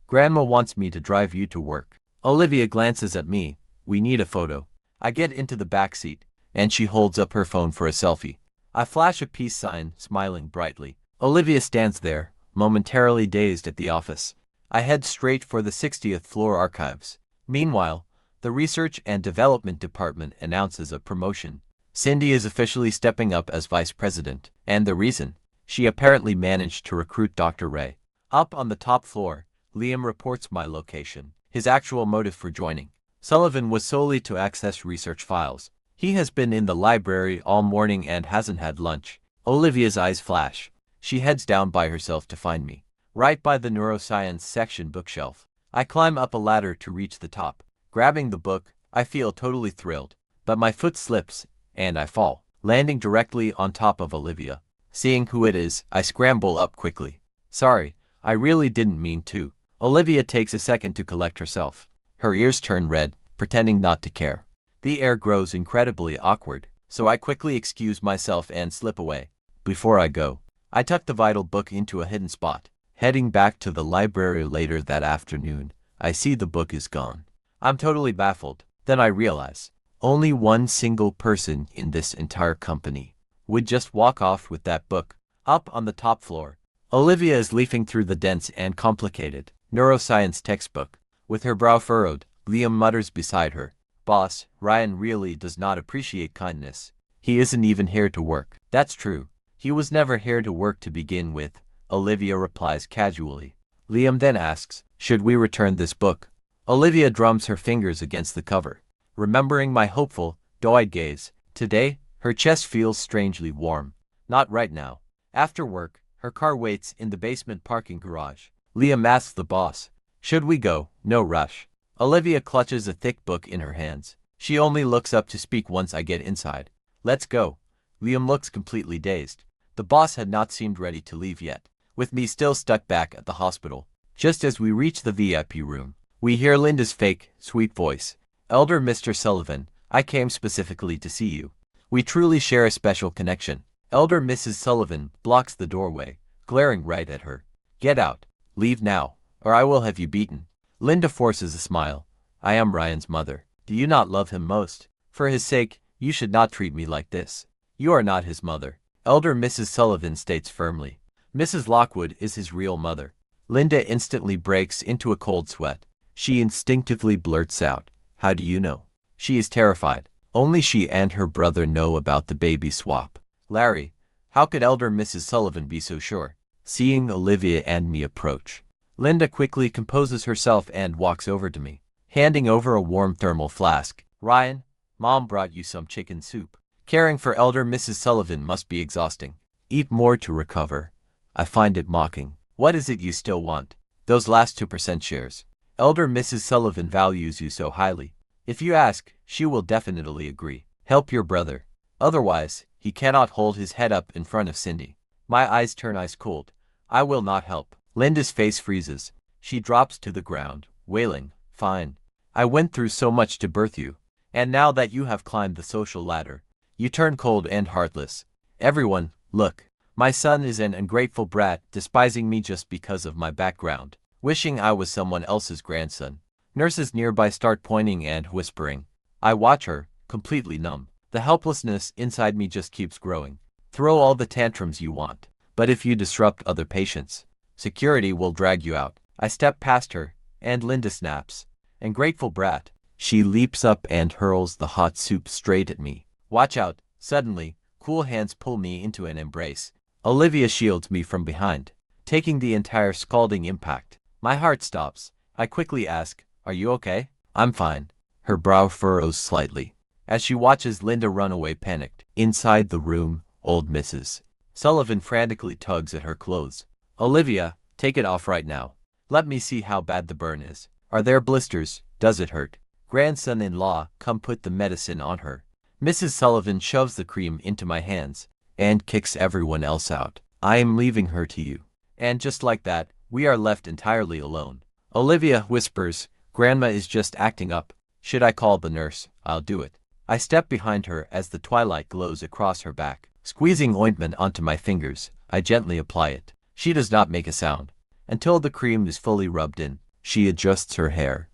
Grandma wants me to drive you to work. Olivia glances at me. We need a photo. I get into the back seat, and she holds up her phone for a selfie. I flash a peace sign, smiling brightly. Olivia stands there, momentarily dazed at the office. I head straight for the 60th floor archives. Meanwhile, the Research and Development Department announces a promotion. Cindy is officially stepping up as vice president, and the reason? She apparently managed to recruit Dr. Ray. Up on the top floor, Liam reports my location, his actual motive for joining. Sullivan was solely to access research files. He has been in the library all morning and hasn't had lunch. Olivia's eyes flash. She heads down by herself to find me, right by the neuroscience section bookshelf. I climb up a ladder to reach the top. Grabbing the book, I feel totally thrilled, but my foot slips, and I fall, landing directly on top of Olivia. Seeing who it is, I scramble up quickly. Sorry, I really didn't mean to. Olivia takes a second to collect herself. Her ears turn red, pretending not to care. The air grows incredibly awkward, so I quickly excuse myself and slip away. Before I go, I tuck the vital book into a hidden spot. Heading back to the library later that afternoon, I see the book is gone. I'm totally baffled. Then I realize, only one single person in this entire company would just walk off with that book. Up on the top floor, Olivia is leafing through the dense and complicated neuroscience textbook. With her brow furrowed, Liam mutters beside her, "Boss, Ryan really does not appreciate kindness. He isn't even here to work." That's true. He was never here to work to begin with, Olivia replies casually. Liam then asks, should we return this book? Olivia drums her fingers against the cover. Remembering my hopeful, doe-eyed gaze, today, her chest feels strangely warm. Not right now. After work, her car waits in the basement parking garage. Liam asks the boss, should we go? No rush. Olivia clutches a thick book in her hands. She only looks up to speak once I get inside. Let's go. Liam looks completely dazed. The boss had not seemed ready to leave yet, with me still stuck back at the hospital. Just as we reach the VIP room, we hear Linda's fake, sweet voice. Elder Mr. Sullivan, I came specifically to see you. We truly share a special connection. Elder Mrs. Sullivan blocks the doorway, glaring right at her. Get out. Leave now, or I will have you beaten. Linda forces a smile. I am Ryan's mother. Do you not love him most? For his sake, you should not treat me like this. You are not his mother. Elder Mrs. Sullivan states firmly. Mrs. Lockwood is his real mother. Linda instantly breaks into a cold sweat. She instinctively blurts out, how do you know? She is terrified. Only she and her brother know about the baby swap. Larry, how could Elder Mrs. Sullivan be so sure? Seeing Olivia and me approach, Linda quickly composes herself and walks over to me, handing over a warm thermal flask. Ryan, Mom brought you some chicken soup. Caring for Elder Mrs. Sullivan must be exhausting. Eat more to recover. I find it mocking. What is it you still want? Those last 2% shares. Elder Mrs. Sullivan values you so highly. If you ask, she will definitely agree. Help your brother. Otherwise, he cannot hold his head up in front of Cindy. My eyes turn ice cold. I will not help. Linda's face freezes. She drops to the ground, wailing, fine. I went through so much to birth you. And now that you have climbed the social ladder, you turn cold and heartless. Everyone, look. My son is an ungrateful brat, despising me just because of my background, wishing I was someone else's grandson. Nurses nearby start pointing and whispering. I watch her, completely numb. The helplessness inside me just keeps growing. Throw all the tantrums you want, but if you disrupt other patients, security will drag you out. I step past her, and Linda snaps. Ungrateful brat. She leaps up and hurls the hot soup straight at me. Watch out. Suddenly, cool hands pull me into an embrace. Olivia shields me from behind, taking the entire scalding impact. My heart stops. I quickly ask, are you okay? I'm fine. Her brow furrows slightly, as she watches Linda run away panicked. Inside the room, old Mrs. Sullivan frantically tugs at her clothes. Olivia, take it off right now. Let me see how bad the burn is. Are there blisters? Does it hurt? Grandson-in-law, come put the medicine on her. Mrs. Sullivan shoves the cream into my hands and kicks everyone else out. I am leaving her to you. And just like that, we are left entirely alone. Olivia whispers, Grandma is just acting up. Should I call the nurse? I'll do it. I step behind her as the twilight glows across her back. Squeezing ointment onto my fingers, I gently apply it. She does not make a sound. Until the cream is fully rubbed in, she adjusts her hair.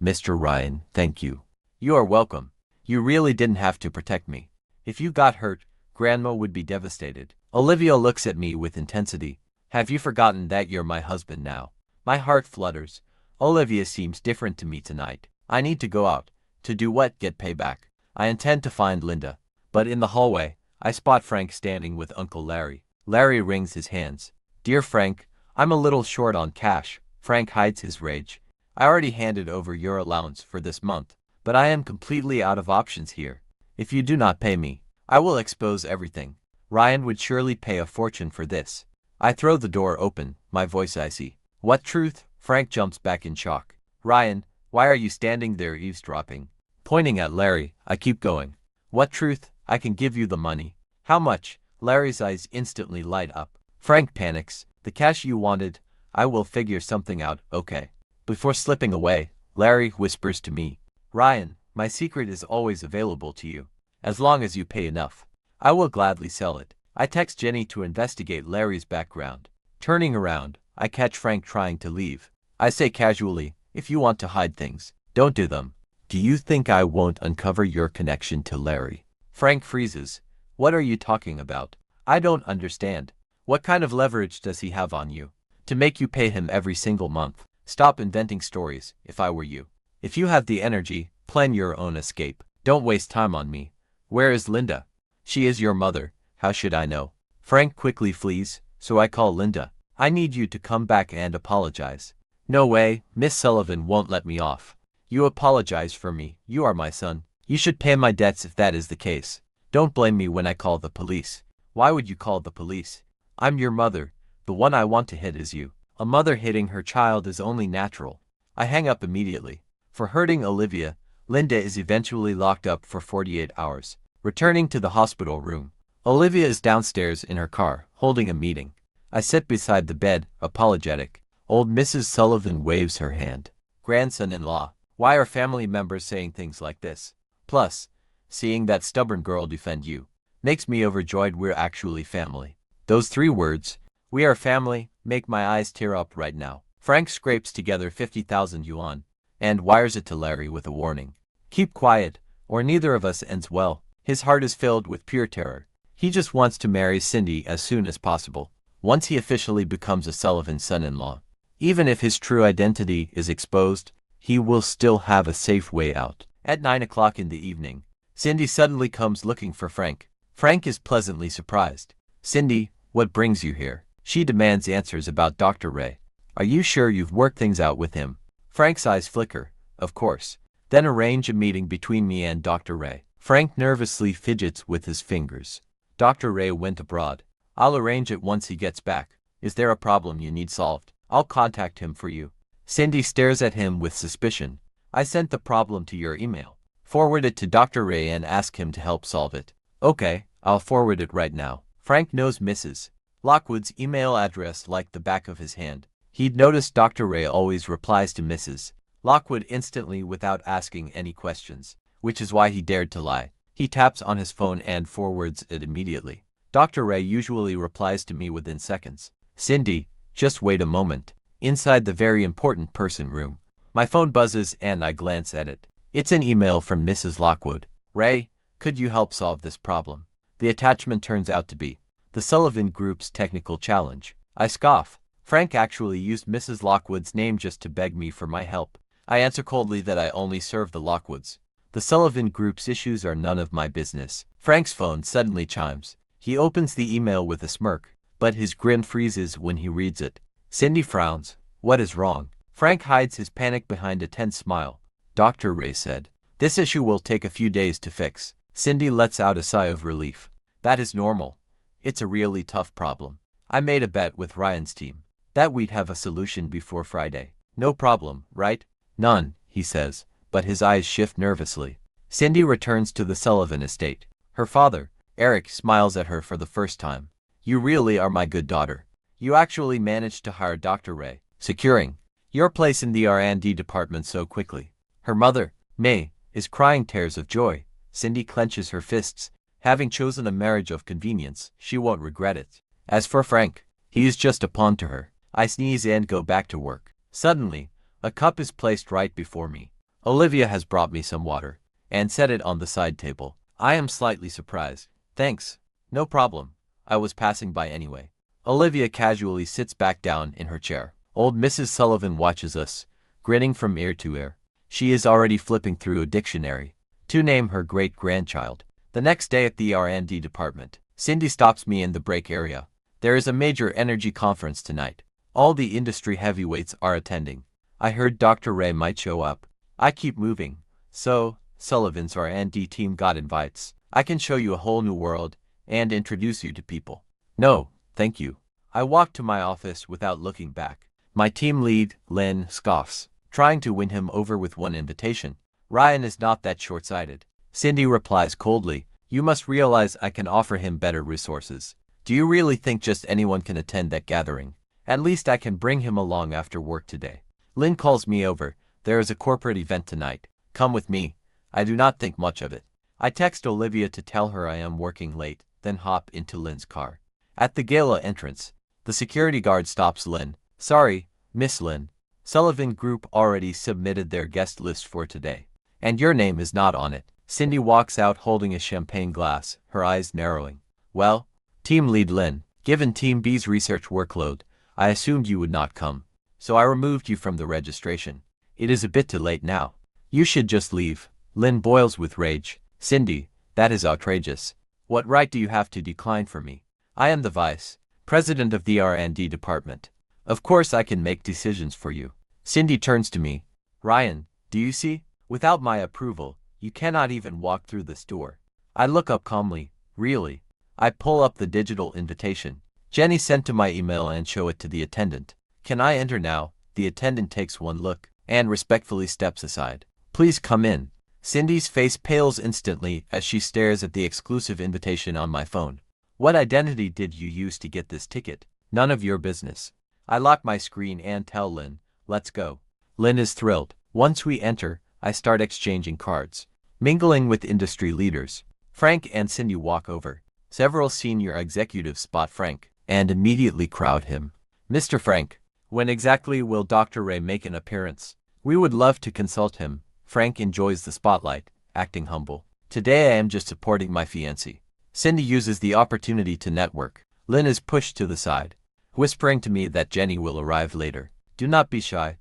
Mr. Ryan, thank you. You are welcome. You really didn't have to protect me. If you got hurt, Grandma would be devastated. Olivia looks at me with intensity. Have you forgotten that you're my husband now? My heart flutters. Olivia seems different to me tonight. I need to go out. To do what? Get payback. I intend to find Linda. But in the hallway, I spot Frank standing with Uncle Larry. Larry wrings his hands. Dear Frank, I'm a little short on cash. Frank hides his rage. I already handed over your allowance for this month, but I am completely out of options here. If you do not pay me, I will expose everything. Ryan would surely pay a fortune for this. I throw the door open, my voice icy. What truth? Frank jumps back in shock. Ryan, why are you standing there eavesdropping? Pointing at Larry, I keep going. What truth? I can give you the money. How much? Larry's eyes instantly light up. Frank panics. The cash you wanted. I will figure something out, okay. Before slipping away, Larry whispers to me, Ryan, my secret is always available to you. As long as you pay enough, I will gladly sell it. I text Jenny to investigate Larry's background. Turning around, I catch Frank trying to leave. I say casually, if you want to hide things, don't do them. Do you think I won't uncover your connection to Larry? Frank freezes. What are you talking about? I don't understand. What kind of leverage does he have on you? To make you pay him every single month. Stop inventing stories, if I were you. If you have the energy, plan your own escape. Don't waste time on me. Where is Linda? She is your mother. How should I know? Frank quickly flees, so I call Linda. I need you to come back and apologize. No way, Miss Sullivan won't let me off. You apologize for me. You are my son. You should pay my debts if that is the case. Don't blame me when I call the police. Why would you call the police? I'm your mother. The one I want to hit is you. A mother hitting her child is only natural. I hang up immediately. For hurting Olivia, Linda is eventually locked up for 48 hours. Returning to the hospital room, Olivia is downstairs in her car, holding a meeting. I sit beside the bed, apologetic. Old Mrs. Sullivan waves her hand. Grandson-in-law, why are family members saying things like this? Plus, seeing that stubborn girl defend you, makes me overjoyed we're actually family. Those 3 words, we are family, make my eyes tear up right now. Frank scrapes together 50,000 yuan and wires it to Larry with a warning. Keep quiet, or neither of us ends well. His heart is filled with pure terror. He just wants to marry Cindy as soon as possible, once he officially becomes a Sullivan son-in-law. Even if his true identity is exposed, he will still have a safe way out. At 9 o'clock in the evening, Cindy suddenly comes looking for Frank. Frank is pleasantly surprised. Cindy, what brings you here? She demands answers about Dr. Ray. Are you sure you've worked things out with him? Frank's eyes flicker. Of course. Then arrange a meeting between me and Dr. Ray. Frank nervously fidgets with his fingers. Dr. Ray went abroad. I'll arrange it once he gets back. Is there a problem you need solved? I'll contact him for you. Cindy stares at him with suspicion. I sent the problem to your email. Forward it to Dr. Ray and ask him to help solve it. Okay, I'll forward it right now. Frank knows Mrs. Lockwood's email address like the back of his hand. He'd noticed Dr. Ray always replies to Mrs. Lockwood instantly without asking any questions, which is why he dared to lie. He taps on his phone and forwards it immediately. Dr. Ray usually replies to me within seconds. Cindy, just wait a moment. Inside the very important person room, my phone buzzes and I glance at it. It's an email from Mrs. Lockwood. Ray, could you help solve this problem? The attachment turns out to be the Sullivan Group's technical challenge. I scoff. Frank actually used Mrs. Lockwood's name just to beg me for my help. I answer coldly that I only serve the Lockwoods. The Sullivan Group's issues are none of my business. Frank's phone suddenly chimes. He opens the email with a smirk, but his grin freezes when he reads it. Cindy frowns. What is wrong? Frank hides his panic behind a tense smile. Dr. Ray said, this issue will take a few days to fix. Cindy lets out a sigh of relief. That is normal. It's a really tough problem. I made a bet with Ryan's team that we'd have a solution before Friday. No problem, right? None, he he says, but his eyes shift nervously. Cindy returns to the Sullivan estate. Her father, Eric, smiles at her for the first time. You really are my good daughter. You actually managed to hire Dr. Ray, securing your place in the R&D department so quickly. Her mother, May, is crying tears of joy. Cindy clenches her fists. Having chosen a marriage of convenience, she won't regret it. As for Frank, he is just a pawn to her. I sneeze and go back to work. Suddenly, a cup is placed right before me. Olivia has brought me some water and set it on the side table. I am slightly surprised. Thanks. No problem. I was passing by anyway. Olivia casually sits back down in her chair. Old Mrs. Sullivan watches us, grinning from ear to ear. She is already flipping through a dictionary to name her great-grandchild. The next day at the R&D department, Cindy stops me in the break area. There is a major energy conference tonight. All the industry heavyweights are attending. I heard Dr. Ray might show up. I keep moving. So, Sullivan's R&D team got invites. I can show you a whole new world and introduce you to people. No, thank you. I walk to my office without looking back. My team lead, Lynn, scoffs, trying to win him over with one invitation. Ryan is not that short-sighted. Cindy replies coldly, you must realize I can offer him better resources. Do you really think just anyone can attend that gathering? At least I can bring him along after work today. Lynn calls me over. There is a corporate event tonight. Come with me. I do not think much of it. I text Olivia to tell her I am working late, then hop into Lynn's car. At the gala entrance, the security guard stops Lynn. Sorry, Miss Lynn. Sullivan Group already submitted their guest list for today, and your name is not on it. Cindy walks out holding a champagne glass, her eyes narrowing. Well, Team Lead Lynn, given Team B's research workload, I assumed you would not come, so I removed you from the registration. It is a bit too late now. You should just leave. Lynn boils with rage. Cindy, that is outrageous. What right do you have to decline for me? I am the vice president of the R&D department. Of course I can make decisions for you. Cindy turns to me. Ryan, do you see? Without my approval, you cannot even walk through this door. I look up calmly. Really? I pull up the digital invitation Jenny sent to my email and show it to the attendant. Can I enter now? The attendant takes one look and respectfully steps aside. Please come in. Cindy's face pales instantly as she stares at the exclusive invitation on my phone. What identity did you use to get this ticket? None of your business. I lock my screen and tell Lynn, let's go. Lynn is thrilled. Once we enter, I start exchanging cards, mingling with industry leaders. Frank and Cindy walk over. Several senior executives spot Frank and immediately crowd him. Mr. Frank, when exactly will Dr. Ray make an appearance? We would love to consult him. Frank enjoys the spotlight, acting humble. Today I am just supporting my fiancé. Cindy uses the opportunity to network. Lynn is pushed to the side, whispering to me that Jenny will arrive later. Do not be shy.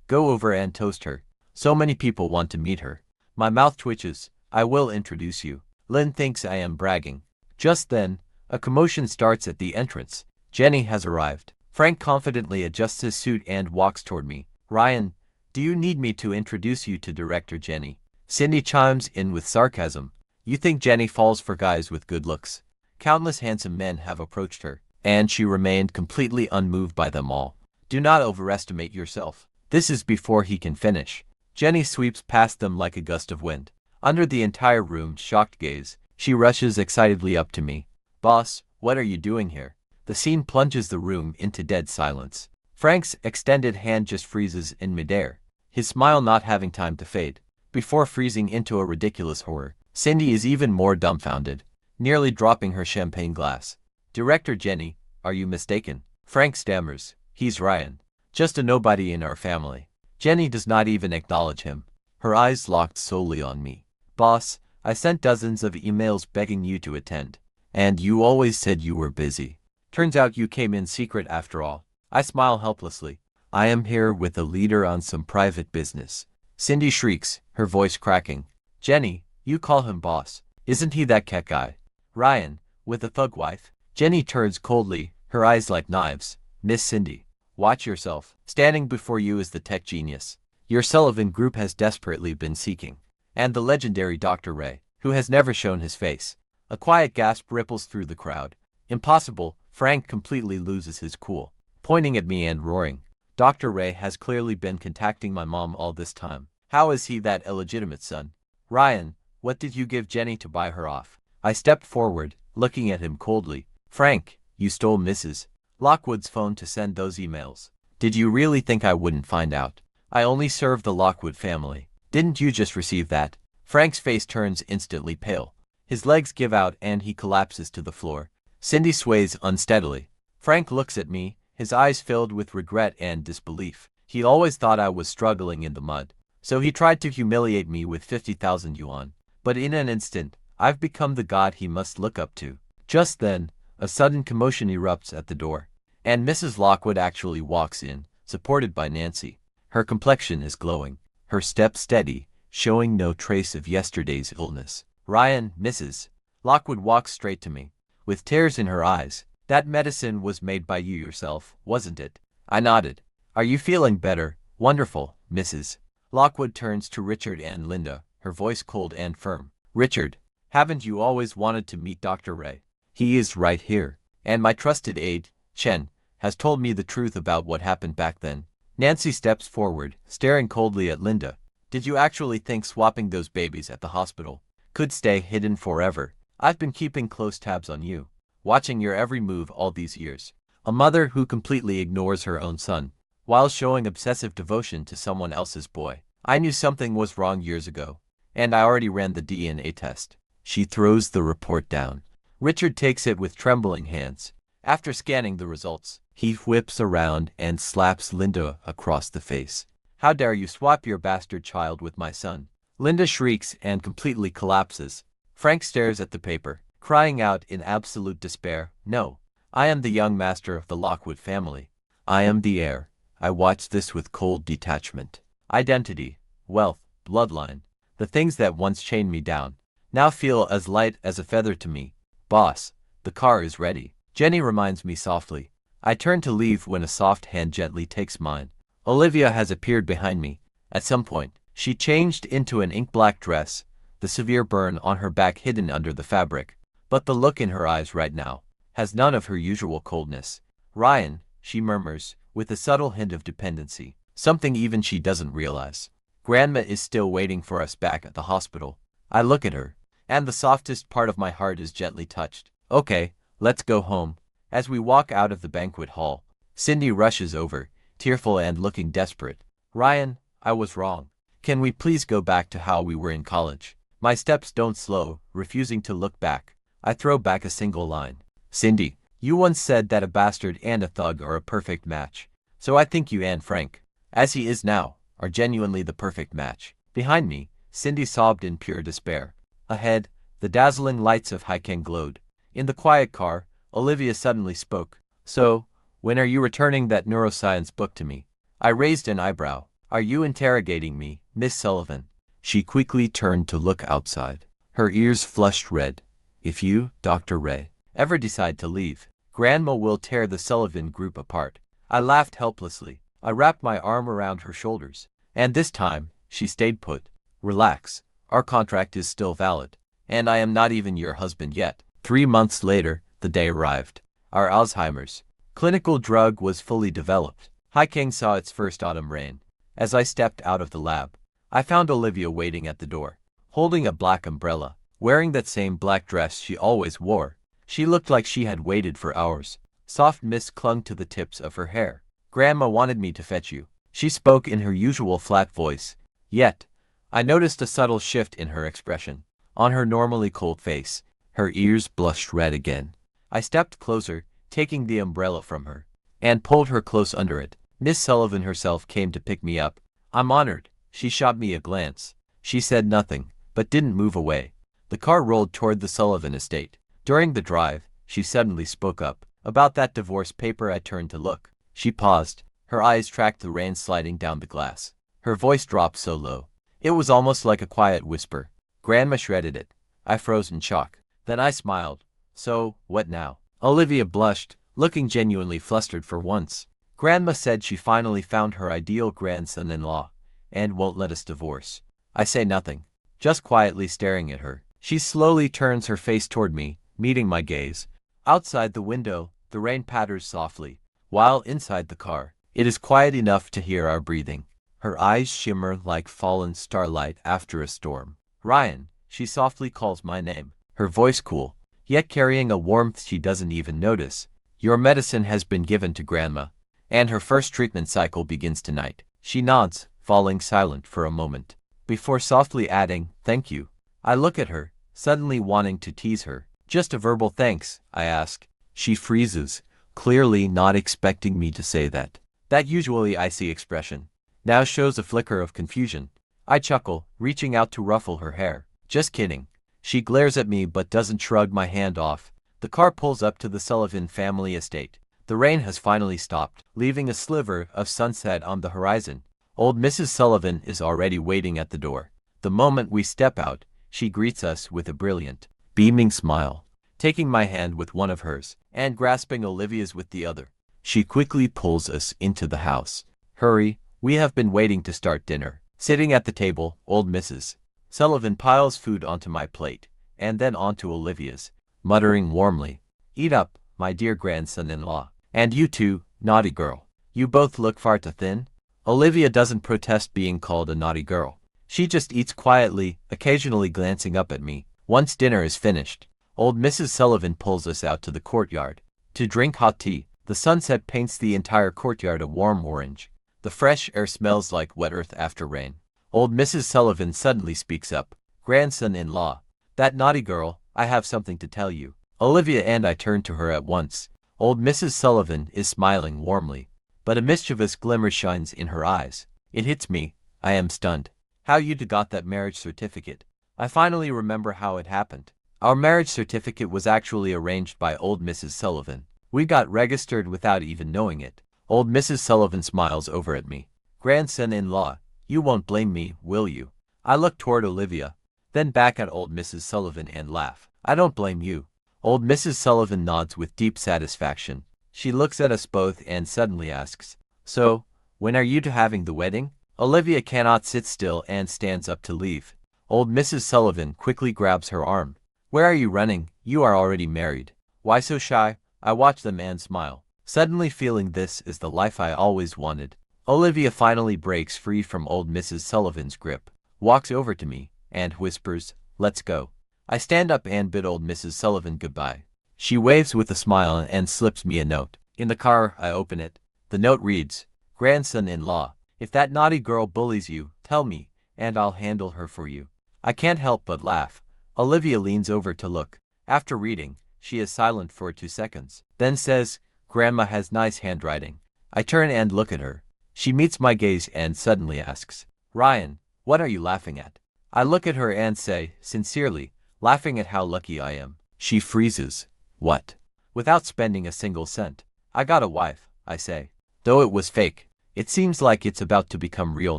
Go over and toast her. So many people want to meet her. My mouth twitches. I will introduce you. Lynn thinks I am bragging. Just then, a commotion starts at the entrance. Jenny has arrived. Frank confidently adjusts his suit and walks toward me. Ryan, do you need me to introduce you to Director Jenny? Cindy chimes in with sarcasm. You think Jenny falls for guys with good looks? Countless handsome men have approached her, and she remained completely unmoved by them all. Do not overestimate yourself. This is before he can finish. Jenny sweeps past them like a gust of wind. Under the entire room's shocked gaze, she rushes excitedly up to me. Boss, what are you doing here? The scene plunges the room into dead silence. Frank's extended hand just freezes in midair, his smile not having time to fade. Before freezing into a ridiculous horror, Cindy is even more dumbfounded, nearly dropping her champagne glass. Director Jenny, are you mistaken? Frank stammers. He's Ryan. Just a nobody in our family. Jenny does not even acknowledge him. Her eyes locked solely on me. Boss, I sent dozens of emails begging you to attend. And you always said you were busy. Turns out you came in secret after all. I smile helplessly. I am here with a leader on some private business. Cindy shrieks, her voice cracking. Jenny, you call him boss. Isn't he that cat guy? Ryan, with a thug wife? Jenny turns coldly, her eyes like knives. Miss Cindy, watch yourself. Standing before you is the tech genius your Sullivan Group has desperately been seeking. And the legendary Dr. Ray, who has never shown his face. A quiet gasp ripples through the crowd. Impossible. Frank completely loses his cool, pointing at me and roaring. Dr. Ray has clearly been contacting my mom all this time. How is he that illegitimate son? Ryan, what did you give Jenny to buy her off? I stepped forward, looking at him coldly. Frank, you stole Mrs. Lockwood's phone to send those emails. Did you really think I wouldn't find out? I only serve the Lockwood family. Didn't you just receive that? Frank's face turns instantly pale. His legs give out and he collapses to the floor. Cindy sways unsteadily. Frank looks at me, his eyes filled with regret and disbelief. He always thought I was struggling in the mud, so he tried to humiliate me with 50,000 yuan. But in an instant, I've become the god he must look up to. Just then, a sudden commotion erupts at the door, and Mrs. Lockwood actually walks in, supported by Nancy. Her complexion is glowing, her step steady, showing no trace of yesterday's illness. Ryan, Mrs. Lockwood walks straight to me, with tears in her eyes. That medicine was made by you yourself, wasn't it? I nodded. Are you feeling better? Wonderful, Mrs. Lockwood turns to Richard and Linda, her voice cold and firm. Richard, haven't you always wanted to meet Dr. Ray? He is right here, and my trusted aide, Chen, has told me the truth about what happened back then. Nancy steps forward, staring coldly at Linda. Did you actually think swapping those babies at the hospital could stay hidden forever? I've been keeping close tabs on you, watching your every move all these years. A mother who completely ignores her own son, while showing obsessive devotion to someone else's boy. I knew something was wrong years ago, and I already ran the DNA test. She throws the report down. Richard takes it with trembling hands. After scanning the results, he whips around and slaps Linda across the face. How dare you swap your bastard child with my son? Linda shrieks and completely collapses. Frank stares at the paper, crying out in absolute despair. No, I am the young master of the Lockwood family. I am the heir. I watch this with cold detachment. Identity, wealth, bloodline, the things that once chained me down, now feel as light as a feather to me. Boss, the car is ready. Jenny reminds me softly. I turn to leave when a soft hand gently takes mine. Olivia has appeared behind me. At some point, she changed into an ink-black dress, the severe burn on her back hidden under the fabric. But the look in her eyes right now has none of her usual coldness. Ryan, she murmurs, with a subtle hint of dependency, something even she doesn't realize. Grandma is still waiting for us back at the hospital. I look at her, and the softest part of my heart is gently touched. Okay, let's go home. As we walk out of the banquet hall, Cindy rushes over, tearful and looking desperate. Ryan, I was wrong. Can we please go back to how we were in college? My steps don't slow, refusing to look back. I throw back a single line. Cindy, you once said that a bastard and a thug are a perfect match. So I think you and Frank, as he is now, are genuinely the perfect match. Behind me, Cindy sobbed in pure despair. Ahead, the dazzling lights of Haikeng glowed. In the quiet car, Olivia suddenly spoke. So, when are you returning that neuroscience book to me? I raised an eyebrow. Are you interrogating me, Miss Sullivan? She quickly turned to look outside. Her ears flushed red. If you, Dr. Ray, ever decide to leave, Grandma will tear the Sullivan group apart. I laughed helplessly. I wrapped my arm around her shoulders. And this time, she stayed put. Relax. Our contract is still valid. And I am not even your husband yet. 3 months later, the day arrived. Our Alzheimer's clinical drug was fully developed. Haikeng saw its first autumn rain. As I stepped out of the lab, I found Olivia waiting at the door, holding a black umbrella, wearing that same black dress she always wore. She looked like she had waited for hours. Soft mist clung to the tips of her hair. Grandma wanted me to fetch you. She spoke in her usual flat voice. Yet, I noticed a subtle shift in her expression. On her normally cold face, her ears blushed red again. I stepped closer, taking the umbrella from her, and pulled her close under it. Miss Sullivan herself came to pick me up. I'm honored. She shot me a glance. She said nothing, but didn't move away. The car rolled toward the Sullivan estate. During the drive, she suddenly spoke up. About that divorce paper. I turned to look. She paused. Her eyes tracked the rain sliding down the glass. Her voice dropped so low. It was almost like a quiet whisper. Grandma shredded it. I froze in shock. Then I smiled. So, what now? Olivia blushed, looking genuinely flustered for once. Grandma said she finally found her ideal grandson-in-law, and won't let us divorce. I say nothing, just quietly staring at her. She slowly turns her face toward me, meeting my gaze. Outside the window, the rain patters softly, while inside the car, it is quiet enough to hear our breathing. Her eyes shimmer like fallen starlight after a storm. Ryan, she softly calls my name, her voice cool, yet carrying a warmth she doesn't even notice. Your medicine has been given to Grandma, and her first treatment cycle begins tonight. She nods, falling silent for a moment, before softly adding, thank you. I look at her, suddenly wanting to tease her. Just a verbal thanks, I ask. She freezes, clearly not expecting me to say that. That usually icy expression now shows a flicker of confusion. I chuckle, reaching out to ruffle her hair. Just kidding. She glares at me but doesn't shrug my hand off. The car pulls up to the Sullivan family estate. The rain has finally stopped, leaving a sliver of sunset on the horizon. Old Mrs. Sullivan is already waiting at the door. The moment we step out, she greets us with a brilliant, beaming smile. Taking my hand with one of hers, and grasping Olivia's with the other, she quickly pulls us into the house. Hurry, we have been waiting to start dinner. Sitting at the table, old Mrs. Sullivan piles food onto my plate, and then onto Olivia's, muttering warmly, eat up, my dear grandson-in-law. And you too, naughty girl. You both look far too thin. Olivia doesn't protest being called a naughty girl. She just eats quietly, occasionally glancing up at me. Once dinner is finished, old Mrs. Sullivan pulls us out to the courtyard to drink hot tea. The sunset paints the entire courtyard a warm orange. The fresh air smells like wet earth after rain. Old Mrs. Sullivan suddenly speaks up. Grandson-in-law, that naughty girl, I have something to tell you. Olivia and I turn to her at once. Old Mrs. Sullivan is smiling warmly, but a mischievous glimmer shines in her eyes. It hits me. I am stunned. How you got that marriage certificate? I finally remember how it happened. Our marriage certificate was actually arranged by old Mrs. Sullivan. We got registered without even knowing it. Old Mrs. Sullivan smiles over at me. Grandson-in-law, you won't blame me, will you? I look toward Olivia, then back at old Mrs. Sullivan and laugh. I don't blame you. Old Mrs. Sullivan nods with deep satisfaction. She looks at us both and suddenly asks, so, when are you two having the wedding? Olivia cannot sit still and stands up to leave. Old Mrs. Sullivan quickly grabs her arm. Where are you running? You are already married. Why so shy? I watch the man smile, suddenly feeling this is the life I always wanted. Olivia finally breaks free from old Mrs. Sullivan's grip, walks over to me, and whispers, let's go. I stand up and bid old Mrs. Sullivan goodbye. She waves with a smile and slips me a note. In the car, I open it. The note reads, grandson-in-law, if that naughty girl bullies you, tell me, and I'll handle her for you. I can't help but laugh. Olivia leans over to look. After reading, she is silent for 2 seconds, then says, Grandma has nice handwriting. I turn and look at her. She meets my gaze and suddenly asks, Ryan, what are you laughing at? I look at her and say, sincerely, laughing at how lucky I am. She freezes. What? Without spending a single cent. I got a wife, I say. Though it was fake, it seems like it's about to become real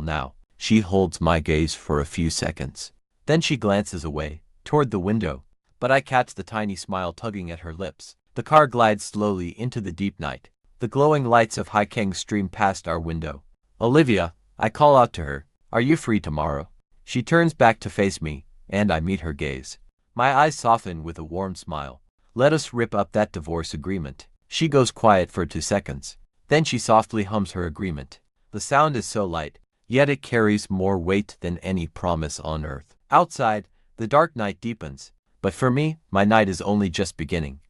now. She holds my gaze for a few seconds. Then she glances away, toward the window, but I catch the tiny smile tugging at her lips. The car glides slowly into the deep night. The glowing lights of Haikeng stream past our window. Olivia, I call out to her, are you free tomorrow? She turns back to face me, and I meet her gaze. My eyes soften with a warm smile. Let us rip up that divorce agreement. She goes quiet for 2 seconds. Then she softly hums her agreement. The sound is so light, yet it carries more weight than any promise on earth. Outside, the dark night deepens. But for me, my night is only just beginning.